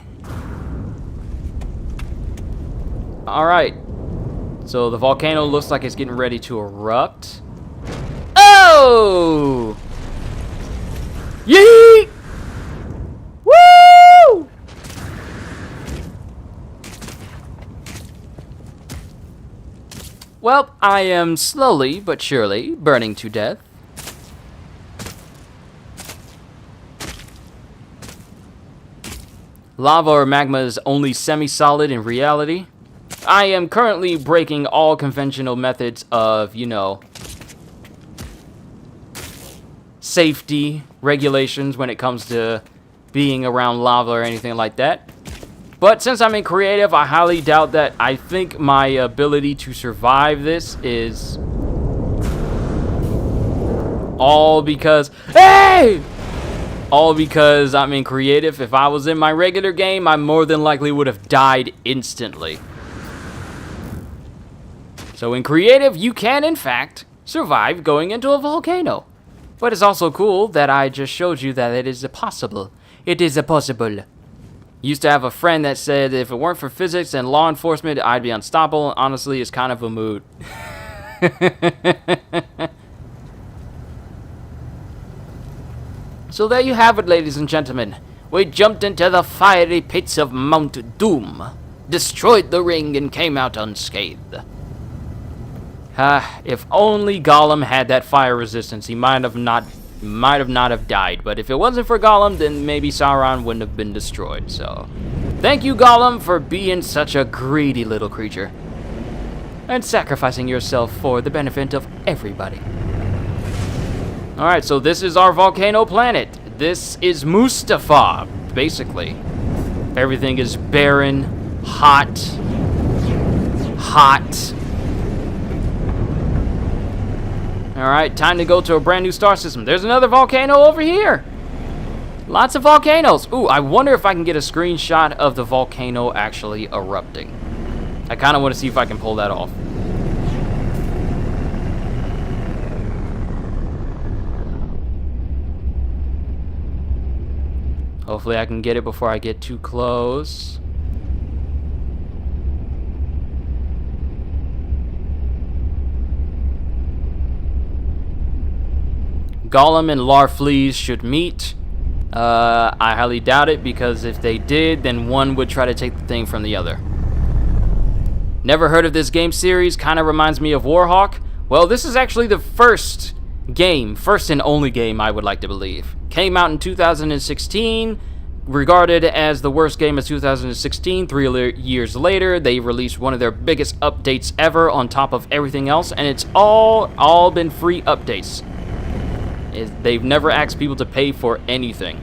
Alright. So the volcano looks like it's getting ready to erupt. Oh! Yeet! Woo! Well, I am slowly but surely burning to death. Lava or magma is only semi-solid in reality. I am currently breaking all conventional methods of, you know, safety regulations when it comes to being around lava or anything like that. But since I'm in creative, I highly doubt that. I think my ability to survive this is all because... Hey! All because I'm in creative. If I was in my regular game, I more than likely would have died instantly. So in creative, you can, in fact, survive going into a volcano. But it's also cool that I just showed you that it is possible. It is possible. Used to have a friend that said if it weren't for physics and law enforcement, I'd be unstoppable. Honestly, it's kind of a mood. So there you have it, ladies and gentlemen. We jumped into the fiery pits of Mount Doom, destroyed the ring, and came out unscathed. If only Gollum had that fire resistance, he might have not have died. But if it wasn't for Gollum, then maybe Sauron wouldn't have been destroyed. So, thank you, Gollum, for being such a greedy little creature and sacrificing yourself for the benefit of everybody. All right, so this is our volcano planet. This is Mustafa, basically. Everything is barren, hot. Alright, time to go to a brand new star system. There's another volcano over here. Lots of volcanoes. Ooh, I wonder if I can get a screenshot of the volcano actually erupting. I kind of want to see if I can pull that off. Hopefully I can get it before I get too close. Gollum and Larfleeze should meet. I highly doubt it, because if they did, then one would try to take the thing from the other. Never heard of this game series, kind of reminds me of Warhawk. Well, this is actually the first and only game, I would like to believe. Came out in 2016, regarded as the worst game of 2016. 3 years later, they released one of their biggest updates ever on top of everything else, and it's all been free updates. They've never asked people to pay for anything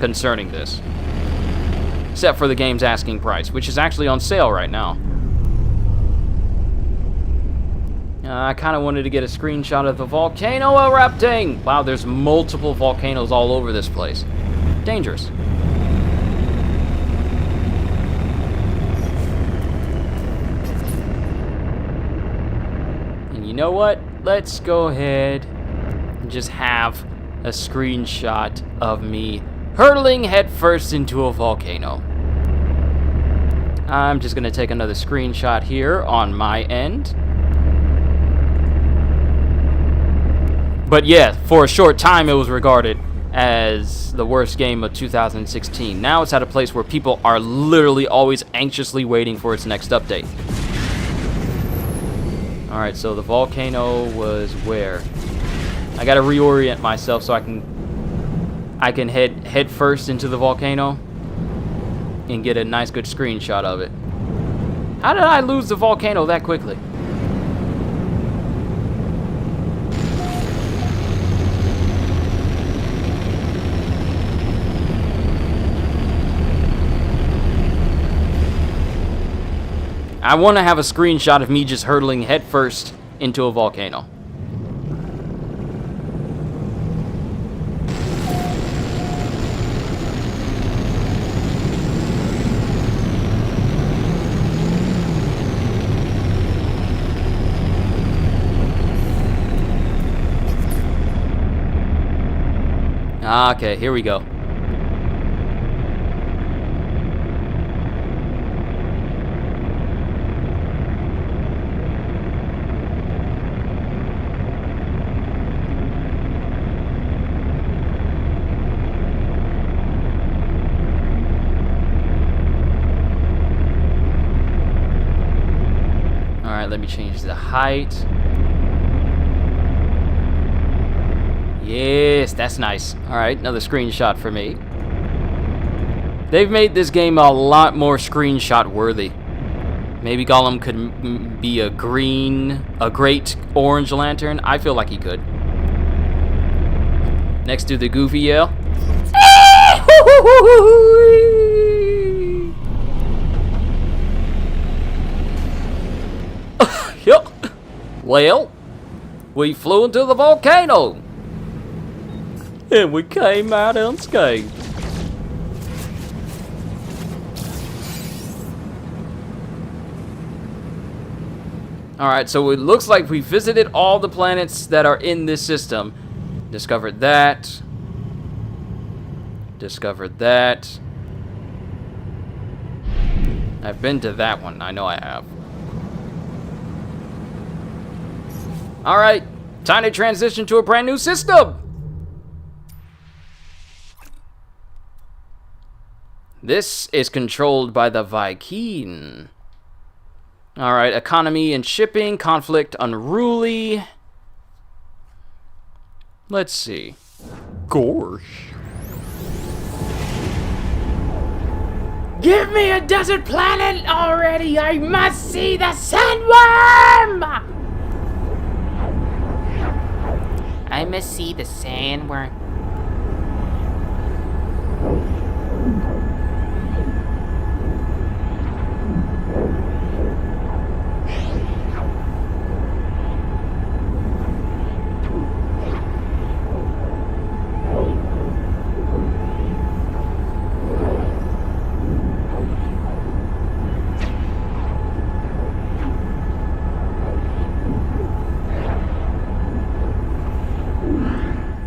concerning this, except for the game's asking price, which is actually on sale right now. I kind of wanted to get a screenshot of the volcano erupting. Wow, there's multiple volcanoes all over this place. Dangerous. And you know what? Let's go ahead and just have a screenshot of me hurtling headfirst into a volcano. I'm just going to take another screenshot here on my end. But yeah, for a short time it was regarded as the worst game of 2016. Now it's at a place where people are literally always anxiously waiting for its next update. Alright, so the volcano was where? I gotta reorient myself so I can head first into the volcano. and get a nice good screenshot of it. How did I lose the volcano that quickly? I want to have a screenshot of me just hurtling headfirst into a volcano. Okay, here we go. Alright, let me change the height. Yes, that's nice. Alright, another screenshot for me. They've made this game a lot more screenshot worthy. Maybe Gollum could be a great orange lantern. I feel like he could. Next to the Goofy yell. Well, we flew into the volcano. And we came out unscathed. Alright, so it looks like we visited all the planets that are in this system. Discovered that. Discovered that. I've been to that one. I know I have. Alright, time to transition to a brand new system. This is controlled by the Viking. Alright, economy and shipping, conflict unruly. Let's see. Gosh. Give me a desert planet already! I must see the sandworm! I must see the sandworm.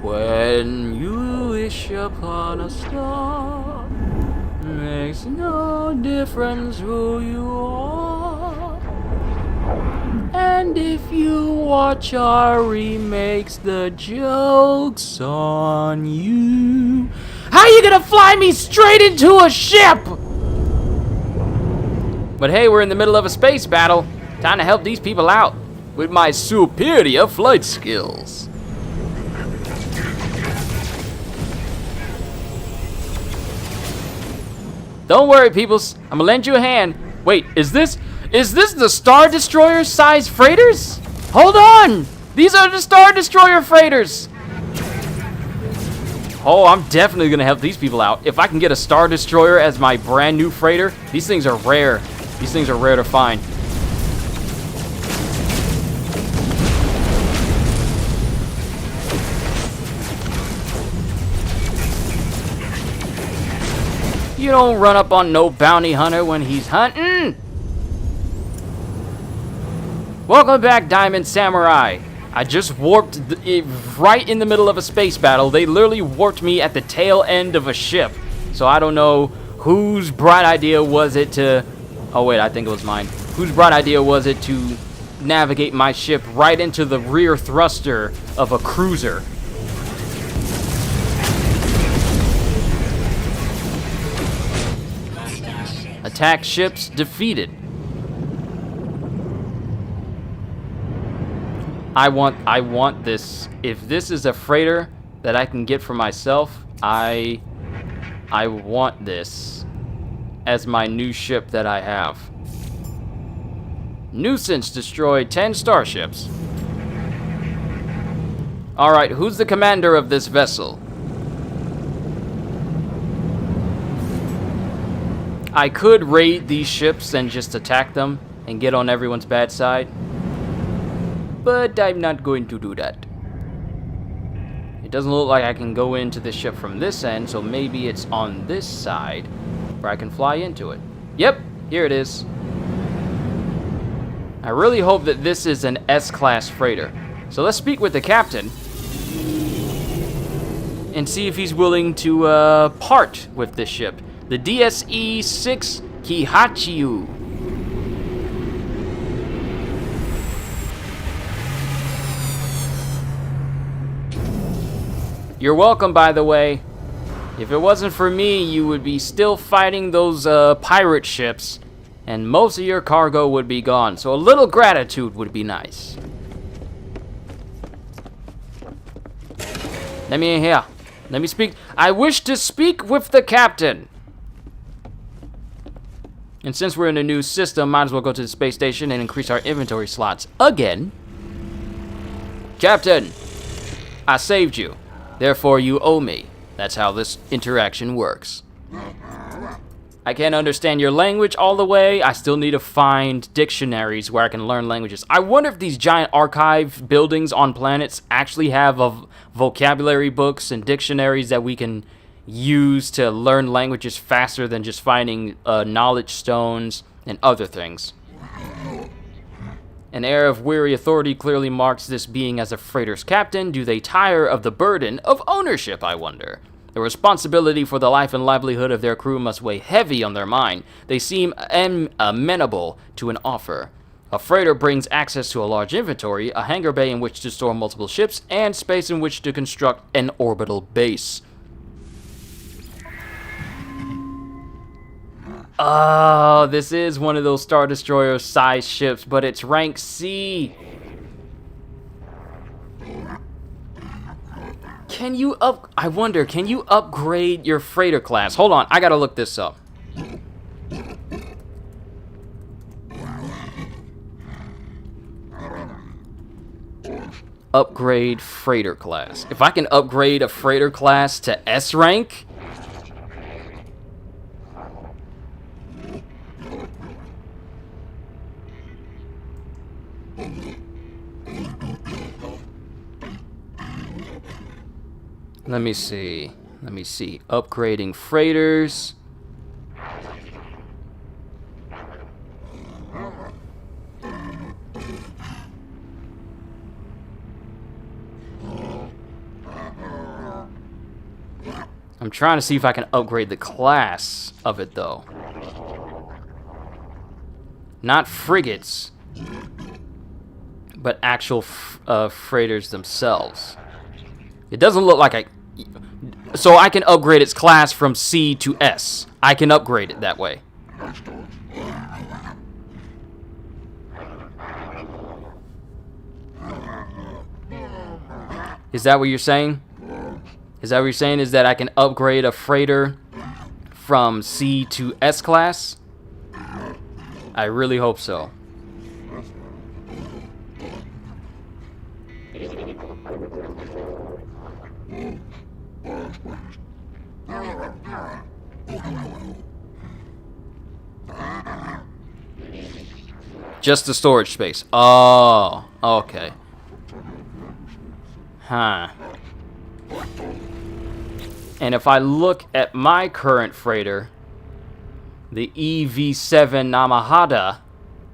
When you wish upon a star, makes no difference who you are. And if you watch our remakes, the joke's on you. How you gonna fly me straight into a ship? But hey, we're in the middle of a space battle. Time to help these people out with my superior flight skills. Don't worry, peoples. I'm gonna lend you a hand. Wait, is this the Star Destroyer size freighters? Hold on! These are the Star Destroyer freighters! Oh, I'm definitely gonna help these people out. If I can get a Star Destroyer as my brand new freighter, these things are rare. These things are rare to find. You don't run up on no bounty hunter when he's hunting. Welcome back, Diamond Samurai. I just warped right in the middle of a space battle. They literally warped me at the tail end of a ship. So I don't know whose bright idea was it to... Oh wait, I think it was mine. Whose bright idea was it to navigate my ship right into the rear thruster of a cruiser? Attack ships defeated. I want this. If this is a freighter that I can get for myself, I want this. as my new ship that I have. Nuisance destroyed 10 starships. Alright, who's the commander of this vessel? I could raid these ships and just attack them and get on everyone's bad side, but I'm not going to do that. It doesn't look like I can go into this ship from this end, so maybe it's on this side where I can fly into it. Yep, here it is. I really hope that this is an S-class freighter. So let's speak with the captain and see if he's willing to part with this ship. The DSE-6 Kihachiu. You're welcome, by the way. If it wasn't for me, you would be still fighting those pirate ships, and most of your cargo would be gone. So a little gratitude would be nice. Let me in here. Let me speak. I wish to speak with the captain. And since we're in a new system, might as well go to the space station and increase our inventory slots again. Captain, I saved you. Therefore, you owe me. That's how this interaction works. I can't understand your language all the way. I still need to find dictionaries where I can learn languages. I wonder if these giant archive buildings on planets actually have vocabulary books and dictionaries that we can use to learn languages faster than just finding knowledge stones and other things. An air of weary authority clearly marks this being as a freighter's captain. Do they tire of the burden of ownership, I wonder? The responsibility for the life and livelihood of their crew must weigh heavy on their mind. They seem amenable to an offer. A freighter brings access to a large inventory, a hangar bay in which to store multiple ships, and space in which to construct an orbital base. Oh, this is one of those Star Destroyer size ships, but it's rank C. Can you I wonder, can you upgrade your freighter class? Hold on, I gotta look this up. Upgrade freighter class. If I can upgrade a freighter class to S rank, let me see. Upgrading freighters. I'm trying to see if I can upgrade the class of it, though. Not frigates, but actual freighters themselves. It doesn't look like so I can upgrade its class from C to S. I can upgrade it that way. Is that what you're saying? Is that what you're saying? Is that I can upgrade a freighter from C to S class? I really hope so. Just the storage space. Oh, okay. Huh. And if I look at my current freighter, the EV7 Namahada,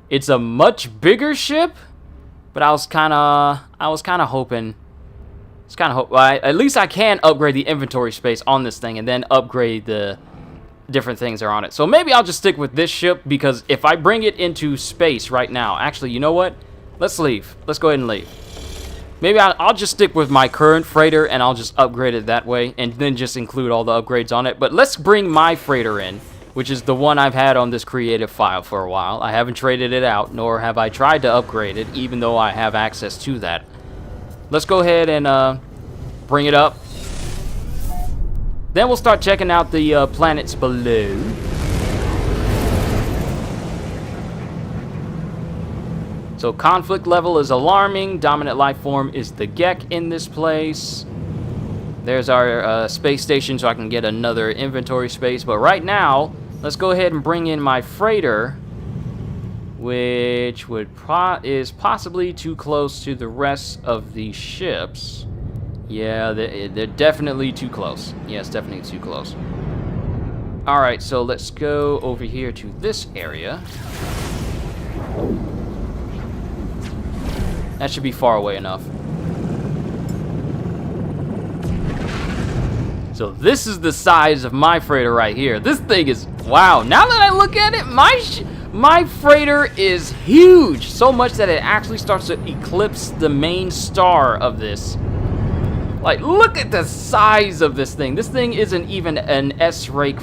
it's a much bigger ship, but I was kind of hoping. Well, at least I can upgrade the inventory space on this thing and then upgrade the different things that are on it. So maybe I'll just stick with this ship, because if I bring it into space right now, actually, you know what? Let's leave. Let's go ahead and leave. Maybe I'll just stick with my current freighter and I'll just upgrade it that way and then just include all the upgrades on it. But let's bring my freighter in, which is the one I've had on this creative file for a while. I haven't traded it out, nor have I tried to upgrade it, even though I have access to that. Let's go ahead and bring it up. Then we'll start checking out the planets below. So conflict level is alarming. Dominant life form is the Gek in this place. There's our space station so I can get another inventory space. But right now, let's go ahead and bring in my freighter, which is possibly too close to the rest of the ships. Yeah, they're definitely too close. Yes, definitely too close. Alright, so let's go over here to this area. That should be far away enough. So this is the size of my freighter right here. This thing is, wow, now that I look at it, my freighter is huge. So much that it actually starts to eclipse the main star of this. Like, look at the size of this thing. This thing isn't even an S-rank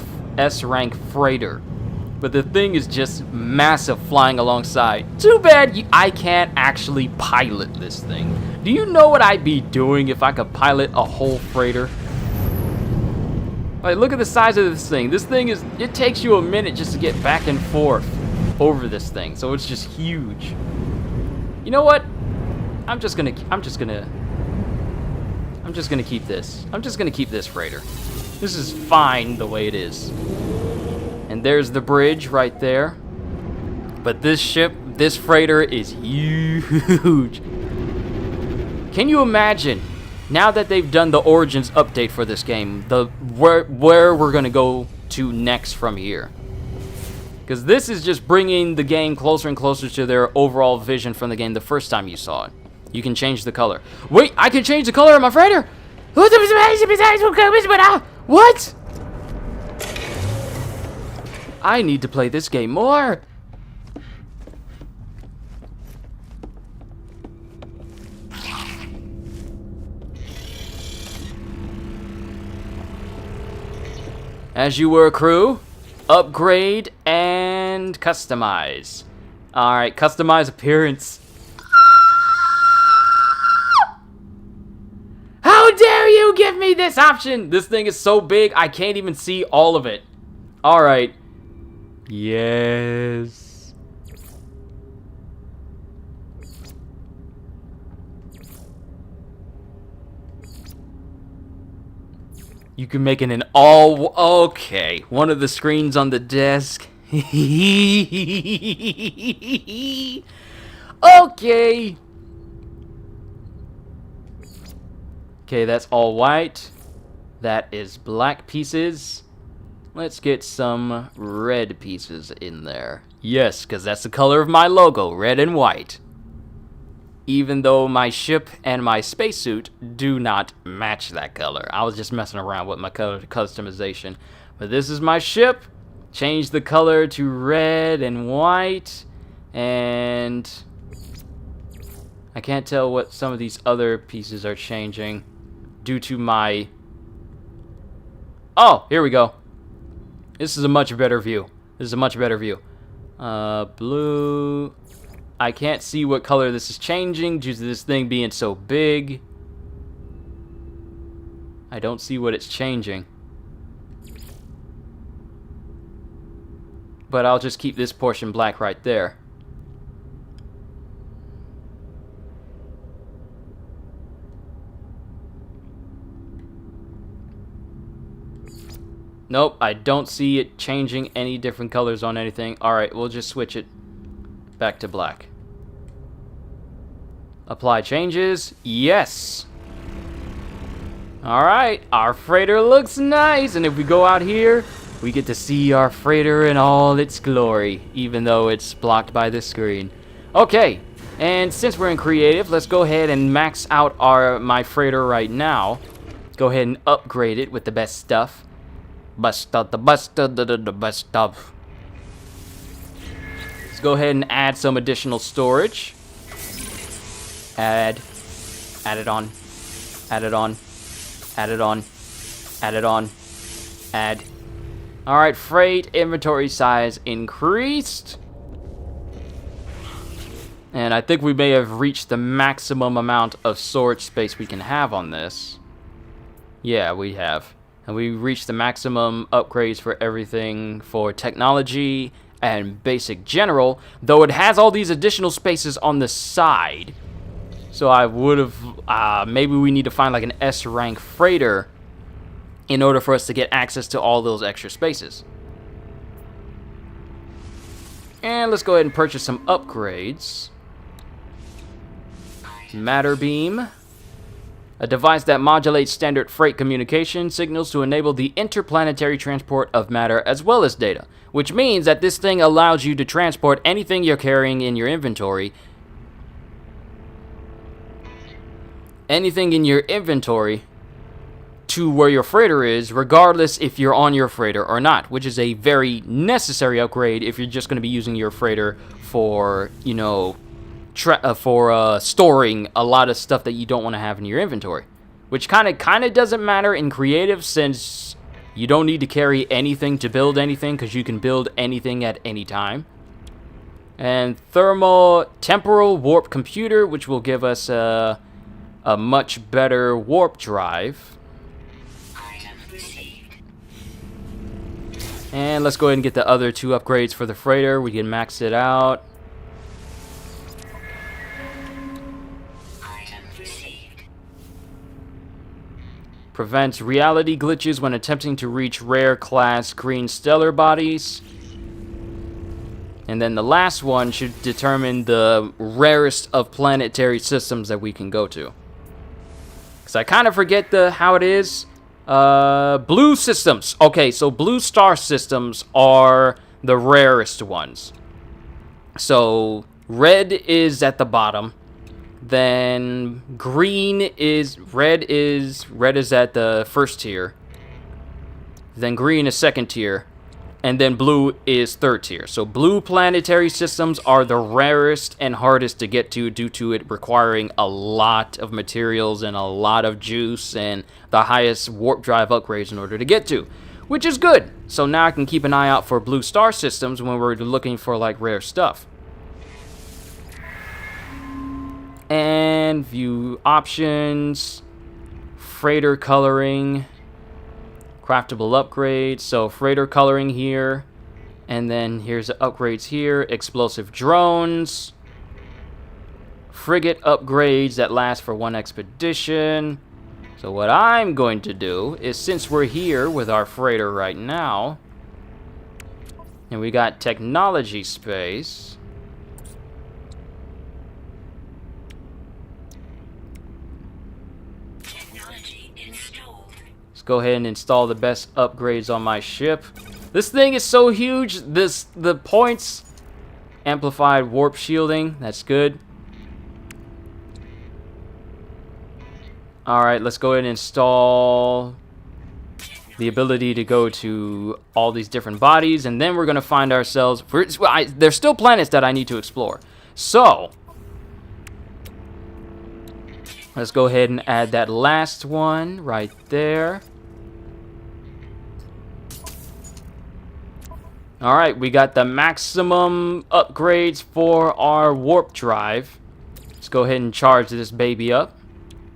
freighter. But the thing is just massive flying alongside. Too bad I can't actually pilot this thing. Do you know what I'd be doing if I could pilot a whole freighter? Like, look at the size of this thing. This thing it takes you a minute just to get back and forth over this thing. So it's just huge. You know what? I'm just gonna keep this. I'm just gonna keep this freighter. This is fine the way it is. And there's the bridge right there. But this freighter is huge. Can you imagine, now that they've done the Origins update for this game, where we're gonna go to next from here? Because this is just bringing the game closer and closer to their overall vision from the game the first time you saw it. You can change the color. Wait, I can change the color of my freighter? What? I need to play this game more. As you were, crew, upgrade and customize. Alright, customize appearance. How dare you give me this option? This thing is so big, I can't even see all of it. Alright. Yes. You can make it an all... Okay. One of the screens on the desk. Okay. Okay, that's all white. That is black pieces. Let's get some red pieces in there. Yes, because that's the color of my logo, red and white. Even though my ship and my spacesuit do not match that color. I was just messing around with my color customization. But this is my ship. Change the color to red and white. And I can't tell what some of these other pieces are changing due to my... Oh, here we go. This is a much better view. This is a much better view. Blue. I can't see what color this is changing due to this thing being so big. I don't see what it's changing. But I'll just keep this portion black right there. Nope, I don't see it changing any different colors on anything. Alright, we'll just switch it back to black. Apply changes. Yes! Alright, our freighter looks nice. And if we go out here, we get to see our freighter in all its glory, even though it's blocked by this screen. Okay, and since we're in creative, let's go ahead and max out my freighter right now. Go ahead and upgrade it with the best stuff. The best stuff. Let's go ahead and add some additional storage. Add it on. Add it on. Add it on. Add it on. Add. Alright, freight inventory size increased. And I think we may have reached the maximum amount of storage space we can have on this. Yeah, we have. And we reached the maximum upgrades for everything for technology, and basic general, though it has all these additional spaces on the side. So I would have, maybe we need to find like an S rank freighter in order for us to get access to all those extra spaces. And let's go ahead and purchase some upgrades. Matter beam. A device that modulates standard freight communication signals to enable the interplanetary transport of matter as well as data, which means that this thing allows you to transport anything you're carrying in your inventory. Anything in your inventory to where your freighter is, regardless if you're on your freighter or not, which is a very necessary upgrade if you're just going to be using your freighter for, you know, storing a lot of stuff that you don't want to have in your inventory, which kind of doesn't matter in creative, since you don't need to carry anything to build anything, because you can build anything at any time. And temporal warp computer, which will give us a much better warp drive. And let's go ahead and get the other two upgrades for the freighter. We can max it out. Prevents reality glitches when attempting to reach rare class green stellar bodies. And then the last one should determine the rarest of planetary systems that we can go to. Because I kind of forget how it is. Blue systems. Okay, so blue star systems are the rarest ones. So red is at the bottom. Then red is at the first tier. Then green is second tier. And then blue is third tier. So blue planetary systems are the rarest and hardest to get to, due to it requiring a lot of materials and a lot of juice and the highest warp drive upgrades in order to get to, which is good. So now I can keep an eye out for blue star systems when we're looking for like rare stuff. And view options, freighter coloring, craftable upgrades. So freighter coloring here, and then here's the upgrades here. Explosive drones, frigate upgrades that last for one expedition. So what I'm going to do is, since we're here with our freighter right now, and we got technology space, go ahead and install the best upgrades on my ship. This thing is so huge. The points, amplified warp shielding, that's good. Alright, let's go ahead and install the ability to go to all these different bodies, and then we're going to find ourselves... there's still planets that I need to explore. So let's go ahead and add that last one right there. Alright, we got the maximum upgrades for our warp drive. Let's go ahead and charge this baby up.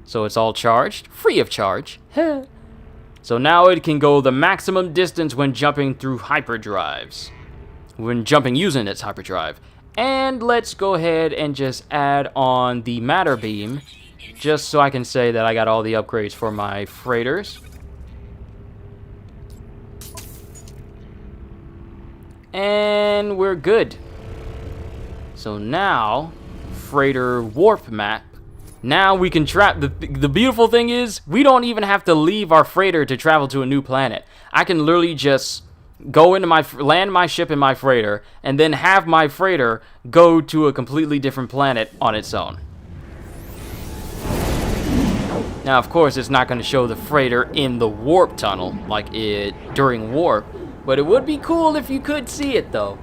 So it's all charged, free of charge. So now it can go the maximum distance when jumping through hyperdrives. When jumping using its hyperdrive. And let's go ahead and just add on the matter beam, just so I can say that I got all the upgrades for my freighters. And we're good. So now, freighter warp map. Now we can the beautiful thing is, we don't even have to leave our freighter to travel to a new planet. I can literally just go into land my ship in my freighter, and then have my freighter go to a completely different planet on its own. Now, of course, it's not going to show the freighter in the warp tunnel like it during warp, but it would be cool if you could see it, though.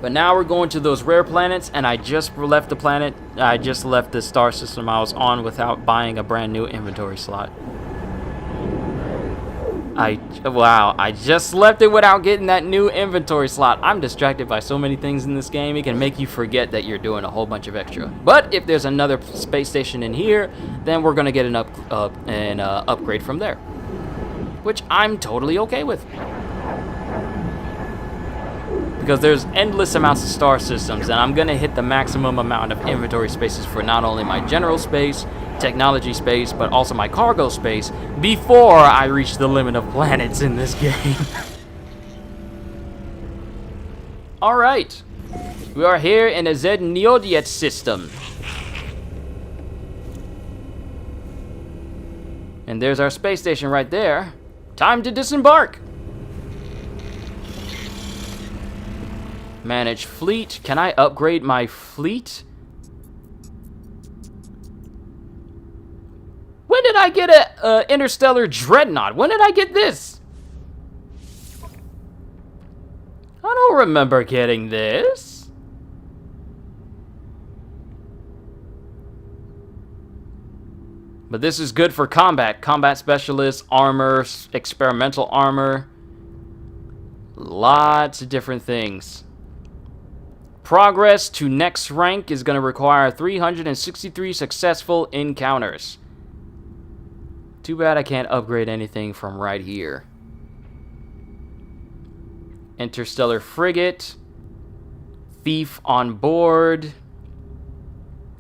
But now we're going to those rare planets, and I just left the star system I was on without buying a brand new inventory slot. Wow, I just left it without getting that new inventory slot. I'm distracted by so many things in this game, it can make you forget that you're doing a whole bunch of extra. But if there's another space station in here, then we're going to get an upgrade from there. which I'm totally okay with. Because there's endless amounts of star systems, and I'm gonna hit the maximum amount of inventory spaces for not only my general space, technology space, but also my cargo space before I reach the limit of planets in this game. Alright, we are here in a Z-Neodiet system. And there's our space station right there. Time to disembark. Manage fleet. Can I upgrade my fleet? When did I get a interstellar dreadnought? When did I get this? I don't remember getting this. But this is good for combat. Combat specialist, armor, experimental armor. Lots of different things. Progress to next rank is going to require 363 successful encounters. Too bad I can't upgrade anything from right here. Interstellar frigate. Thief on board.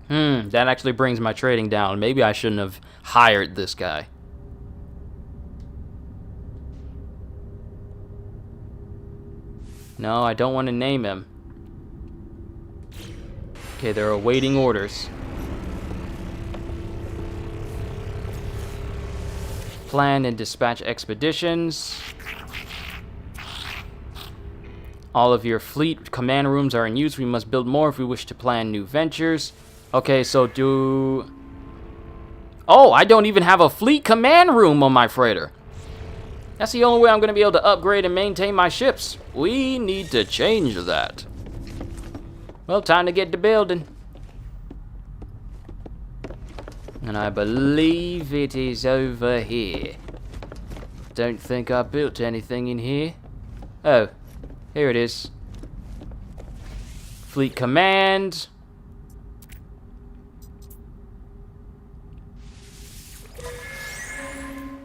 That actually brings my trading down. Maybe I shouldn't have hired this guy. No, I don't want to name him. Okay, they're awaiting orders. Plan and dispatch expeditions. All of your fleet command rooms are in use. We must build more if we wish to plan new ventures. Okay, so do... Oh, I don't even have a fleet command room on my freighter. That's the only way I'm going to be able to upgrade and maintain my ships. We need to change that. Well, time to get to building. And I believe it is over here. Don't think I built anything in here. Oh, here it is. Fleet command.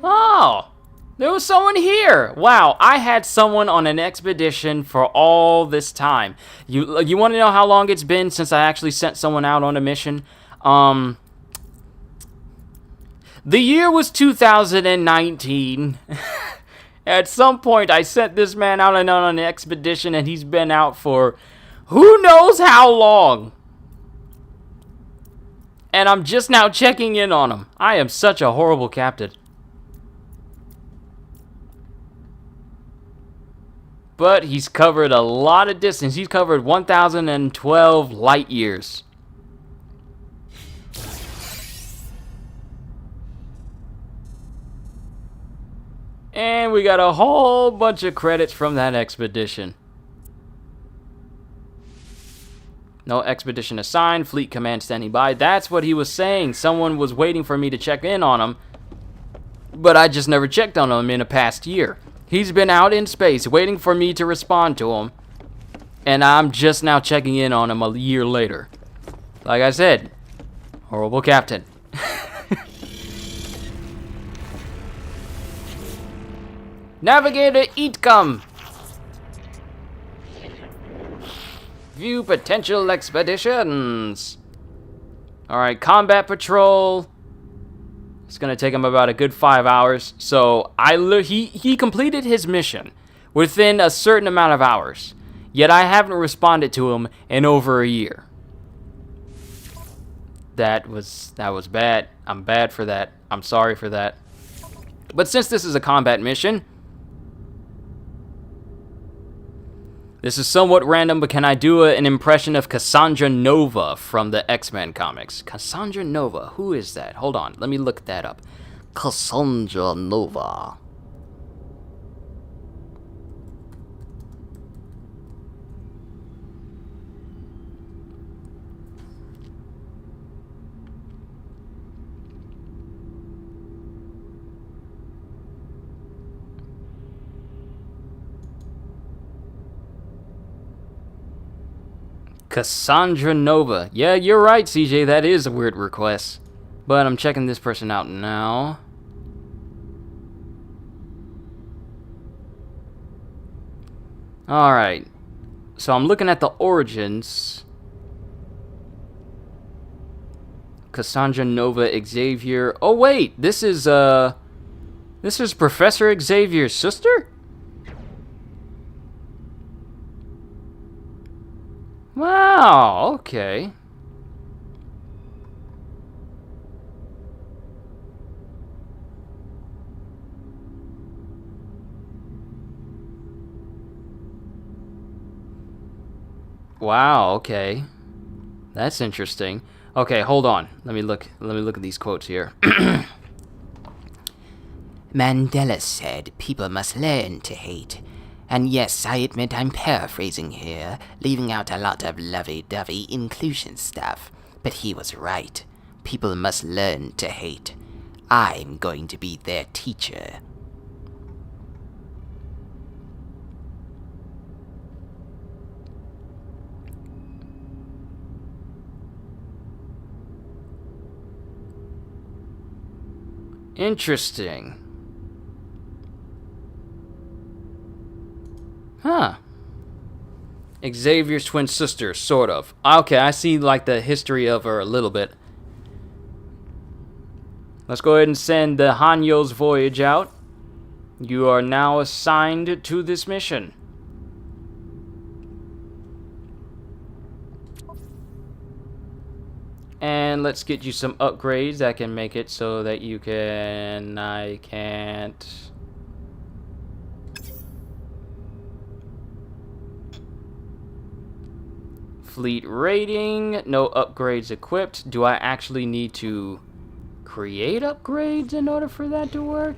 Oh, there was someone here. Wow, I had someone on an expedition for all this time. You want to know how long it's been since I actually sent someone out on a mission? The year was 2019. At some point, I sent this man out on an expedition, and he's been out for who knows how long. And I'm just now checking in on him. I am such a horrible captain. But he's covered a lot of distance. He's covered 1,012 light years. And we got a whole bunch of credits from that expedition. No expedition assigned. Fleet command standing by. That's what he was saying. Someone was waiting for me to check in on him. But I just never checked on him in a past year. He's been out in space waiting for me to respond to him. And I'm just now checking in on him a year later. Like I said, horrible captain. Navigator Eatcom. View potential expeditions. Alright, combat patrol. It's gonna take him about a good 5 hours. So he completed his mission within a certain amount of hours. Yet I haven't responded to him in over a year. That was bad. I'm bad for that. I'm sorry for that. But since this is a combat mission, this is somewhat random, but can I do an impression of Cassandra Nova from the X-Men comics? Cassandra Nova, who is that? Hold on, let me look that up. Cassandra Nova. Cassandra Nova. Yeah, you're right, CJ. That is a weird request. But I'm checking this person out now. Alright. So I'm looking at the origins. Cassandra Nova Xavier. Oh wait, this is Professor Xavier's sister? Wow, okay. Wow, okay. That's interesting. Okay, hold on. Let me look at these quotes here. Mandela said people must learn to hate. And yes, I admit I'm paraphrasing here, leaving out a lot of lovey-dovey inclusion stuff. But he was right. People must learn to hate. I'm going to be their teacher. Interesting. Huh. Xavier's twin sister, sort of. Okay, I see like the history of her a little bit. Let's go ahead and send the Hanyo's voyage out. You are now assigned to this mission. And let's get you some upgrades that can make it so that you can... I can't... Fleet rating, no upgrades equipped. Do I actually need to create upgrades in order for that to work?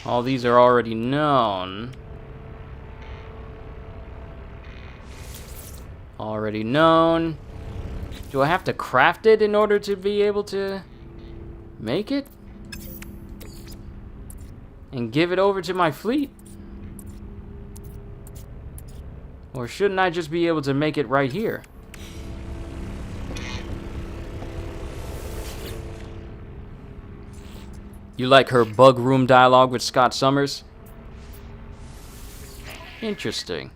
All these are already known. Already known. Do I have to craft it in order to be able to make it? And give it over to my fleet? Or shouldn't I just be able to make it right here? You like her bug room dialogue with Scott Summers? Interesting.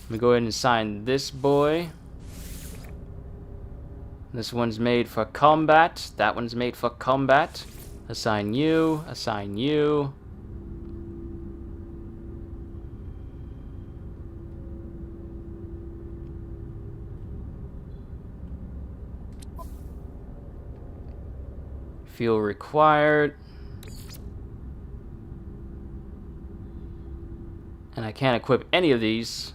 Let me go ahead and assign this boy. This one's made for combat. That one's made for combat. Assign you. Assign you. Fuel required. And I can't equip any of these,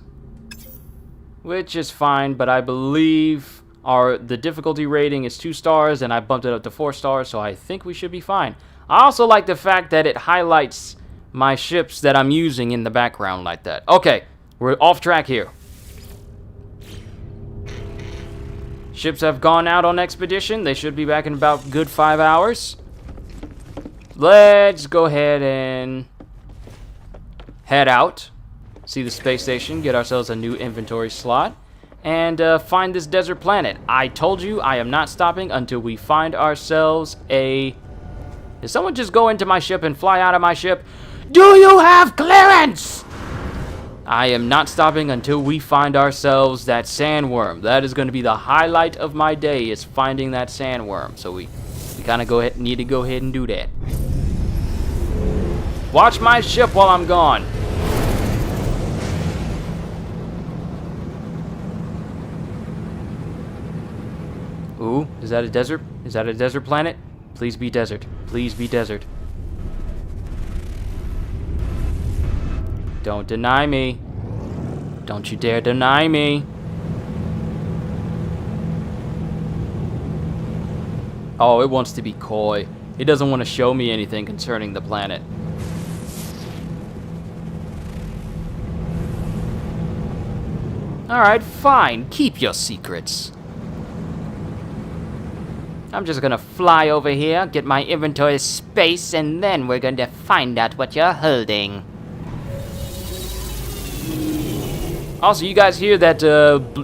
which is fine, but I believe the difficulty rating is 2 stars and I bumped it up to 4 stars, so I think we should be fine. I also like the fact that it highlights my ships that I'm using in the background like that. Okay, we're off track here. Ships have gone out on expedition. They should be back in about good 5 hours. Let's go ahead and head out. See the space station, get ourselves a new inventory slot, and find this desert planet. I told you I am not stopping until we find ourselves a... Did someone just go into my ship and fly out of my ship? Do you have clearance? I am not stopping until we find ourselves that sandworm. That is going to be the highlight of my day, is finding that sandworm. So we kind of need to go ahead and do that. Watch my ship while I'm gone. Ooh, is that a desert? Is that a desert planet? Please be desert. Please be desert. Don't deny me. Don't you dare deny me. Oh, it wants to be coy. It doesn't want to show me anything concerning the planet. Alright, fine. Keep your secrets. I'm just gonna fly over here, get my inventory space, and then we're going to find out what you're holding. Also, you guys hear that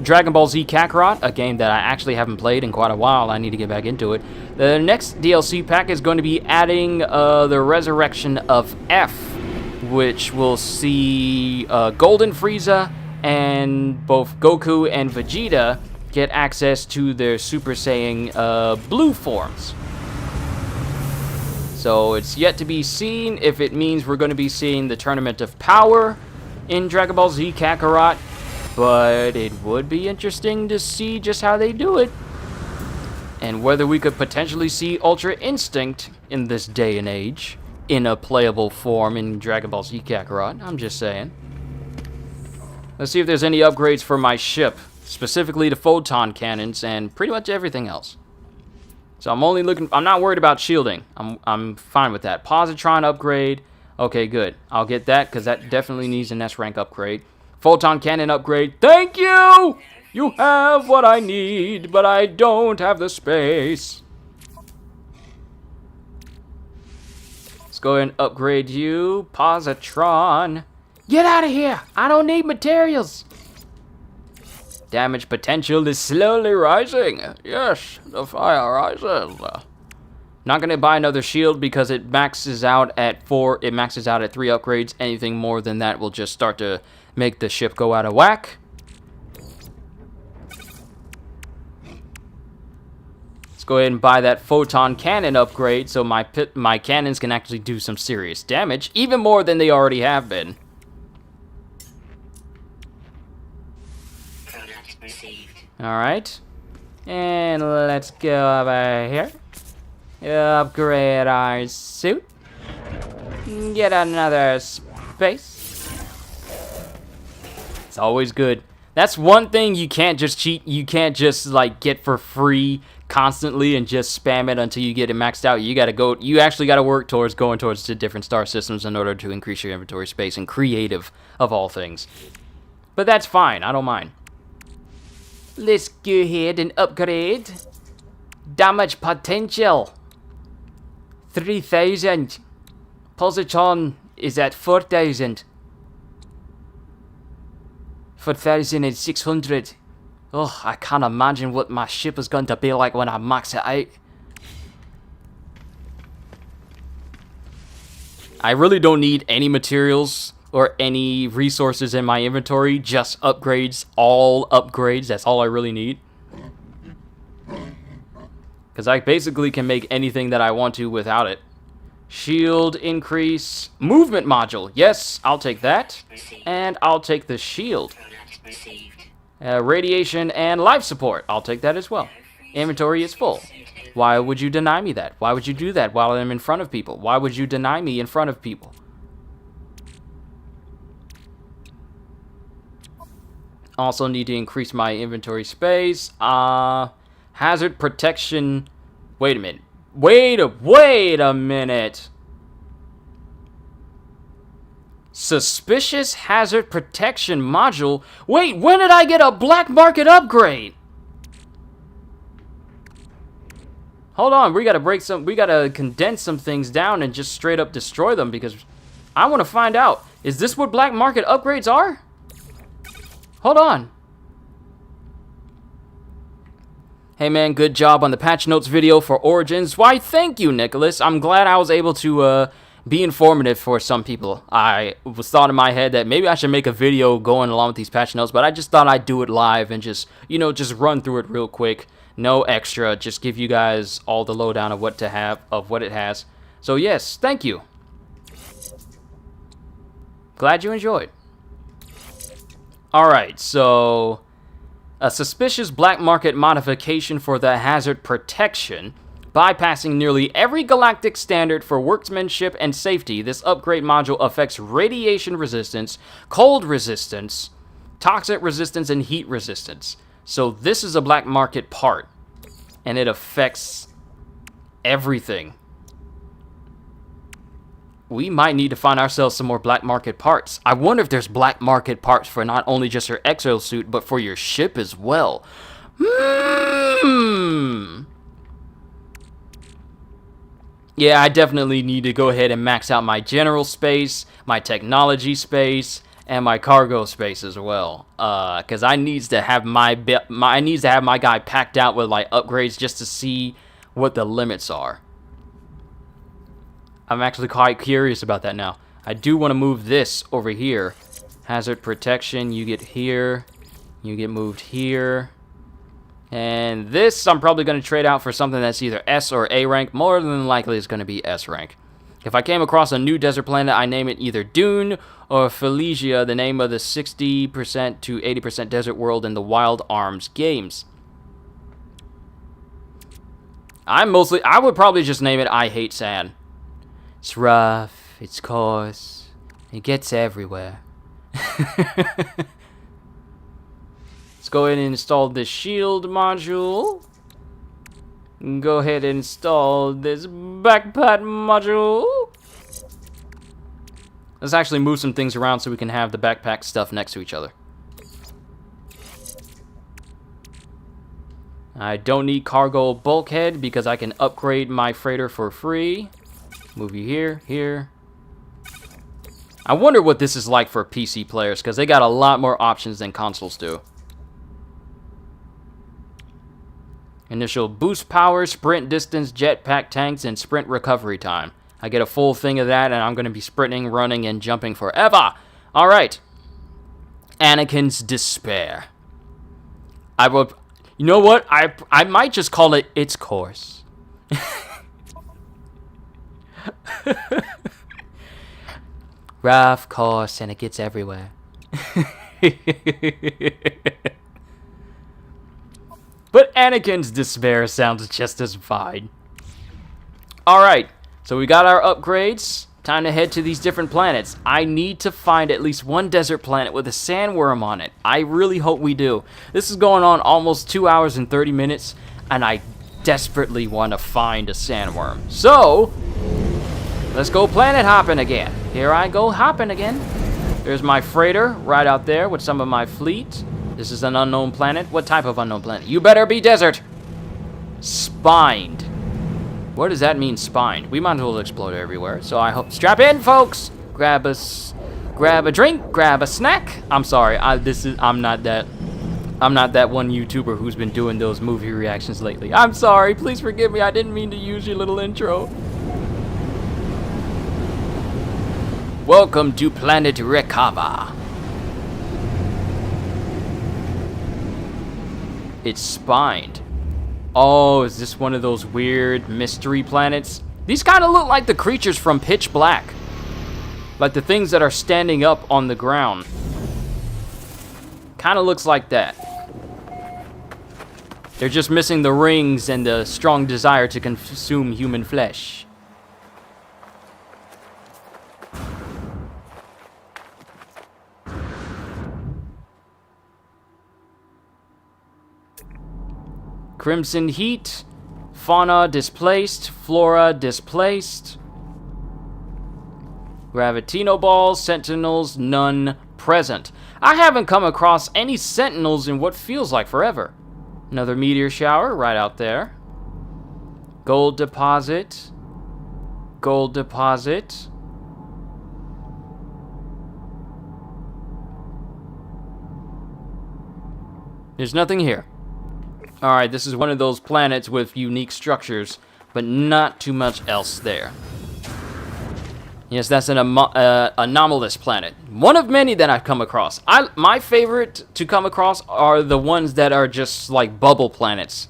Dragon Ball Z Kakarot, a game that I actually haven't played in quite a while. I need to get back into it. The next DLC pack is going to be adding the Resurrection of F, which will see Golden Frieza and both Goku and Vegeta get access to their Super Saiyan blue forms. So it's yet to be seen if it means we're going to be seeing the Tournament of Power in Dragon Ball Z Kakarot, but it would be interesting to see just how they do it, and whether we could potentially see Ultra Instinct in this day and age in a playable form in Dragon Ball Z Kakarot. I'm just saying. Let's see if there's any upgrades for my ship, specifically the photon cannons and pretty much everything else. So I'm not worried about shielding. I'm fine with that. Positron upgrade. Okay, good. I'll get that because that definitely needs an S rank upgrade. Photon cannon upgrade. Thank you! You have what I need, but I don't have the space. Let's go ahead and upgrade you. Positron. Get out of here! I don't need materials! Damage potential is slowly rising. Yes, the fire rises. Not gonna buy another shield because it maxes out at 4. It maxes out at 3 upgrades. Anything more than that will just start to make the ship go out of whack. Let's go ahead and buy that photon cannon upgrade so my cannons can actually do some serious damage, even more than they already have been. Alright. And let's go over here. Upgrade our suit. Get another space. It's always good. That's one thing you can't just cheat. You can't just like get for free constantly and just spam it until you get it maxed out. You gotta go. You actually gotta work towards going towards the different star systems in order to increase your inventory space and creative of all things. But that's fine. I don't mind. Let's go ahead and upgrade. Damage potential 3,000. Positron is at 4,000. 4,600. Oh, I can't imagine what my ship is going to be like when I max it out. I really don't need any materials or any resources in my inventory, just upgrades, all upgrades, that's all I really need. Because I basically can make anything that I want to without it. Shield increase, movement module, yes, I'll take that. And I'll take the shield. Radiation and life support, I'll take that as well. Inventory is full. Why would you deny me that? Why would you do that while I'm in front of people? Why would you deny me in front of people? Also need to increase my inventory space. Hazard protection. Wait a minute. Wait a minute. Suspicious hazard protection module. Wait, when did I get a black market upgrade? Hold on, we gotta condense some things down and just straight up destroy them because I want to find out. Is this what black market upgrades are? Hold on. Hey man, good job on the patch notes video for Origins. Why, thank you, Nicholas. I'm glad I was able to be informative for some people. I was thought in my head that maybe I should make a video going along with these patch notes, but I just thought I'd do it live and just, you know, just run through it real quick. No extra, just give you guys all the lowdown of what it has. So yes, thank you. Glad you enjoyed. Alright, so a suspicious black market modification for the hazard protection. Bypassing nearly every galactic standard for workmanship and safety, this upgrade module affects radiation resistance, cold resistance, toxic resistance, and heat resistance. So this is a black market part, and it affects everything. We might need to find ourselves some more black market parts. I wonder if there's black market parts for not only just your exosuit, but for your ship as well. Yeah, I definitely need to go ahead and max out my general space, my technology space, and my cargo space as well. Cause I needs to have my guy packed out with like upgrades just to see what the limits are. I'm actually quite curious about that now. I do want to move this over here. Hazard protection, you get here, you get moved here. And this, I'm probably going to trade out for something that's either S or A rank. More than likely, it's going to be S rank. If I came across a new desert planet, I name it either Dune or Felicia, the name of the 60% to 80% desert world in the Wild Arms games. I would probably just name it I Hate Sand. It's rough, it's coarse, it gets everywhere. Let's go ahead and install this shield module. Go ahead and install this backpack module. Let's actually move some things around so we can have the backpack stuff next to each other. I don't need cargo bulkhead because I can upgrade my freighter for free. Move you here, here. I wonder what this is like for PC players because they got a lot more options than consoles do. Initial boost power, sprint distance, jetpack tanks, and sprint recovery time. I get a full thing of that, and I'm going to be sprinting, running, and jumping forever. All right. Anakin's Despair. You know what? I might just call it Its Course. Rough course, and it gets everywhere. But Anakin's Despair sounds just as fine. Alright, so we got our upgrades. Time to head to these different planets. I need to find at least one desert planet with a sandworm on it. I really hope we do. This is going on almost 2 hours and 30 minutes, and I desperately want to find a sandworm. So, let's go planet hopping again. Here I go hopping again. There's my freighter right out there with some of my fleet. This is an unknown planet. What type of unknown planet? You better be desert. Spined. What does that mean, spined? We might as well explode everywhere. So I hope. Strap in, folks. Grab a drink. Grab a snack. I'm sorry. I'm not that one YouTuber who's been doing those movie reactions lately. I'm sorry. Please forgive me. I didn't mean to use your little intro. Welcome to Planet Rekava. It's spined. Oh, is this one of those weird mystery planets? These kind of look like the creatures from Pitch Black. Like the things that are standing up on the ground. Kind of looks like that. They're just missing the rings and the strong desire to consume human flesh. Crimson heat, fauna displaced, flora displaced. Gravitino balls, sentinels, none present. I haven't come across any sentinels in what feels like forever. Another meteor shower right out there. Gold deposit. Gold deposit. There's nothing here. Alright, this is one of those planets with unique structures, but not too much else there. Yes, that's an anomalous planet. One of many that I've come across. My favorite to come across are the ones that are just like bubble planets.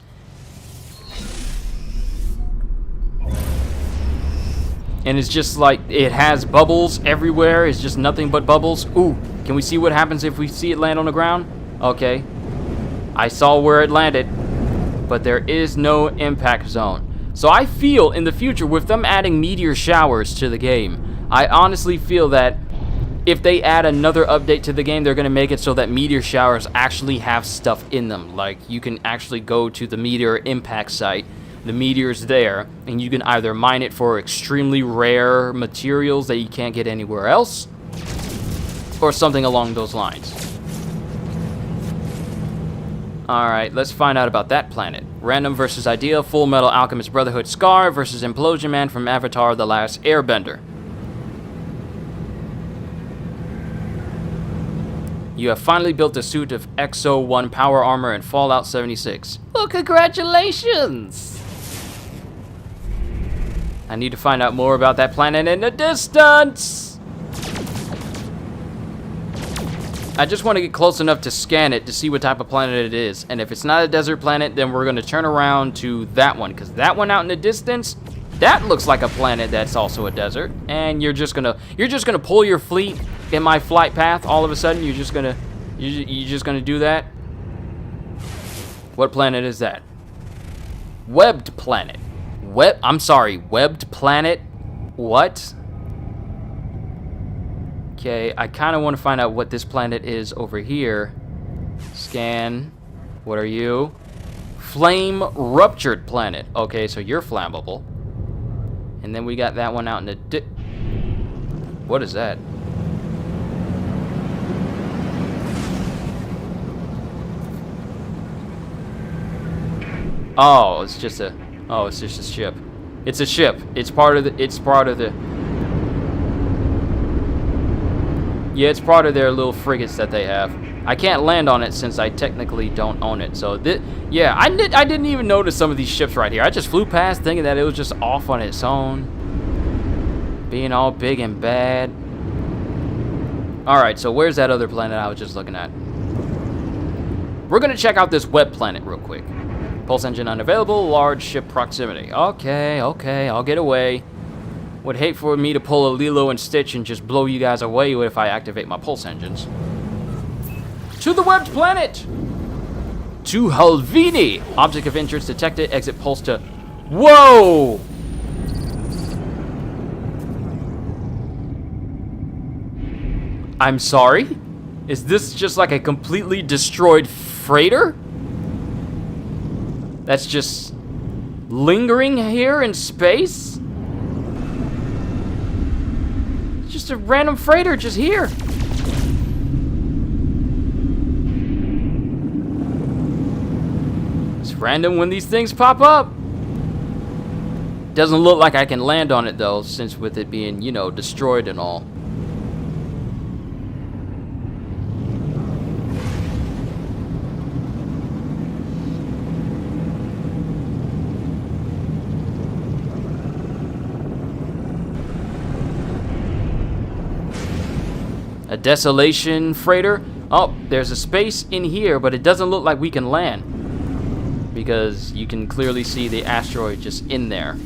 And it's just like, it has bubbles everywhere. It's just nothing but bubbles. Ooh, can we see what happens if we see it land on the ground? Okay. I saw where it landed, but there is no impact zone. So I feel in the future, with them adding meteor showers to the game, I honestly feel that if they add another update to the game, they're going to make it so that meteor showers actually have stuff in them. Like, you can actually go to the meteor impact site, the meteor's there, and you can either mine it for extremely rare materials that you can't get anywhere else, or something along those lines. Alright, let's find out about that planet. Random versus Idea, Full Metal Alchemist Brotherhood Scar versus Implosion Man from Avatar The Last Airbender. You have finally built a suit of Exo 1 power armor in Fallout 76. Well, congratulations! I need to find out more about that planet in the distance! I just want to get close enough to scan it to see what type of planet it is. And if it's not a desert planet, then we're going to turn around to that one. Because that one out in the distance, that looks like a planet that's also a desert. And you're just gonna pull your fleet in my flight path. All of a sudden, you're just gonna do that. What planet is that? Webbed planet. Webbed planet. What? Okay, I kind of want to find out what this planet is over here. Scan. What are you? Flame ruptured planet. Okay, so you're flammable. And then we got that one out in the what is that? Oh, it's just a ship. It's a ship. It's part of the yeah, it's part of their little frigates that they have. I can't land on it since I technically don't own it. So, yeah, I didn't even notice some of these ships right here. I just flew past thinking that it was just off on its own. Being all big and bad. Alright, so where's that other planet I was just looking at? We're going to check out this web planet real quick. Pulse engine unavailable, large ship proximity. Okay, I'll get away. Would hate for me to pull a Lilo and Stitch and just blow you guys away if I activate my pulse engines. To the webbed planet! To Halvini! Object of interest detected, exit pulse to... Whoa! I'm sorry? Is this just like a completely destroyed freighter? That's just lingering here in space? Just a random freighter just here. It's random when these things pop up. Doesn't look like I can land on it though, since with it being, you know, destroyed and all. A desolation freighter. Oh, there's a space in here, but it doesn't look like we can land. Because you can clearly see the asteroid just in there.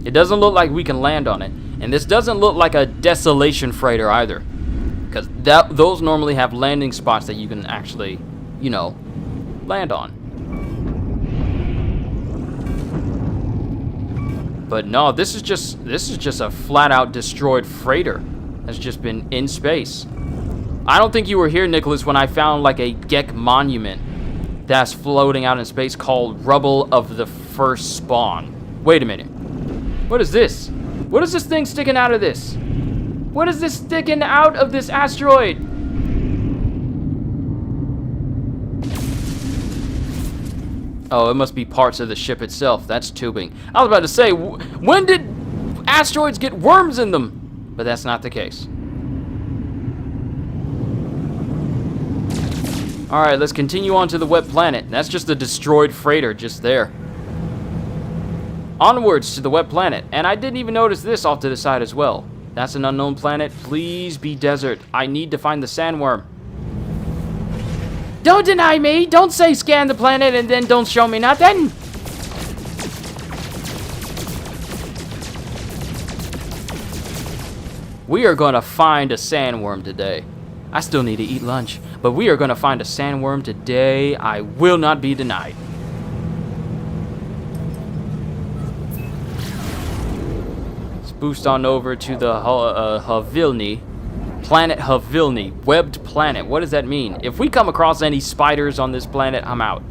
It doesn't look like we can land on it. And this doesn't look like a desolation freighter either. Because those normally have landing spots that you can actually, you know, land on. But no, this is just a flat out destroyed freighter. Has just been in space. I don't think you were here, Nicholas, when I found like a Gek monument that's floating out in space called Rubble of the First Spawn. Wait a minute. What is this? What is this thing sticking out of this? What is this sticking out of this asteroid? Oh, it must be parts of the ship itself. That's tubing. I was about to say, when did asteroids get worms in them? But that's not the case. Alright, let's continue on to the web planet. That's just a destroyed freighter just there. Onwards to the web planet. And I didn't even notice this off to the side as well. That's an unknown planet. Please be desert. I need to find the sandworm. Don't deny me. Don't say scan the planet and then don't show me nothing. We are going to find a sandworm today. I still need to eat lunch, but we are going to find a sandworm today. I will not be denied. Let's boost on over to the Havilni. Planet Havilni. Webbed planet. What does that mean? If we come across any spiders on this planet, I'm out.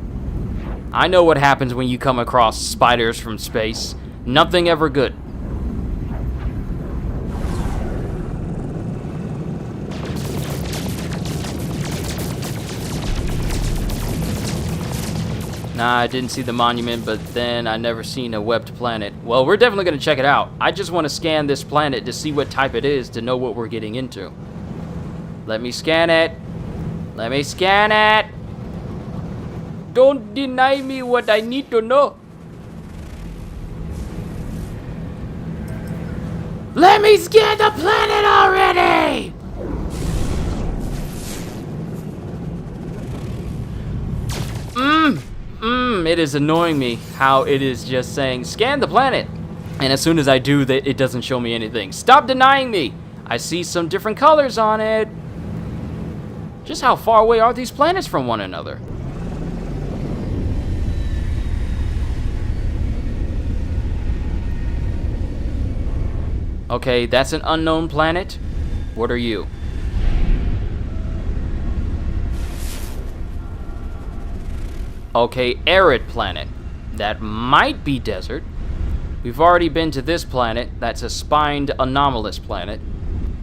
I know what happens when you come across spiders from space. Nothing ever good. Nah, I didn't see the monument, but then I never seen a webbed planet. Well, we're definitely going to check it out. I just want to scan this planet to see what type it is to know what we're getting into. Let me scan it. Let me scan it. Don't deny me what I need to know. Let me scan the planet already! It is annoying me how it is just saying, scan the planet. And as soon as I do that, it doesn't show me anything. Stop denying me. I see some different colors on it. Just how far away are these planets from one another? Okay, that's an unknown planet. What are you? Okay, arid planet. That might be desert. We've already been to this planet. That's a spined anomalous planet.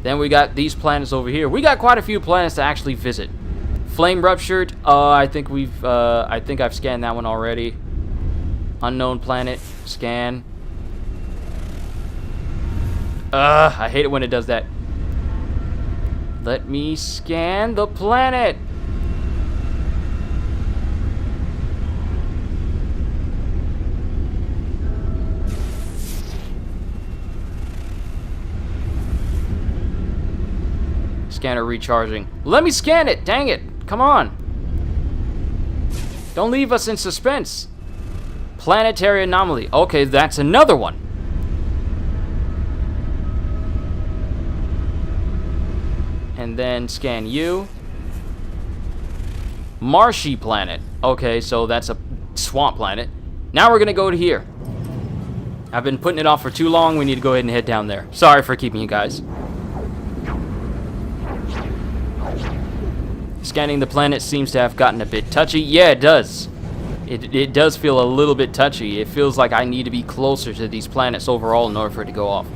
Then we got these planets over here. We got quite a few planets to actually visit. Flame ruptured. I think I've scanned that one already. Unknown planet. Scan. I hate it when it does that. Let me scan the planet. Scanner recharging. Let me scan it. Dang it. Come on. Don't leave us in suspense. Planetary anomaly. Okay, that's another one. And then scan you. Marshy planet. Okay, so that's a swamp planet. Now we're gonna go to here. I've been putting it off for too long. We need to go ahead and head down there. Sorry for keeping you guys. Scanning the planet seems to have gotten a bit touchy. Yeah, it does. It does feel a little bit touchy. It feels like I need to be closer to these planets overall in order for it to go off.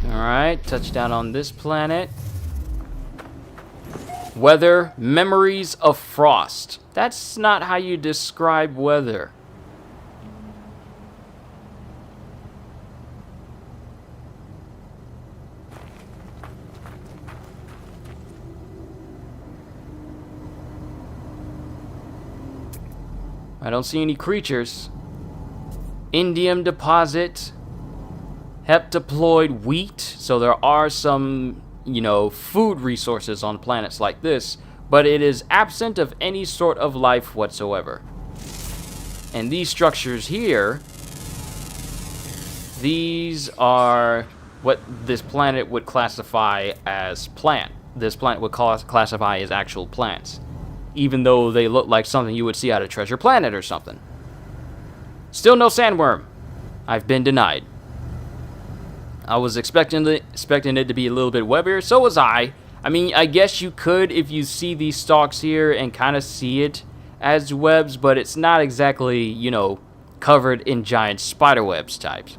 Alright, touchdown on this planet. Weather, memories of frost. That's not how you describe weather. I don't see any creatures. Indium deposit. Heptaploid wheat. So there are some, food resources on planets like this, but it is absent of any sort of life whatsoever. And these structures here, these are what this planet would classify as plant. This planet would classify as actual plants, even though they look like something you would see out of Treasure Planet or something. Still no sandworm. I've been denied. I was expecting it to be a little bit webbier, so was I. I mean, I guess you could if you see these stalks here and kind of see it as webs, but it's not exactly, covered in giant spider webs types.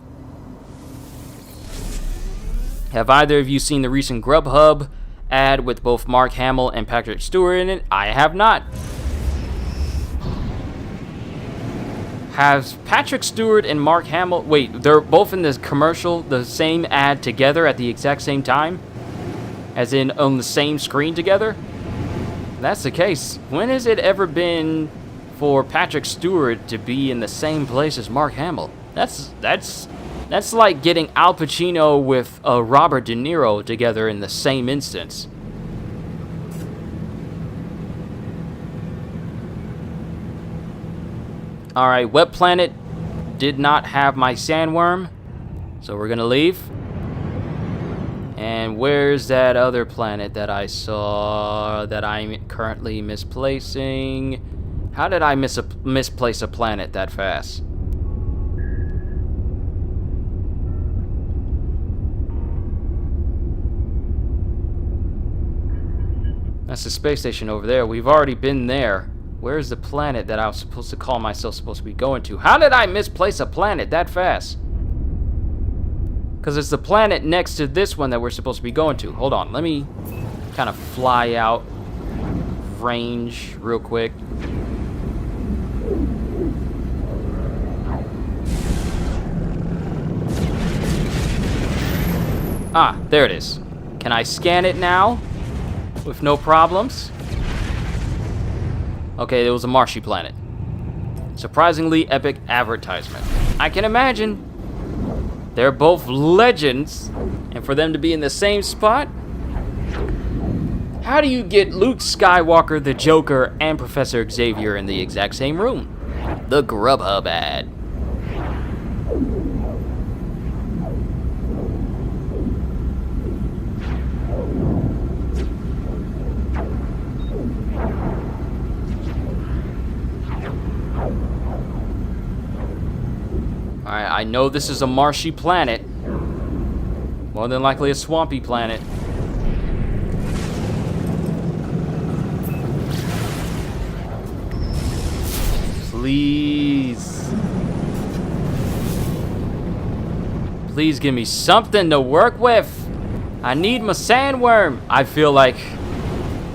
Have either of you seen the recent Grubhub ad with both Mark Hamill and Patrick Stewart in it? I have not. Has Patrick Stewart and Mark Hamill... Wait, they're both in this commercial, the same ad together at the exact same time? As in, on the same screen together? If that's the case, when has it ever been for Patrick Stewart to be in the same place as Mark Hamill? That's like getting Al Pacino with Robert De Niro together in the same instance. Alright, Web Planet did not have my sandworm, so we're gonna leave. And where's that other planet that I saw that I'm currently misplacing? How did I misplace a planet that fast? That's the space station over there. We've already been there. Where's the planet that I was supposed to call myself supposed to be going to? How did I misplace a planet that fast? Because it's the planet next to this one that we're supposed to be going to. Hold on, let me kind of fly out range real quick. Ah, there it is. Can I scan it now? With no problems? Okay, it was a marshy planet. Surprisingly epic advertisement. I can imagine. They're both legends, and for them to be in the same spot? How do you get Luke Skywalker, the Joker, and Professor Xavier in the exact same room? The Grubhub ad. Alright, I know this is a marshy planet. More than likely a swampy planet. Please. Please give me something to work with. I need my sandworm. I feel like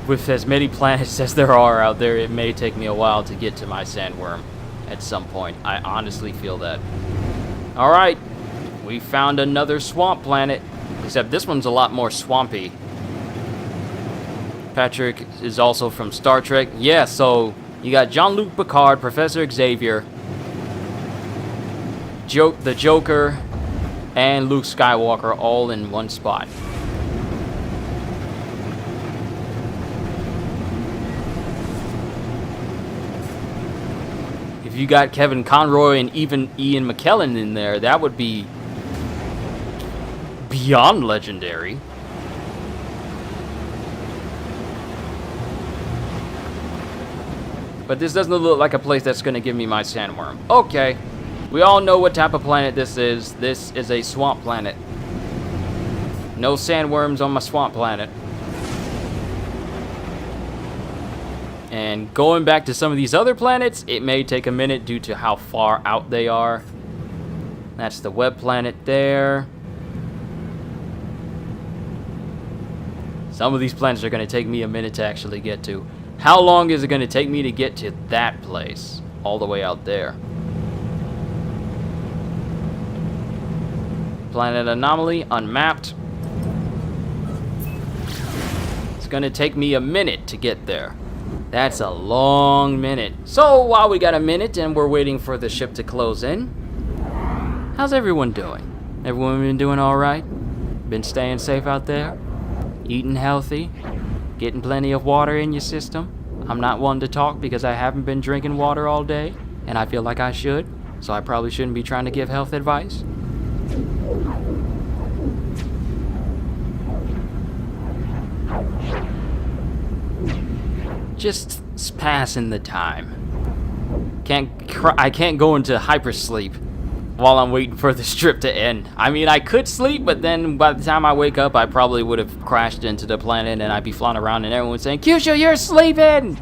with as many planets as there are out there, it may take me a while to get to my sandworm at some point. I honestly feel that. Alright, we found another swamp planet, except this one's a lot more swampy. Patrick is also from Star Trek. Yeah, so you got Jean-Luc Picard, Professor Xavier, the Joker, and Luke Skywalker all in one spot. If you got Kevin Conroy and even Ian McKellen in there, that would be beyond legendary. But this doesn't look like a place that's going to give me my sandworm. Okay, we all know what type of planet this is. This is a swamp planet. No sandworms on my swamp planet. And going back to some of these other planets, it may take a minute due to how far out they are. That's the web planet there. Some of these planets are going to take me a minute to actually get to. How long is it going to take me to get to that place? All the way out there. Planet anomaly, unmapped. It's going to take me a minute to get there. That's a long minute. So while we got a minute and we're waiting for the ship to close in, how's everyone doing? Everyone been doing all right? Been staying safe out there? Eating healthy? Getting plenty of water in your system? I'm not one to talk because I haven't been drinking water all day, and I feel like I should, so I probably shouldn't be trying to give health advice. Just passing the time. I can't go into hypersleep while I'm waiting for the strip to end. I mean, I could sleep, but then by the time I wake up, I probably would have crashed into the planet and I'd be flying around and everyone's saying, Kyushu, you're sleeping!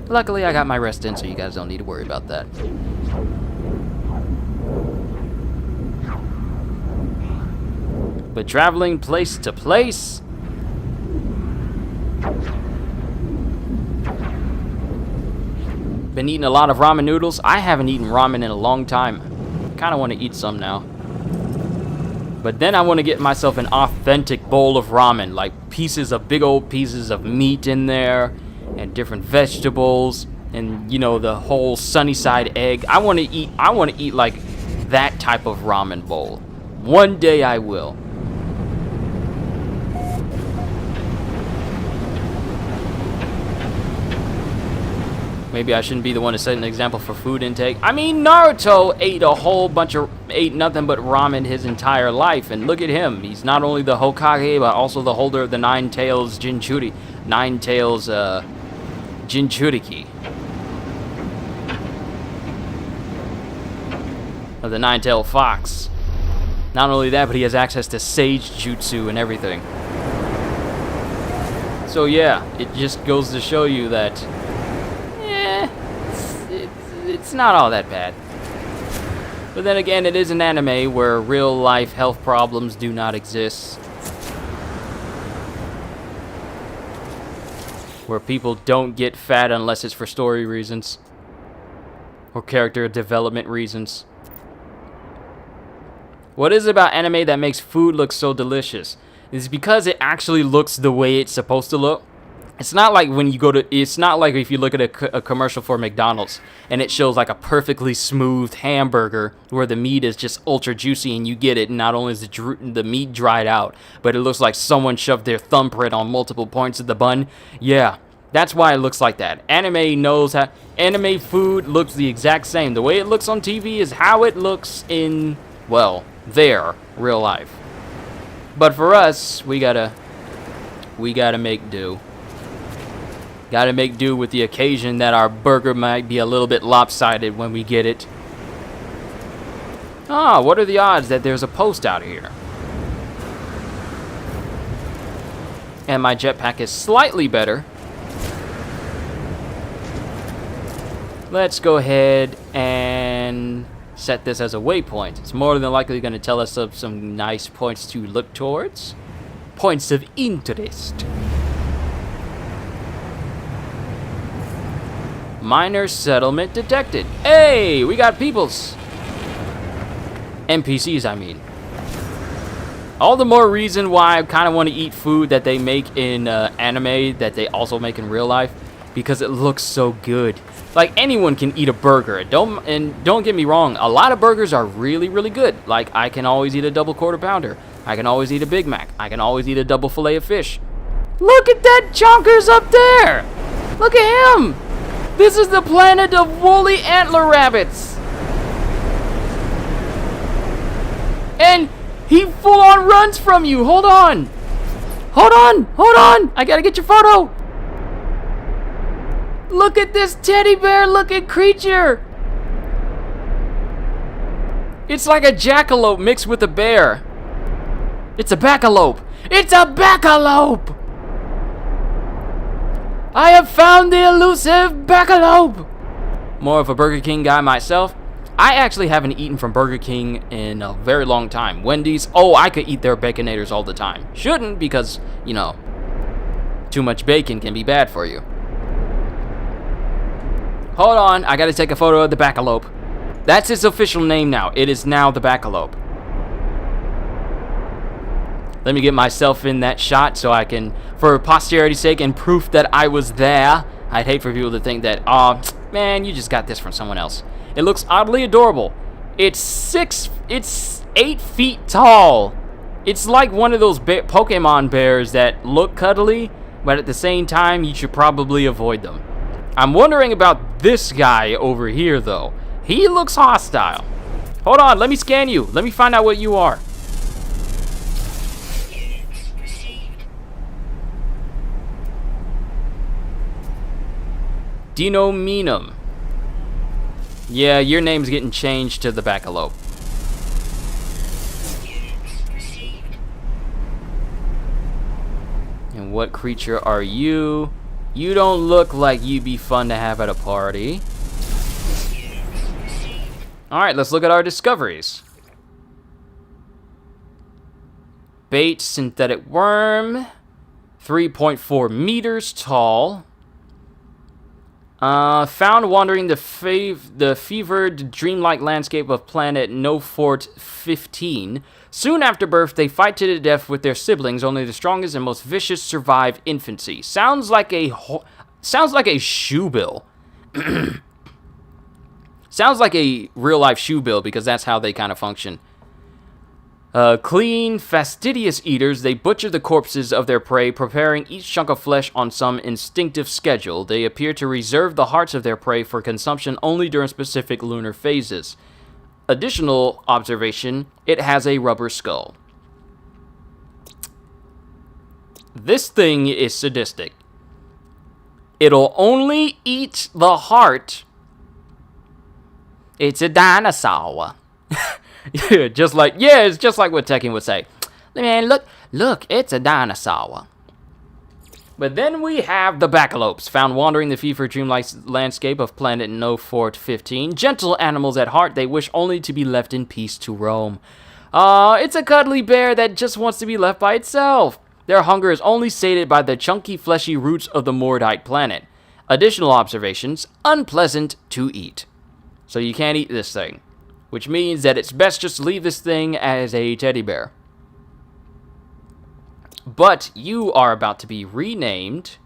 Luckily, I got my rest in, so you guys don't need to worry about that. But traveling place to place... Been eating a lot of ramen noodles. I haven't eaten ramen in a long time. Kind of want to eat some now. But then I want to get myself an authentic bowl of ramen, like big old pieces of meat in there, and different vegetables, and you know, the whole sunny side egg. I want to eat like that type of ramen bowl. One day I will. Maybe I shouldn't be the one to set an example for food intake. I mean, Naruto ate nothing but ramen his entire life, and look at him. He's not only the Hokage, but also the holder of the Nine Tails Jinchuriki. Of the Nine-Tailed Fox. Not only that, but he has access to Sage Jutsu and everything. So yeah, it just goes to show you that not all that bad. But then again, it is an anime where real life health problems do not exist. Where people don't get fat unless it's for story reasons. Or character development reasons. What is it about anime that makes food look so delicious? It's because it actually looks the way it's supposed to look. It's not like when you go to, it's not like if you look at a commercial for McDonald's and it shows like a perfectly smooth hamburger where the meat is just ultra juicy and you get it, and not only is the meat dried out, but it looks like someone shoved their thumbprint on multiple points of the bun. Yeah, that's why it looks like that. Anime food looks the exact same. The way it looks on TV is how it looks in, well, their real life. But for us, we gotta make do. Gotta make do with the occasion that our burger might be a little bit lopsided when we get it. Ah, what are the odds that there's a post out here? And my jetpack is slightly better. Let's go ahead and set this as a waypoint. It's more than likely going to tell us of some nice points to look towards. Points of interest. Minor settlement detected. Hey, we got peoples. NPCs, I mean. All the more reason why I kind of want to eat food that they make in anime that they also make in real life, because it looks so good. Like, anyone can eat a burger. Don't get me wrong, a lot of burgers are really, really good. Like, I can always eat a double quarter pounder. I can always eat a Big Mac. I can always eat a double fillet of fish. Look at that chonkers up there. Look at him. This is the planet of woolly antler rabbits. And he full on runs from you. Hold on. Hold on. Hold on. I gotta get your photo. Look at this teddy bear looking creature. It's like a jackalope mixed with a bear. It's a backalope. It's a backalope. I have found the elusive backalope. More of a Burger King guy myself. I actually haven't eaten from Burger King in a very long time. Wendy's, oh, I could eat their Baconators all the time. Shouldn't, because, you know, too much bacon can be bad for you. Hold on, I gotta take a photo of the backalope. That's its official name now. It is now the backalope. Let me get myself in that shot so I can, for posterity's sake and proof that I was there. I'd hate for people to think that, oh, man, you just got this from someone else. It looks oddly adorable. It's 8 feet tall. It's like one of those Pokemon bears that look cuddly, but at the same time, you should probably avoid them. I'm wondering about this guy over here, though. He looks hostile. Hold on, let me scan you. Let me find out what you are. Dinominum. Yeah, your name's getting changed to the backalope. And what creature are you? You don't look like you'd be fun to have at a party. Alright, let's look at our discoveries. Bait synthetic worm. 3.4 meters tall. Found wandering the fevered, dreamlike landscape of planet Nofort 15. Soon after birth, they fight to the death with their siblings. Only the strongest and most vicious survive infancy. Sounds like a shoe bill. Sounds like a real-life shoe bill, because that's how they kind of function. Clean, fastidious eaters, they butcher the corpses of their prey, preparing each chunk of flesh on some instinctive schedule. They appear to reserve the hearts of their prey for consumption only during specific lunar phases. Additional observation, it has a rubber skull. This thing is sadistic. It'll only eat the heart. It's a dinosaur. It's just like what Tekken would say. Man, look, it's a dinosaur. But then we have the bacalopes, found wandering the fever dream-like landscape of planet No Fort 15. Gentle animals at heart, they wish only to be left in peace to roam. It's a cuddly bear that just wants to be left by itself. Their hunger is only sated by the chunky, fleshy roots of the Mordite planet. Additional observations, unpleasant to eat. So you can't eat this thing, which means that it's best just to leave this thing as a teddy bear. But you are about to be renamed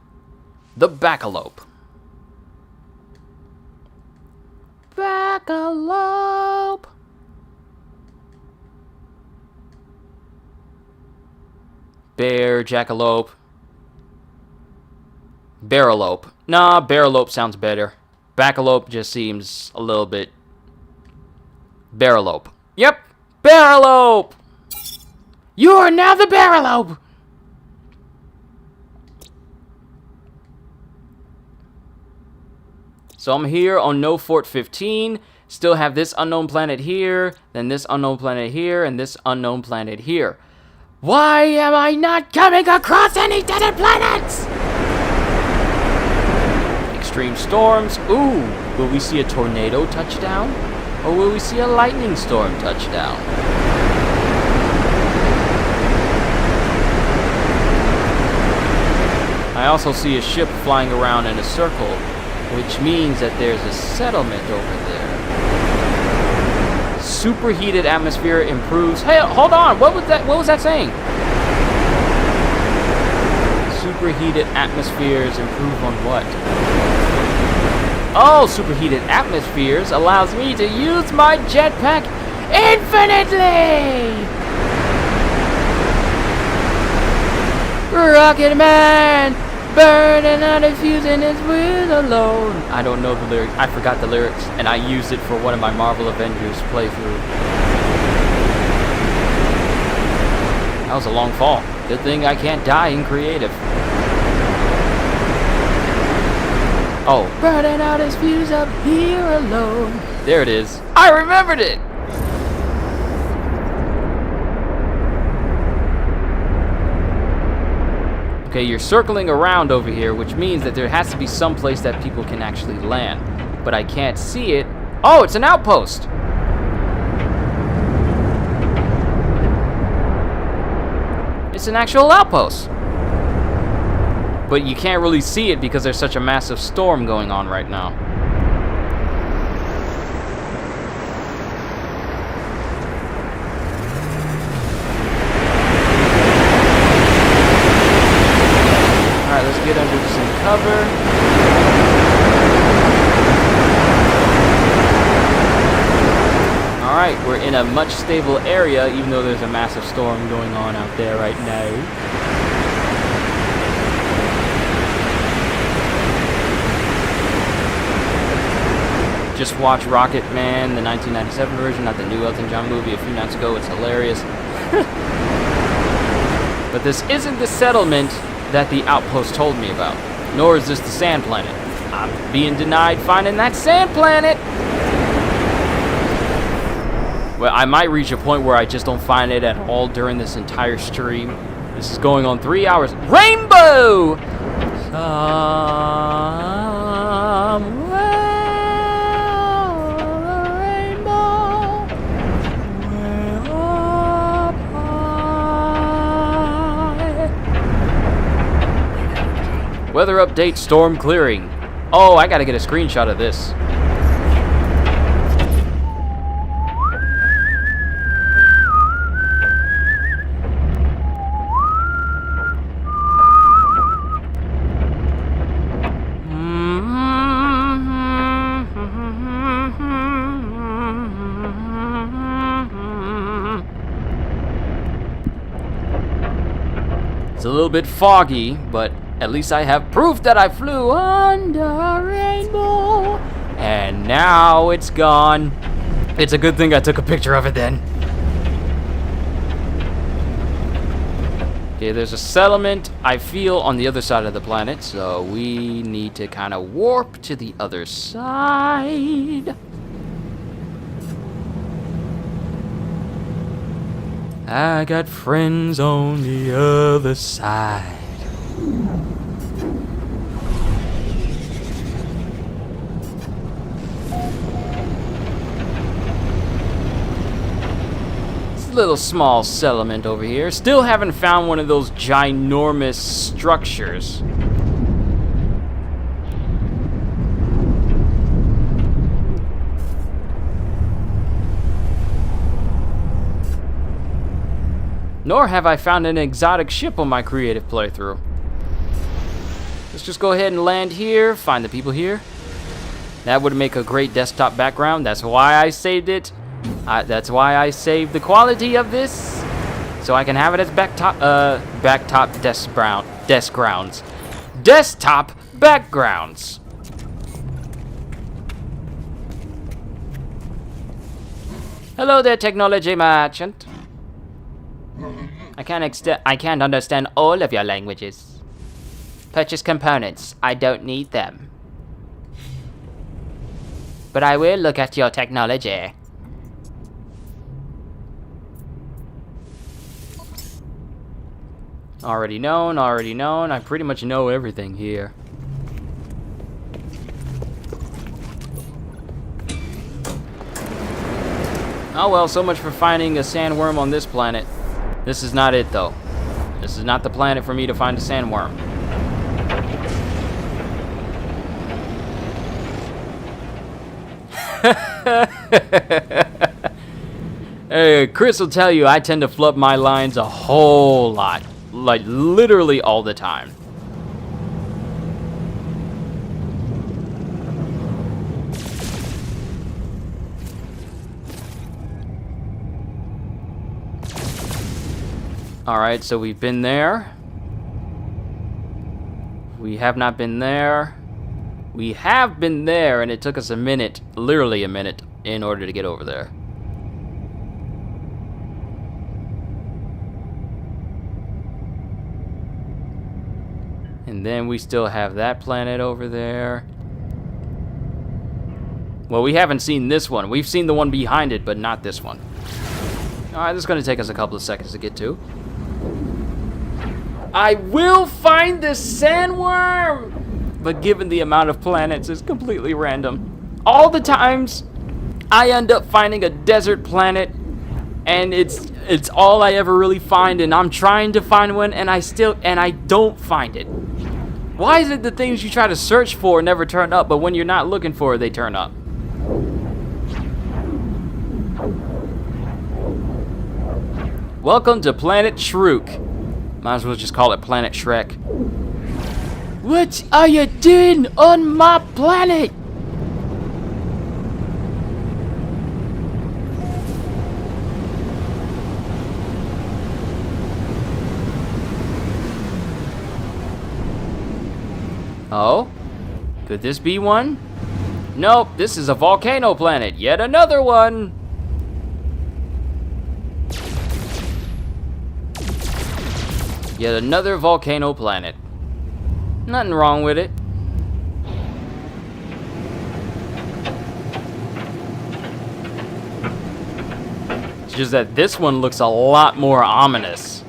the Bacalope. Bacalope. Bear, jackalope. Barralope. Nah, barralope sounds better. Bacalope just seems a little bit... Barralope. Yep, barralope! You are now the Barralope! So I'm here on No Fort 15, still have this unknown planet here, then this unknown planet here, and this unknown planet here. Why am I not coming across any desert planets? Extreme storms. Ooh, will we see a tornado touchdown? Or will we see a lightning storm touchdown? I also see a ship flying around in a circle, which means that there's a settlement over there. Superheated atmosphere improves... Hey, hold on! What was that saying? Superheated atmospheres improve on what? Oh, superheated atmospheres allows me to use my jetpack infinitely! Rocket Man! Burning out and fusing his wheels alone. I don't know the lyrics. I forgot the lyrics, and I used it for one of my Marvel Avengers playthrough. That was a long fall. Good thing I can't die in creative. Oh. Burning out his fuse up here alone. There it is. I remembered it! Okay, you're circling around over here, which means that there has to be some place that people can actually land. But I can't see it. Oh, it's an outpost! It's an actual outpost! But you can't really see it because there's such a massive storm going on right now. Alright, let's get under some cover. Alright, we're in a much stable area, even though there's a massive storm going on out there right now. Just watch Rocket Man, the 1997 version, not the new Elton John movie a few nights ago. It's hilarious. But this isn't the settlement that the outpost told me about, nor is this the sand planet. I'm being denied finding that sand planet. Well, I might reach a point where I just don't find it at all during this entire stream. This is going on 3 hours. Rainbow! Weather update, storm clearing. Oh, I gotta get a screenshot of this. It's a little bit foggy, but at least I have proof that I flew under a rainbow. And now it's gone. It's a good thing I took a picture of it then. Okay, there's a settlement, I feel, on the other side of the planet, so we need to kind of warp to the other side. I got friends on the other side. little small settlement over here. Still haven't found one of those ginormous structures. Nor have I found an exotic ship on my creative playthrough. Let's just go ahead and land here, find the people here. That would make a great desktop background. That's why I saved it. That's why I saved the quality of this, so I can have it as desktop backgrounds. Hello there, technology merchant. I can't understand all of your languages. Purchase components. I don't need them. But I will look at your technology. Already known. I pretty much know everything here. Oh well, so much for finding a sandworm on this planet. This is not it, though. This is not the planet for me to find a sandworm. Hey, Chris will tell you I tend to flub my lines a whole lot. Like, literally all the time. Alright, so we've been there. We have not been there. We have been there, and it took us a minute, literally a minute, in order to get over there. And then we still have that planet over there. Well, we haven't seen this one. We've seen the one behind it, but not this one. Alright, this is going to take us a couple of seconds to get to. I will find this sandworm! But given the amount of planets, it's completely random. All the times I end up finding a desert planet, and it's all I ever really find, and I'm trying to find one, and I don't find it. Why is it the things you try to search for never turn up, but when you're not looking for it, they turn up? Welcome to Planet Shrook. Might as well just call it Planet Shrek. What are you doing on my planet? Oh? Could this be one? Nope, this is a volcano planet. Yet another one. Yet another volcano planet. Nothing wrong with it. It's just that this one looks a lot more ominous.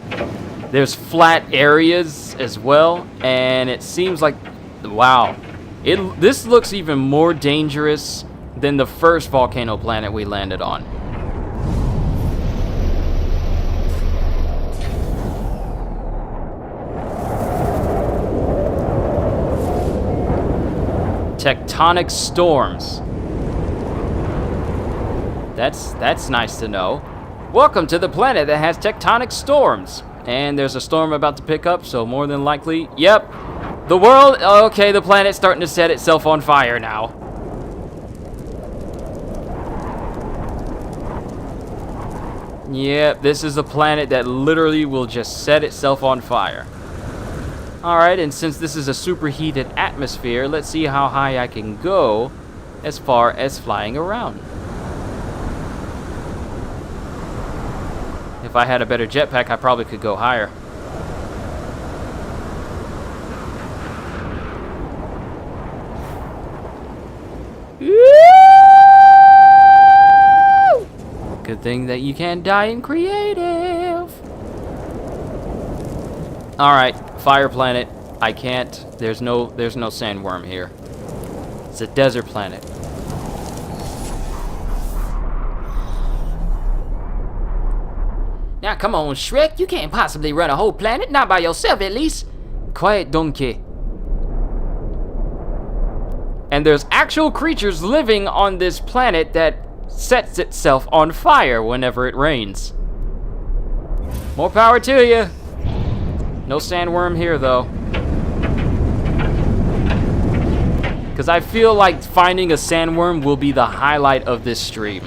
There's flat areas as well, and it seems like, wow, this looks even more dangerous than the first volcano planet we landed on. Tectonic storms. That's nice to know. Welcome to the planet that has tectonic storms. And there's a storm about to pick up, so more than likely, yep. The world, okay, the planet's starting to set itself on fire now. Yep, this is a planet that literally will just set itself on fire. Alright, and since this is a superheated atmosphere, let's see how high I can go as far as flying around. If I had a better jetpack, I probably could go higher. Good thing that you can't die in creative. Alright, fire planet. I can't. There's no sandworm here. It's a desert planet. Now come on, Shrek, you can't possibly run a whole planet, not by yourself at least. Quiet, donkey. And there's actual creatures living on this planet that sets itself on fire whenever it rains. More power to you. No sandworm here, though. Because I feel like finding a sandworm will be the highlight of this stream.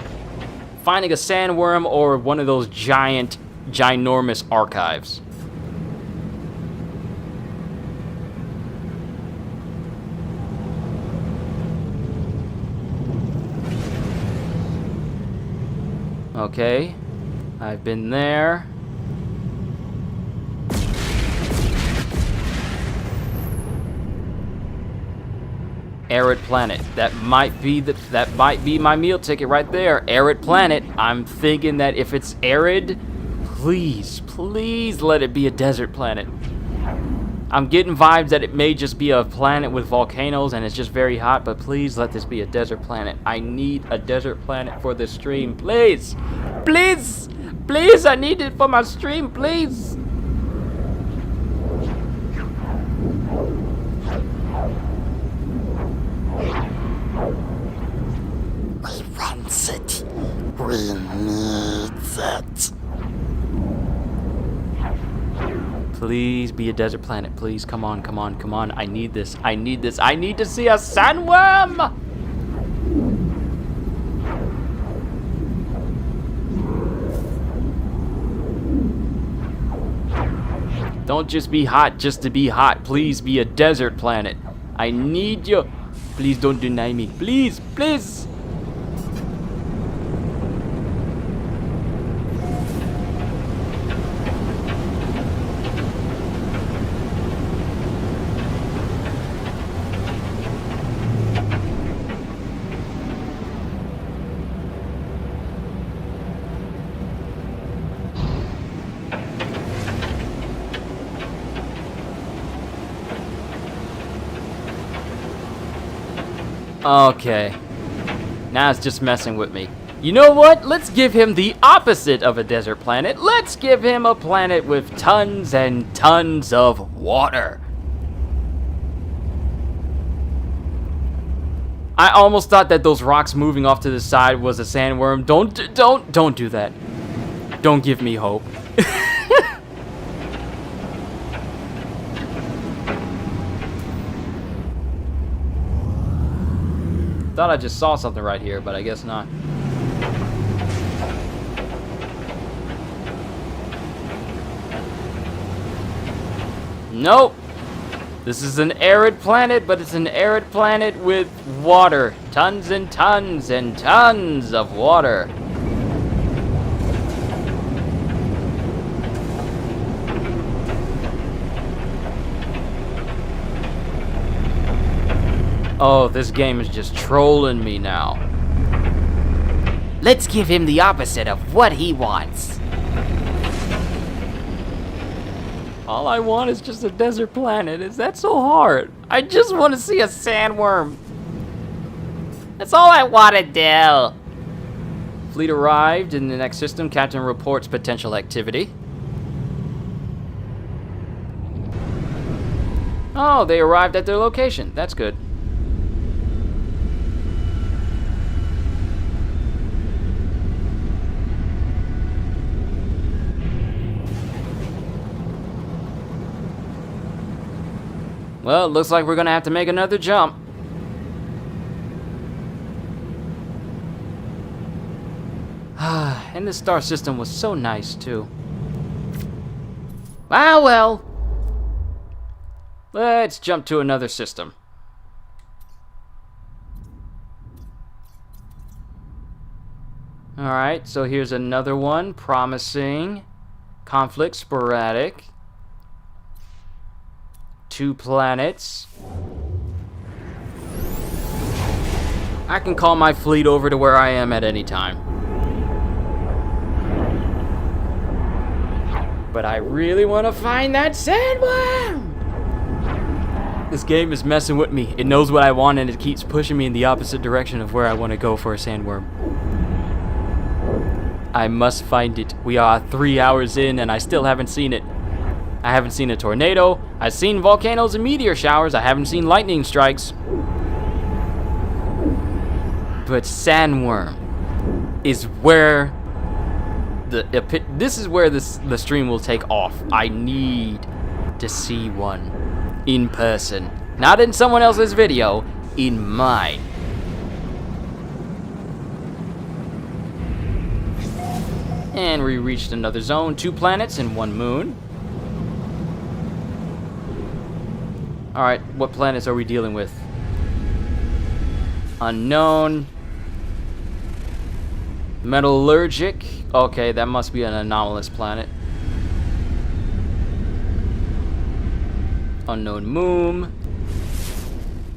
Finding a sandworm or one of those ginormous archives. Okay, I've been there. Arid planet. That might be my meal ticket right there. Arid planet. I'm thinking that if it's arid, please let it be a desert planet. I'm getting vibes that it may just be a planet with volcanoes and it's just very hot, but please let this be a desert planet. I need a desert planet for this stream. Please! Please! Please! I need it for my stream, please! We want it. We need it. Please be a desert planet. Please, come on, come on, come on. I need this. I need this. I need to see a sandworm! Don't just be hot just to be hot. Please be a desert planet. I need you. Please don't deny me. Please, please. Okay. Now it's just messing with me. You know what? Let's give him the opposite of a desert planet. Let's give him a planet with tons and tons of water. I almost thought that those rocks moving off to the side was a sandworm. Don't do that. Don't give me hope. Thought I just saw something right here, but I guess not. Nope. This is an arid planet, but it's an arid planet with water. Tons and tons and tons of water. Oh, this game is just trolling me now. Let's give him the opposite of what he wants. All I want is just a desert planet. Is that so hard? I just want to see a sandworm. That's all I want to do. Fleet arrived in the next system. Captain reports potential activity. Oh, they arrived at their location. That's good. Well, it looks like we're gonna have to make another jump. And this star system was so nice, too. Ah, well. Let's jump to another system. Alright, so here's another one. Promising. Conflict sporadic. 2 planets. I can call my fleet over to where I am at any time. But I really want to find that sandworm! This game is messing with me. It knows what I want and it keeps pushing me in the opposite direction of where I want to go for a sandworm. I must find it. We are 3 hours in and I still haven't seen it. I haven't seen a tornado. I've seen volcanoes and meteor showers. I haven't seen lightning strikes. But sandworm is where this is where the stream will take off. I need to see one in person. Not in someone else's video, in mine. And we reached another zone. 2 planets and 1 moon. Alright, what planets are we dealing with? Unknown. Metallurgic. Okay, that must be an anomalous planet. Unknown moon.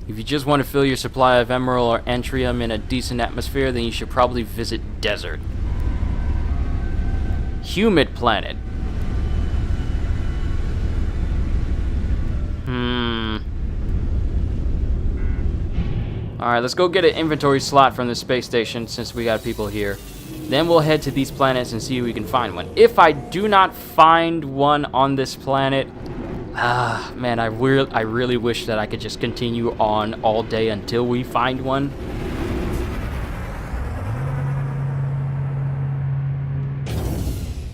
If you just want to fill your supply of emerald or antrium in a decent atmosphere, then you should probably visit desert. Humid planet. Alright, let's go get an inventory slot from the space station since we got people here. Then we'll head to these planets and see if we can find one. If I do not find one on this planet, man, I really wish that I could just continue on all day until we find one.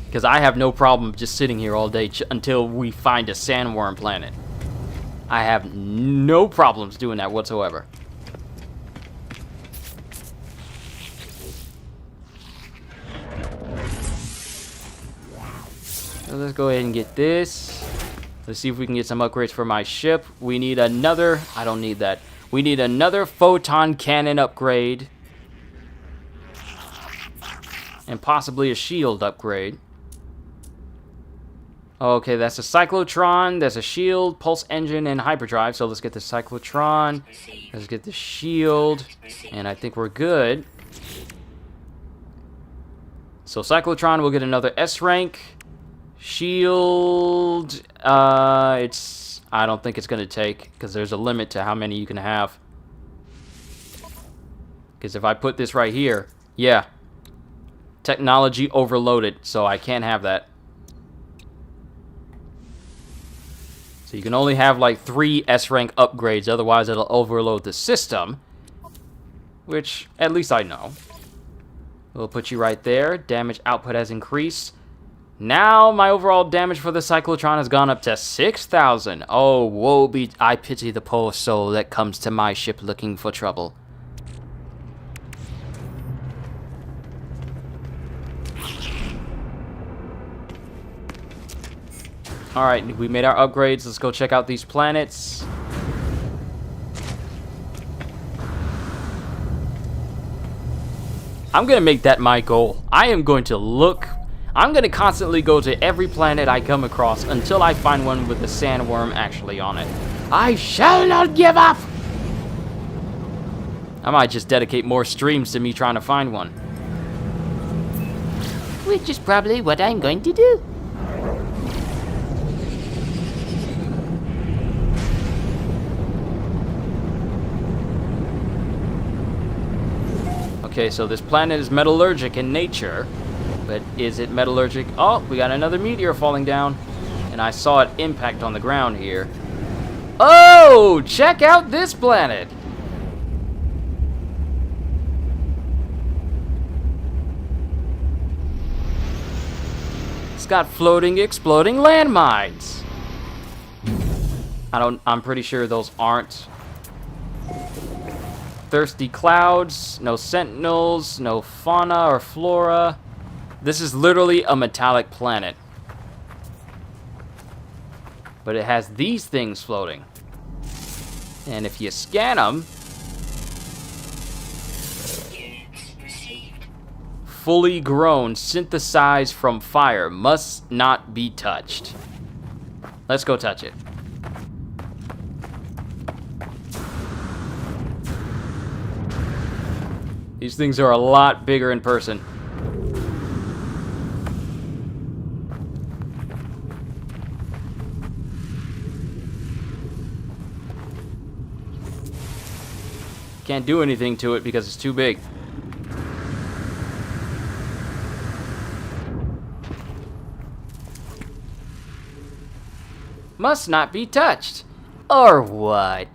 Because I have no problem just sitting here all day until we find a sandworm planet. I have no problems doing that whatsoever. So let's go ahead and get this. Let's see if we can get some upgrades for my ship. We need another... I don't need that. We need another photon cannon upgrade. And possibly a shield upgrade. Okay, that's a cyclotron, there's a shield, pulse engine, and hyperdrive. So let's get the cyclotron, let's get the shield, and I think we're good. So cyclotron will get another S rank. Shield, I don't think it's gonna take, because there's a limit to how many you can have. Because if I put this right here, yeah, technology overloaded, so I can't have that. So you can only have like 3 S-rank upgrades, otherwise it'll overload the system. Which, at least I know. We'll put you right there. Damage output has increased. Now my overall damage for the cyclotron has gone up to 6,000. Oh, woe be... I pity the poor soul that comes to my ship looking for trouble. Alright, we made our upgrades. Let's go check out these planets. I'm going to make that my goal. I am going to look... I'm going to constantly go to every planet I come across until I find one with a sandworm actually on it. I shall not give up! I might just dedicate more streams to me trying to find one. Which is probably what I'm going to do. Okay, so this planet is metallurgic in nature, but is it metallurgic? Oh, we got another meteor falling down, and I saw it impact on the ground here. Oh, check out this planet! It's got floating, exploding landmines. I'm pretty sure those aren't. Thirsty clouds, no sentinels, no fauna or flora. This is literally a metallic planet. But it has these things floating. And if you scan them, fully grown, synthesized from fire, must not be touched. Let's go touch it. These things are a lot bigger in person. Can't do anything to it because it's too big. must not be touched. Or what?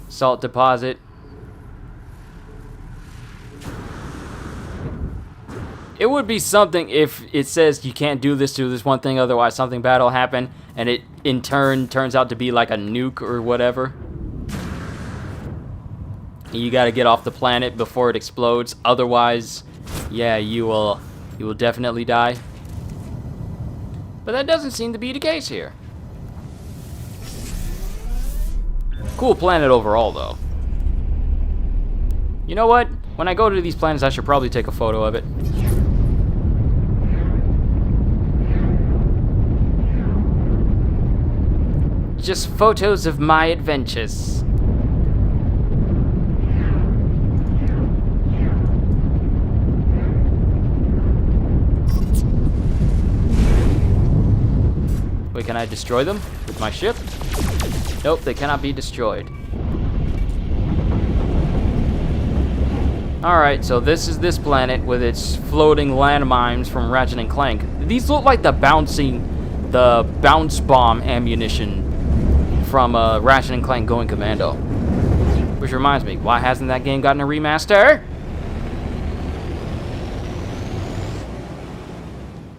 Salt deposit. It would be something if it says you can't do this one thing, otherwise something bad will happen, and it in turn turns out to be like a nuke or whatever. You gotta get off the planet before it explodes, otherwise, yeah, you will definitely die. But that doesn't seem to be the case here. Cool planet overall, though. You know what? When I go to these planets, I should probably take a photo of it. Just photos of my adventures. Wait, can I destroy them with my ship? Nope, they cannot be destroyed. Alright, so this is this planet with its floating landmines from Ratchet and Clank. These look like the bounce bomb ammunition from Ratchet and Clank Going Commando. Which reminds me, why hasn't that game gotten a remaster?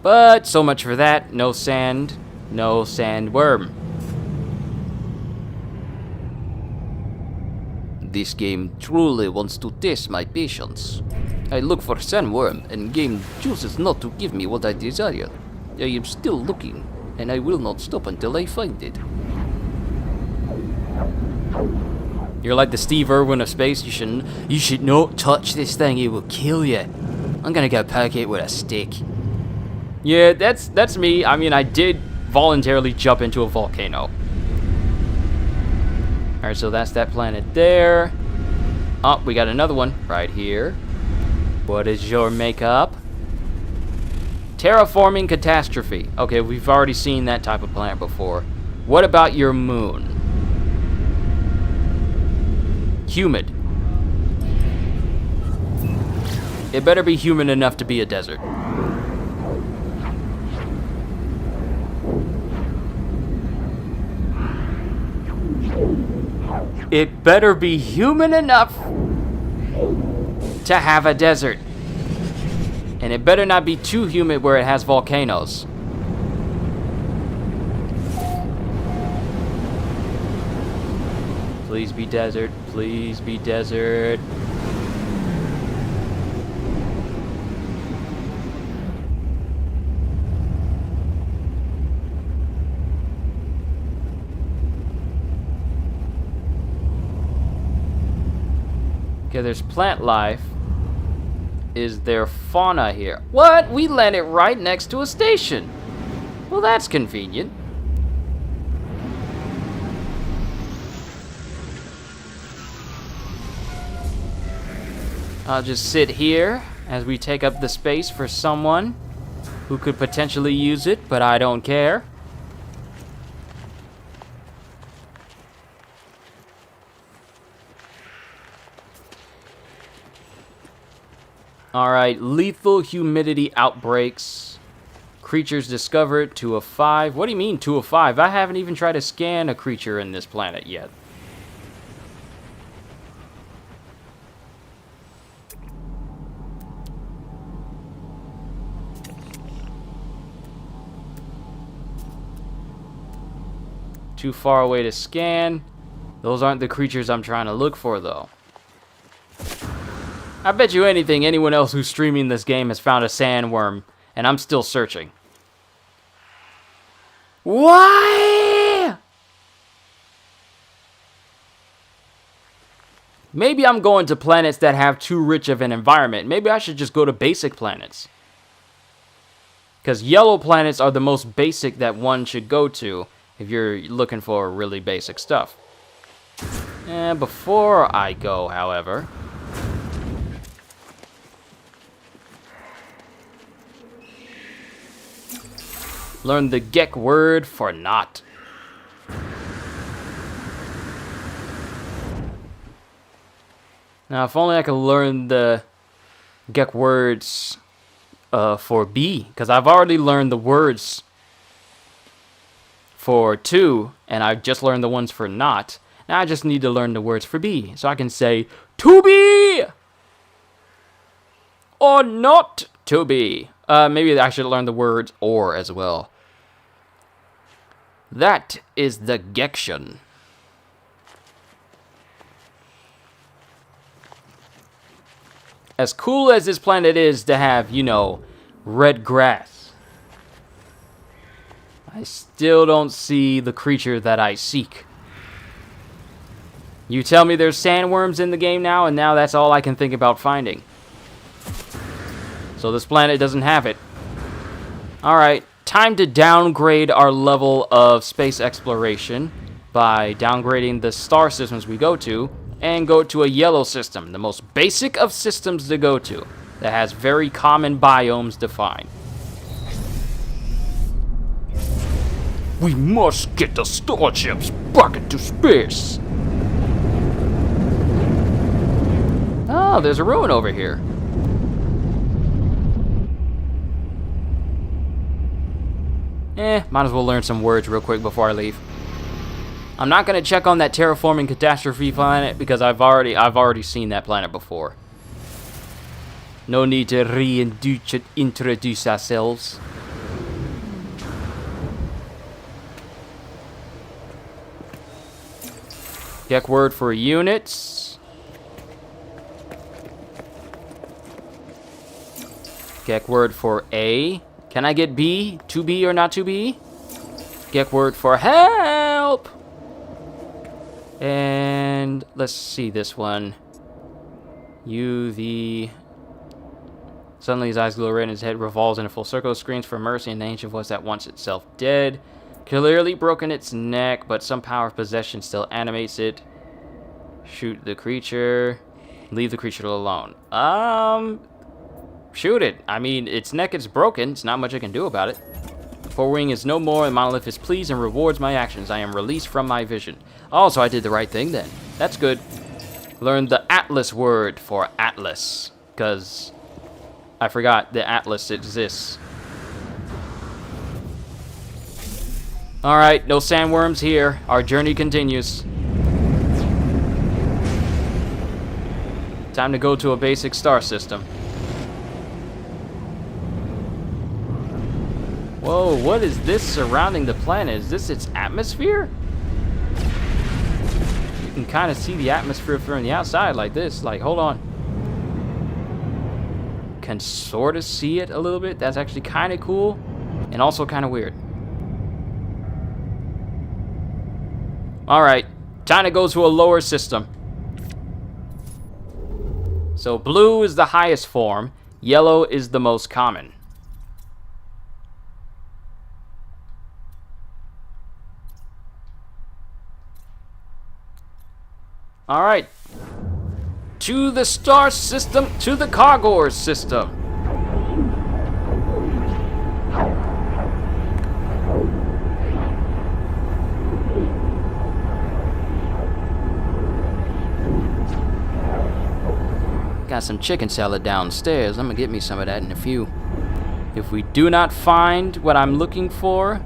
But so much for that. No sand, no sandworm. This game truly wants to test my patience. I look for sandworm, and game chooses not to give me what I desire. I am still looking, and I will not stop until I find it. You're like the Steve Irwin of space. You should not touch this thing. It will kill you. I'm gonna go poke it with a stick. Yeah, that's me. I mean, I did voluntarily jump into a volcano. Alright, so that's that planet there. Oh, we got another one right here. What is your makeup? Terraforming catastrophe. Okay, we've already seen that type of planet before. What about your moon? Humid. It better be humid enough to be a desert. It better be human enough to have a desert. And it better not be too humid where it has volcanoes. Please be desert. Please be desert. Okay, there's plant life. Is there fauna here? What? We landed right next to a station. Well, that's convenient. I'll just sit here as we take up the space for someone who could potentially use it, but I don't care. Alright, lethal humidity outbreaks. Creatures discovered, 2 of 5. What do you mean 2 of 5? I haven't even tried to scan a creature in this planet yet. Too far away to scan. Those aren't the creatures I'm trying to look for, though. I bet you anything anyone else who's streaming this game has found a sandworm, and I'm still searching. Why? Maybe I'm going to planets that have too rich of an environment. Maybe I should just go to basic planets. Because yellow planets are the most basic that one should go to if you're looking for really basic stuff. And before I go, however... learn the Gek word for not. Now, if only I could learn the Gek words for B, because I've already learned the words for to, and I've just learned the ones for not. Now I just need to learn the words for be, so I can say to be or not to be. Maybe I should learn the words or as well. That is the Gection. As cool as this planet is to have, you know, red grass, I still don't see the creature that I seek. You tell me there's sandworms in the game now, and now that's all I can think about finding. So this planet doesn't have it. Alright, time to downgrade our level of space exploration by downgrading the star systems we go to and go to a yellow system, the most basic of systems to go to, that has very common biomes defined. We must get the starships back into space. Oh, there's a ruin over here. Might as well learn some words real quick before I leave. I'm not gonna check on that terraforming catastrophe planet because I've already seen that planet before. No need to reintroduce ourselves. Check word for units. Check word for A. Can I get B? To be or not to be? Get word for help! And let's see this one. UV. Suddenly his eyes glow red and his head revolves in a full circle. Screams for mercy and the ancient voice that wants itself dead. Clearly broken its neck, but some power of possession still animates it. Shoot the creature. Leave the creature alone. Shoot it. I mean, its neck is broken. It's not much I can do about it. Forewing is no more. The monolith is pleased and rewards my actions. I am released from my vision. Oh, so I did the right thing then. That's good. Learned the Atlas word for Atlas, because I forgot the Atlas exists. Alright, no sandworms here. Our journey continues. Time to go to a basic star system. Whoa, what is this surrounding the planet? Is this its atmosphere? You can kind of see the atmosphere from the outside like this. Like, hold on. Can sort of see it a little bit. That's actually kind of cool and also kind of weird. Alright, time to go to a lower system. So blue is the highest form. Yellow is the most common. Alright. To the star system, to the Cargor system. Got some chicken salad downstairs. I'm gonna get me some of that in a few. If we do not find what I'm looking for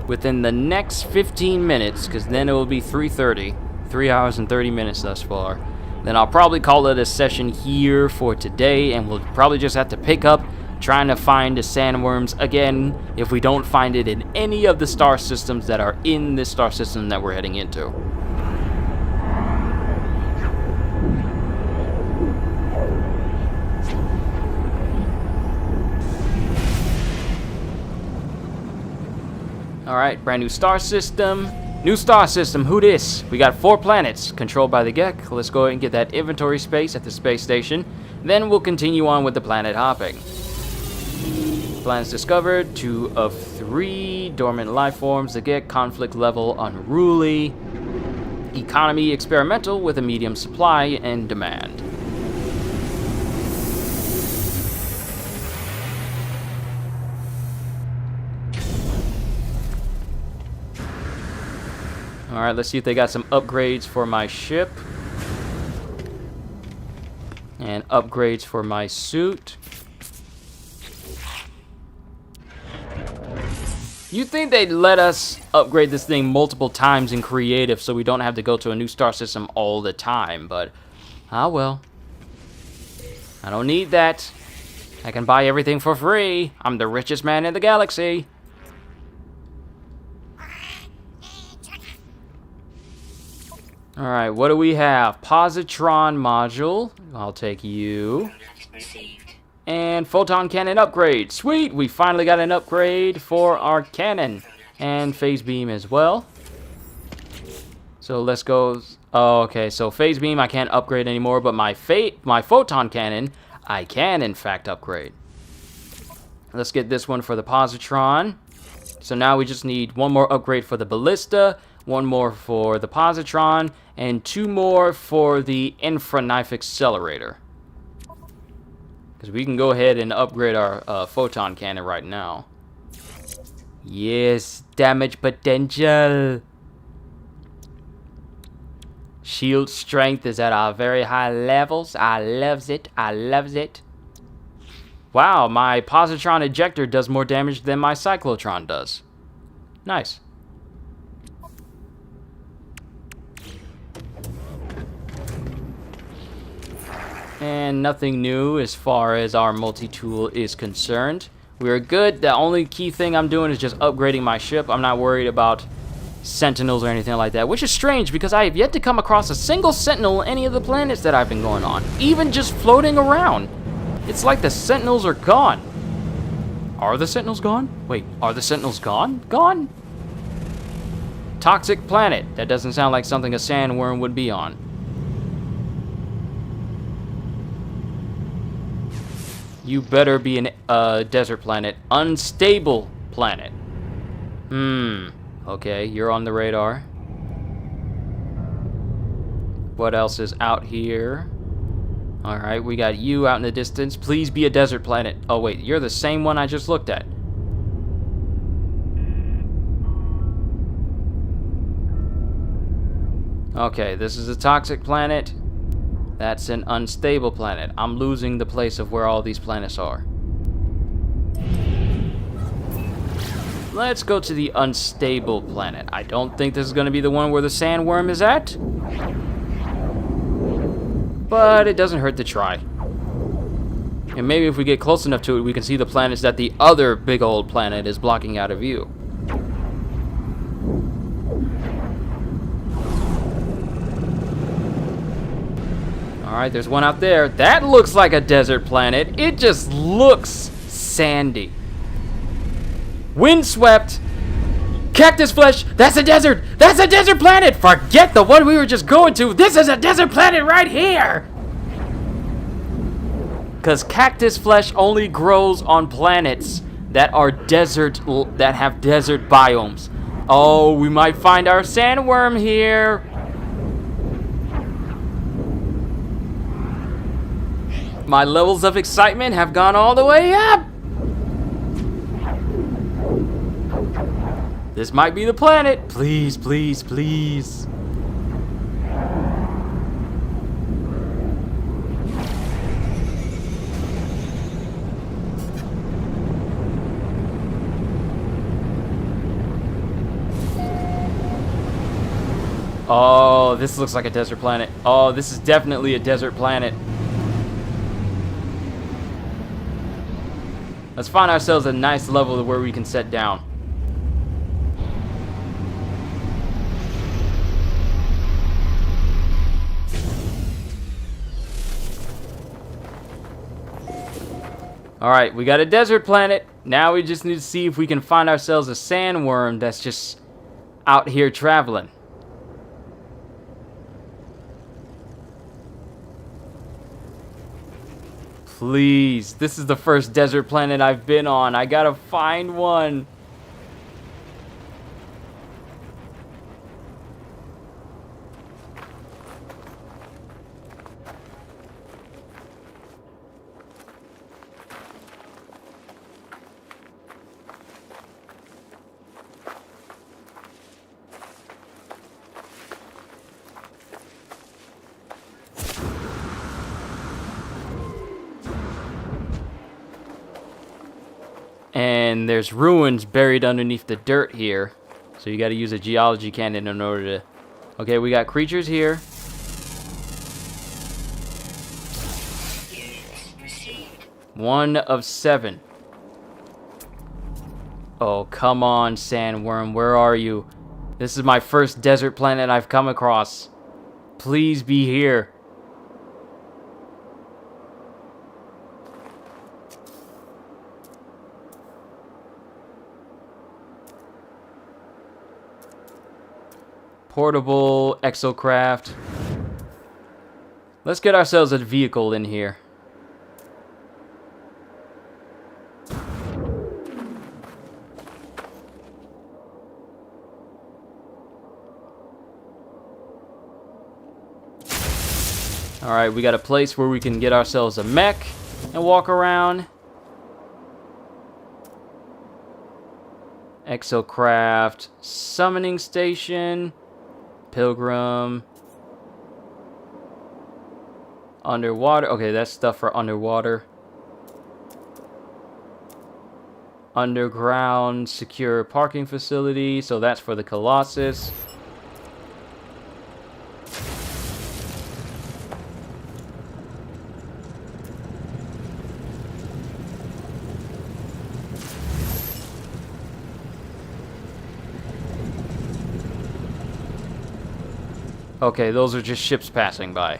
within the next 15 minutes, because then it will be 3:30. 3 hours and 30 minutes thus far. Then I'll probably call it a session here for today, and we'll probably just have to pick up trying to find the sandworms again if we don't find it in any of the star systems that are in this star system that we're heading into. Alright, brand new star system. New star system, who dis? We got 4 planets controlled by the Gek. Let's go ahead and get that inventory space at the space station. Then we'll continue on with the planet hopping. Planets discovered, 2 of 3. Dormant life forms, the Gek. Conflict level unruly. Economy experimental with a medium supply and demand. Alright, let's see if they got some upgrades for my ship. And upgrades for my suit. You'd think they'd let us upgrade this thing multiple times in creative so we don't have to go to a new star system all the time, but ah well. I don't need that. I can buy everything for free. I'm the richest man in the galaxy. Alright, what do we have? Positron module. I'll take you. And photon cannon upgrade. Sweet! We finally got an upgrade for our cannon. And phase beam as well. So let's go. Oh, okay, so phase beam I can't upgrade anymore, but my photon cannon I can in fact upgrade. Let's get this one for the positron. So now we just need one more upgrade for the ballista, one more for the positron, and 2 more for the infra knife accelerator. Because we can go ahead and upgrade our photon cannon right now. Yes, damage potential. Shield strength is at our very high levels. I loves it. I loves it. Wow, my positron ejector does more damage than my cyclotron does. Nice. And nothing new as far as our multi-tool is concerned. We're good. The only key thing I'm doing is just upgrading my ship. I'm not worried about sentinels or anything like that, which is strange because I have yet to come across a single sentinel on any of the planets that I've been going on, even just floating around. It's like the sentinels are gone. Are the sentinels gone? Wait, are the sentinels gone? Gone? Toxic planet. That doesn't sound like something a sandworm would be on. You better be a desert planet. Unstable planet. Okay, you're on the radar. What else is out here? Alright, we got you out in the distance. Please be a desert planet. Oh wait, you're the same one I just looked at. Okay, this is a toxic planet. That's an unstable planet. I'm losing the place of where all these planets are. Let's go to the unstable planet. I don't think this is going to be the one where the sandworm is at. But it doesn't hurt to try. And maybe if we get close enough to it, we can see the planets that the other big old planet is blocking out of view. Alright, there's one out there. That looks like a desert planet. It just looks sandy. Windswept. Cactus flesh. That's a desert. That's a desert planet. Forget the one we were just going to. This is a desert planet right here. Because cactus flesh only grows on planets that are desert, that have desert biomes. Oh, we might find our sandworm here. My levels of excitement have gone all the way up. This might be the planet. Please, please, please. Oh, this looks like a desert planet. Oh, this is definitely a desert planet. Let's find ourselves a nice level where we can set down. Alright, we got a desert planet. Now we just need to see if we can find ourselves a sandworm that's just out here traveling. Please, this is the first desert planet I've been on. I gotta find one. And there's ruins buried underneath the dirt here. So you gotta use a geology cannon in order to... Okay, we got creatures here. One of 7. Oh, come on, sandworm. Where are you? This is my first desert planet I've come across. Please be here. Portable exocraft. Let's get ourselves a vehicle in here. Alright, we got a place where we can get ourselves a mech and walk around. Exocraft, summoning station, pilgrim, underwater. Okay, that's stuff for underwater. Underground secure parking facility, so that's for the Colossus. Okay, those are just ships passing by.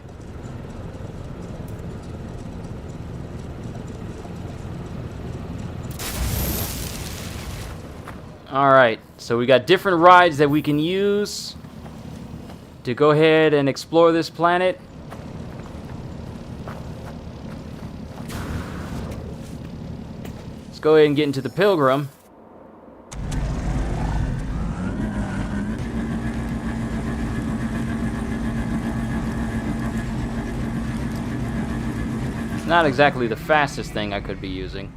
Alright, so we got different rides that we can use to go ahead and explore this planet. Let's go ahead and get into the Pilgrim. It's not exactly the fastest thing I could be using.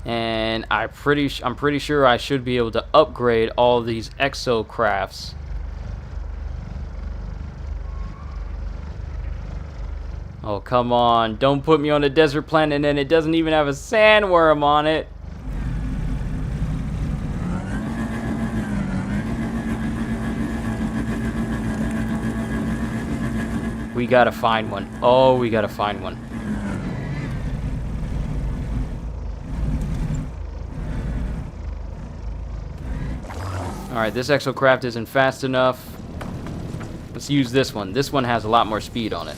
And I'm pretty sure I should be able to upgrade all these exocrafts. Oh, come on. Don't put me on a desert planet and it doesn't even have a sandworm on it. We gotta find one. Oh, we gotta find one. Alright, this exocraft isn't fast enough. Let's use this one. This one has a lot more speed on it.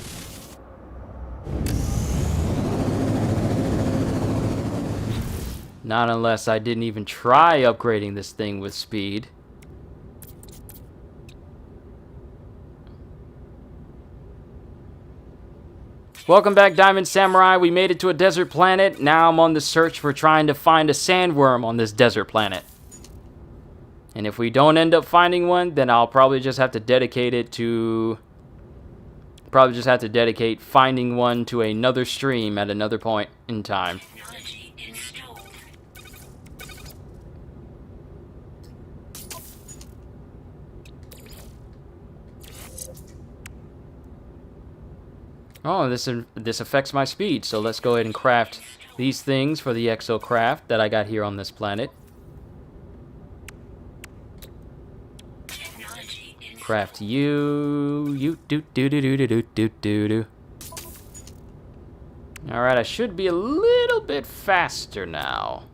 Not unless I didn't even try upgrading this thing with speed. Welcome back, Diamond Samurai. We made it to a desert planet. Now I'm on the search for trying to find a sandworm on this desert planet. And if we don't end up finding one, then I'll probably just have to dedicate it to... finding one to another stream at another point in time. Oh, this affects my speed, so let's go ahead and craft these things for the exocraft that I got here on this planet. Craft you do do do do do do do do do. All right, I should be a little bit faster now.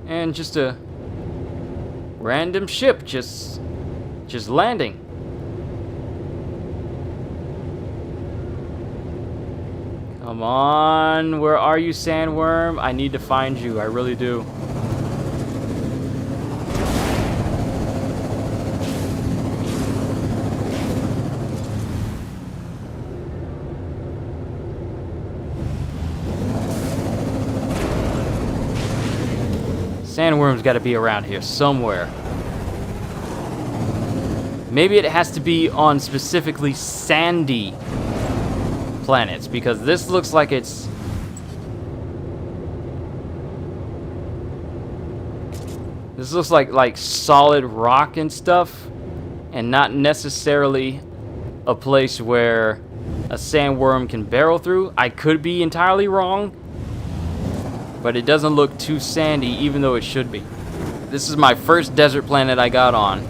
And just a random ship just landing. Come on, where are you, sandworm? I need to find you, I really do. Sandworm's got to be around here somewhere. Maybe it has to be on specifically sandy planets, because this looks like it's... This looks like solid rock and stuff, and not necessarily a place where a sandworm can barrel through. I could be entirely wrong, but it doesn't look too sandy, even though it should be. This is my first desert planet I got on,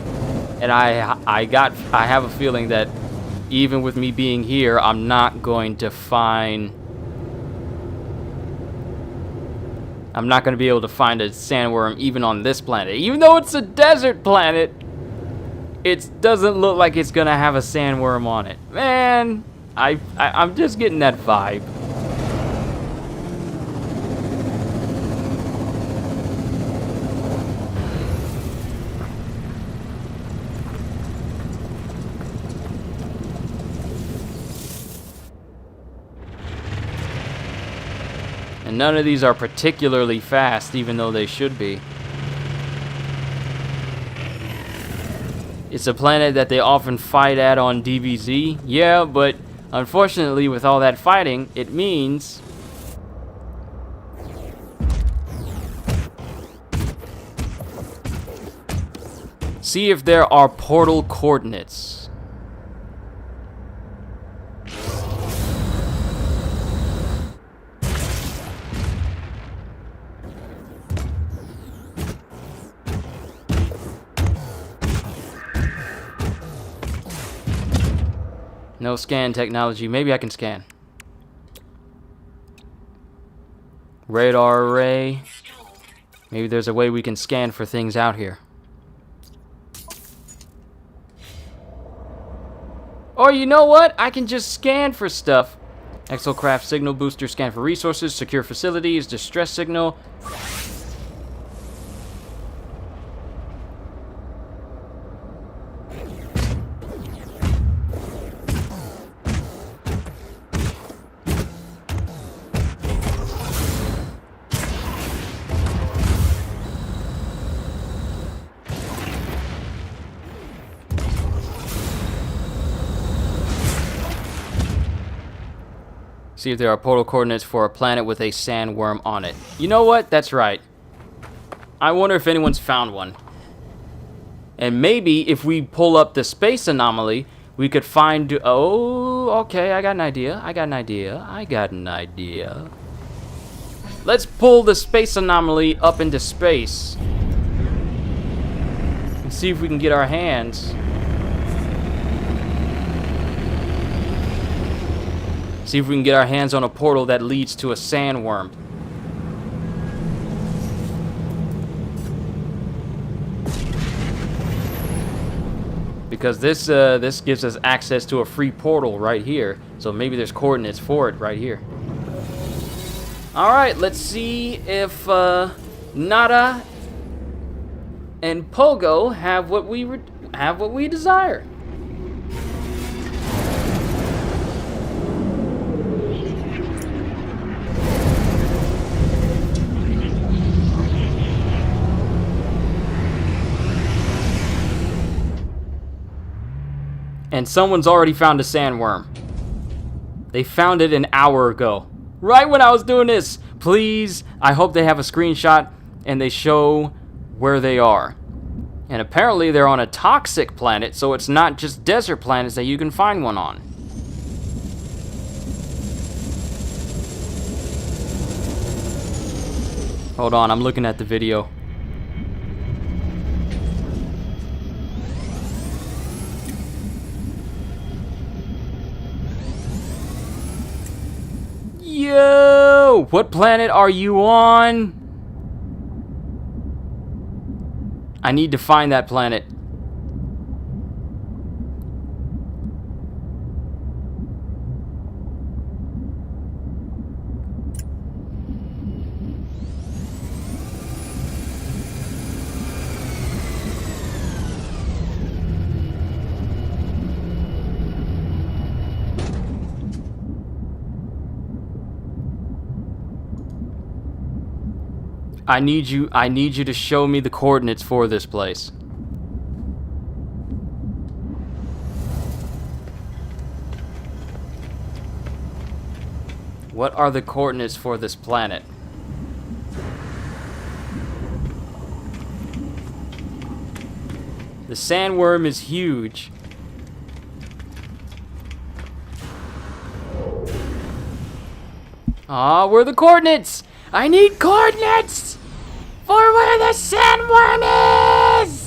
and I have a feeling that even with me being here, I'm not going to be able to find a sandworm even on this planet. Even though it's a desert planet, it doesn't look like it's gonna have a sandworm on it. Man, I'm just getting that vibe. And none of these are particularly fast, even though they should be. It's a planet that they often fight at on DBZ. Yeah, but unfortunately with all that fighting, it means... See if there are portal coordinates. No scan technology. Maybe I can scan. Radar array. Maybe there's a way we can scan for things out here. Or you know what? I can just scan for stuff. Exocraft signal booster, scan for resources, secure facilities, distress signal. See if there are portal coordinates for a planet with a sandworm on it. You know what? That's right. I wonder if anyone's found one. And maybe if we pull up the space anomaly, we could find... Oh, okay, I got an idea. Let's pull the space anomaly up into space. And see if we can get our hands... See if we can get our hands on a portal that leads to a sandworm. Because this gives us access to a free portal right here. So maybe there's coordinates for it right here. Alright, let's see if Nada and Pogo have what we desire. And someone's already found a sandworm. They found it an hour ago. Right when I was doing this. Please, I hope they have a screenshot and they show where they are. And apparently they're on a toxic planet, so it's not just desert planets that you can find one on. Hold on, I'm looking at the video. Yo! What planet are you on? I need to find that planet. I need you to show me the coordinates for this place. What are the coordinates for this planet? The sandworm is huge. Ah, where are the coordinates? I need coordinates for where the sandworm is!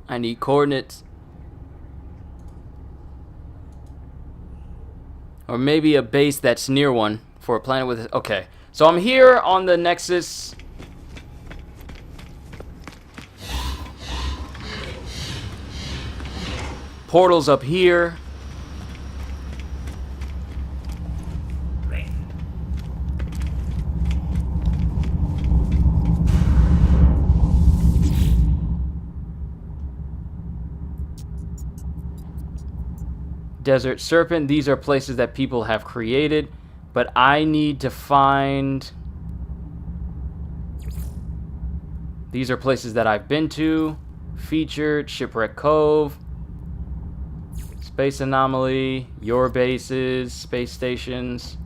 I need coordinates. Or maybe a base that's near one for a planet with... Okay, so I'm here on the Nexus. Portal's up here. Desert Serpent, these are places that people have created, but I need to find... These are places that I've been to. Featured, Shipwreck Cove, Space Anomaly, your bases, space stations.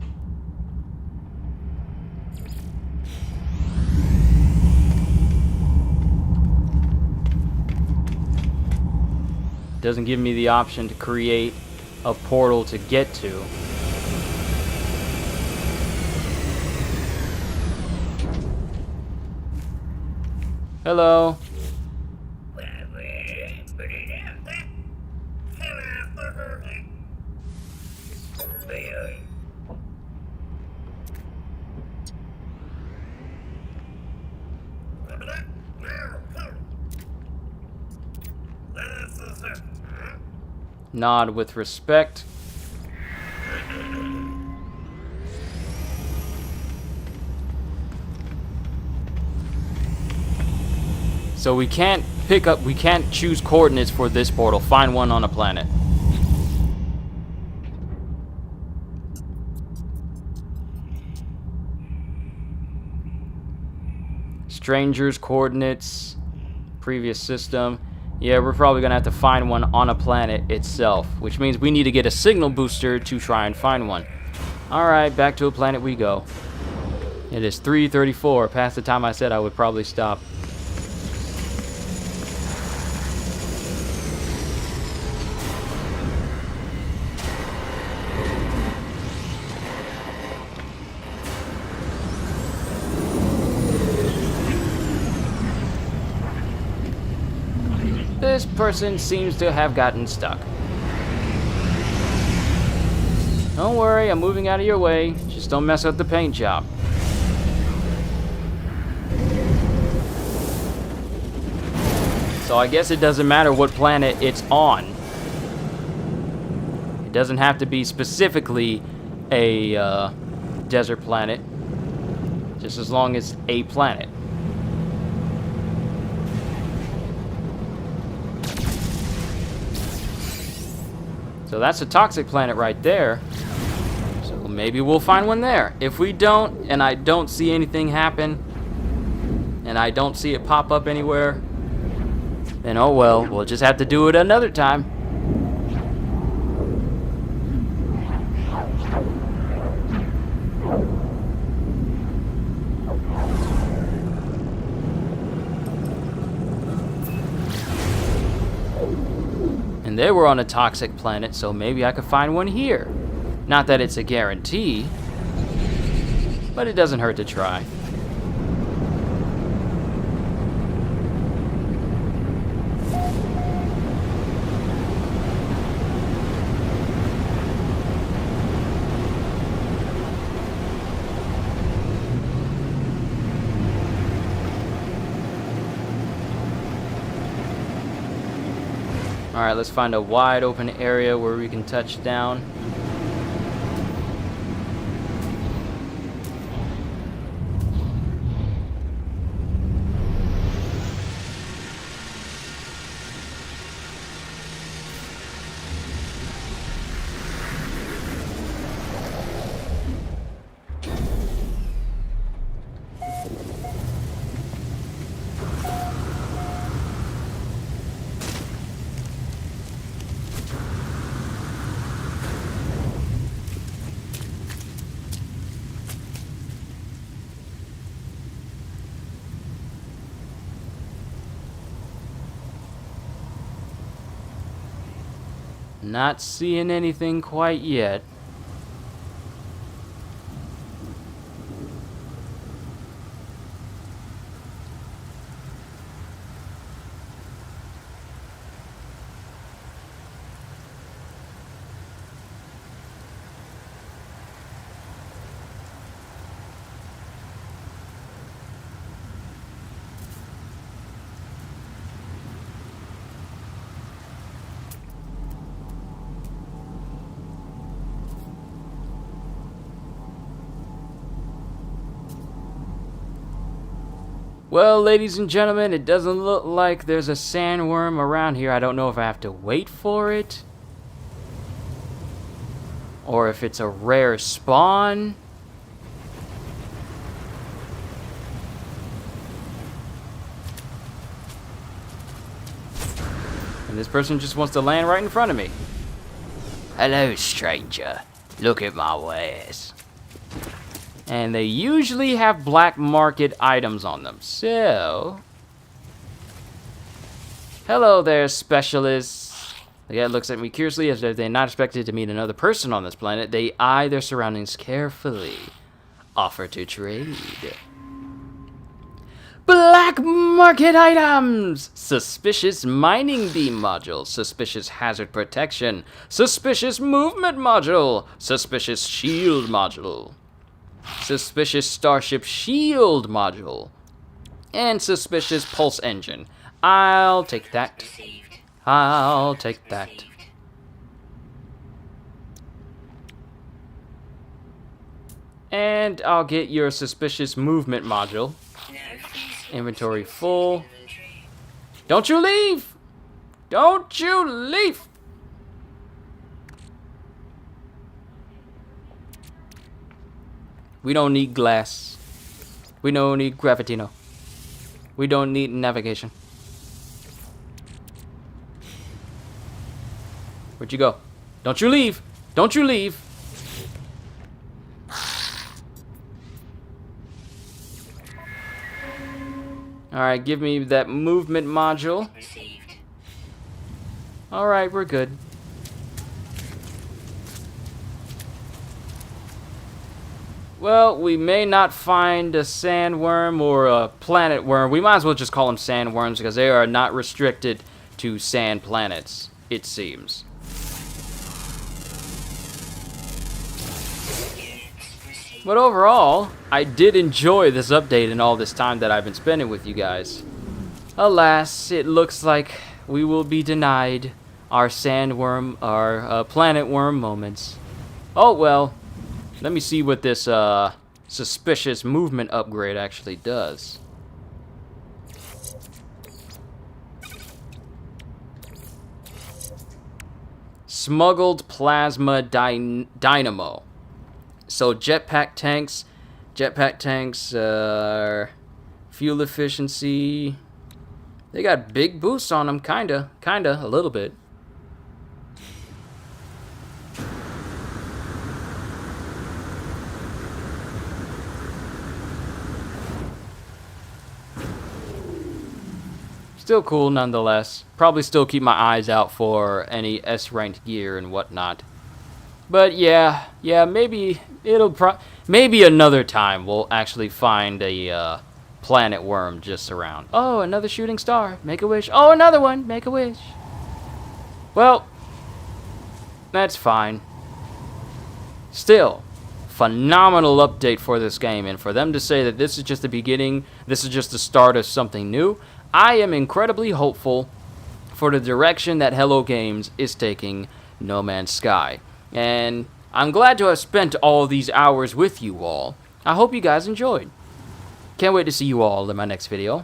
Doesn't give me the option to create a portal to get to. Hello. Nod with respect. So we can't choose coordinates for this portal. Find one on a planet. Strangers coordinates, previous system. Yeah, we're probably gonna have to find one on a planet itself, which means we need to get a signal booster to try and find one. Alright, back to a planet we go. It is 3:34, past the time I said I would probably stop. This person seems to have gotten stuck. Don't worry, I'm moving out of your way. Just don't mess up the paint job. So I guess it doesn't matter what planet it's on. It doesn't have to be specifically a desert planet. Just as long as a planet. So that's a toxic planet right there. So maybe we'll find one there. If we don't, and I don't see anything happen, and I don't see it pop up anywhere, then oh well, we'll just have to do it another time. And they were on a toxic planet, so maybe I could find one here. Not that it's a guarantee, but it doesn't hurt to try. Alright, let's find a wide open area where we can touch down. Not seeing anything quite yet. Well, ladies and gentlemen, it doesn't look like there's a sandworm around here. I don't know if I have to wait for it, or if it's a rare spawn. And this person just wants to land right in front of me. Hello, stranger. Look at my wares. And they usually have black market items on them. So, hello there, specialists. The guy looks at me curiously as if they're not expected to meet another person on this planet. They eye their surroundings carefully. Offer to trade. Black market items! Suspicious mining beam module. Suspicious hazard protection. Suspicious movement module. Suspicious shield module. Suspicious starship shield module. And suspicious pulse engine. I'll take that. I'll take that. And I'll get your suspicious movement module. Inventory full. Don't you leave! Don't you leave! We don't need glass. We don't need Gravitino. We don't need navigation. Where'd you go? Don't you leave! Don't you leave! Alright, give me that movement module. Alright, we're good. Well, we may not find a sandworm or a planet worm. We might as well just call them sandworms because they are not restricted to sand planets, it seems. But overall, I did enjoy this update and all this time that I've been spending with you guys. Alas, it looks like we will be denied our sandworm, our planet worm moments. Oh well. Let me see what this suspicious movement upgrade actually does. Smuggled plasma dynamo. So jetpack tanks, fuel efficiency. They got big boosts on them, kinda, a little bit. Still cool nonetheless. Probably still keep my eyes out for any S-ranked gear and whatnot. But yeah, maybe maybe another time we'll actually find a planet worm just around. Oh, another shooting star. Make a wish. Oh, another one. Make a wish. Well, that's fine. Still, phenomenal update for this game, and for them to say that this is just the beginning, this is just the start of something new, I am incredibly hopeful for the direction that Hello Games is taking No Man's Sky. And I'm glad to have spent all these hours with you all. I hope you guys enjoyed. Can't wait to see you all in my next video.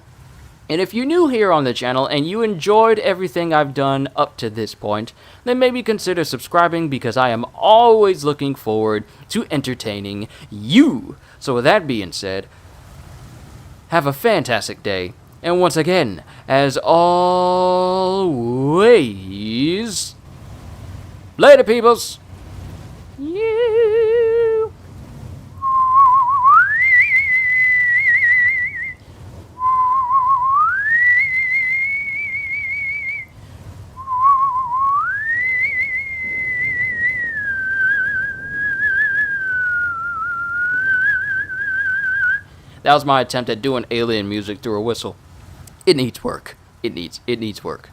And if you're new here on the channel and you enjoyed everything I've done up to this point, then maybe consider subscribing because I am always looking forward to entertaining you. So with that being said, have a fantastic day. And once again, as always, later peoples! That was my attempt at doing alien music through a whistle. It needs work. It needs work.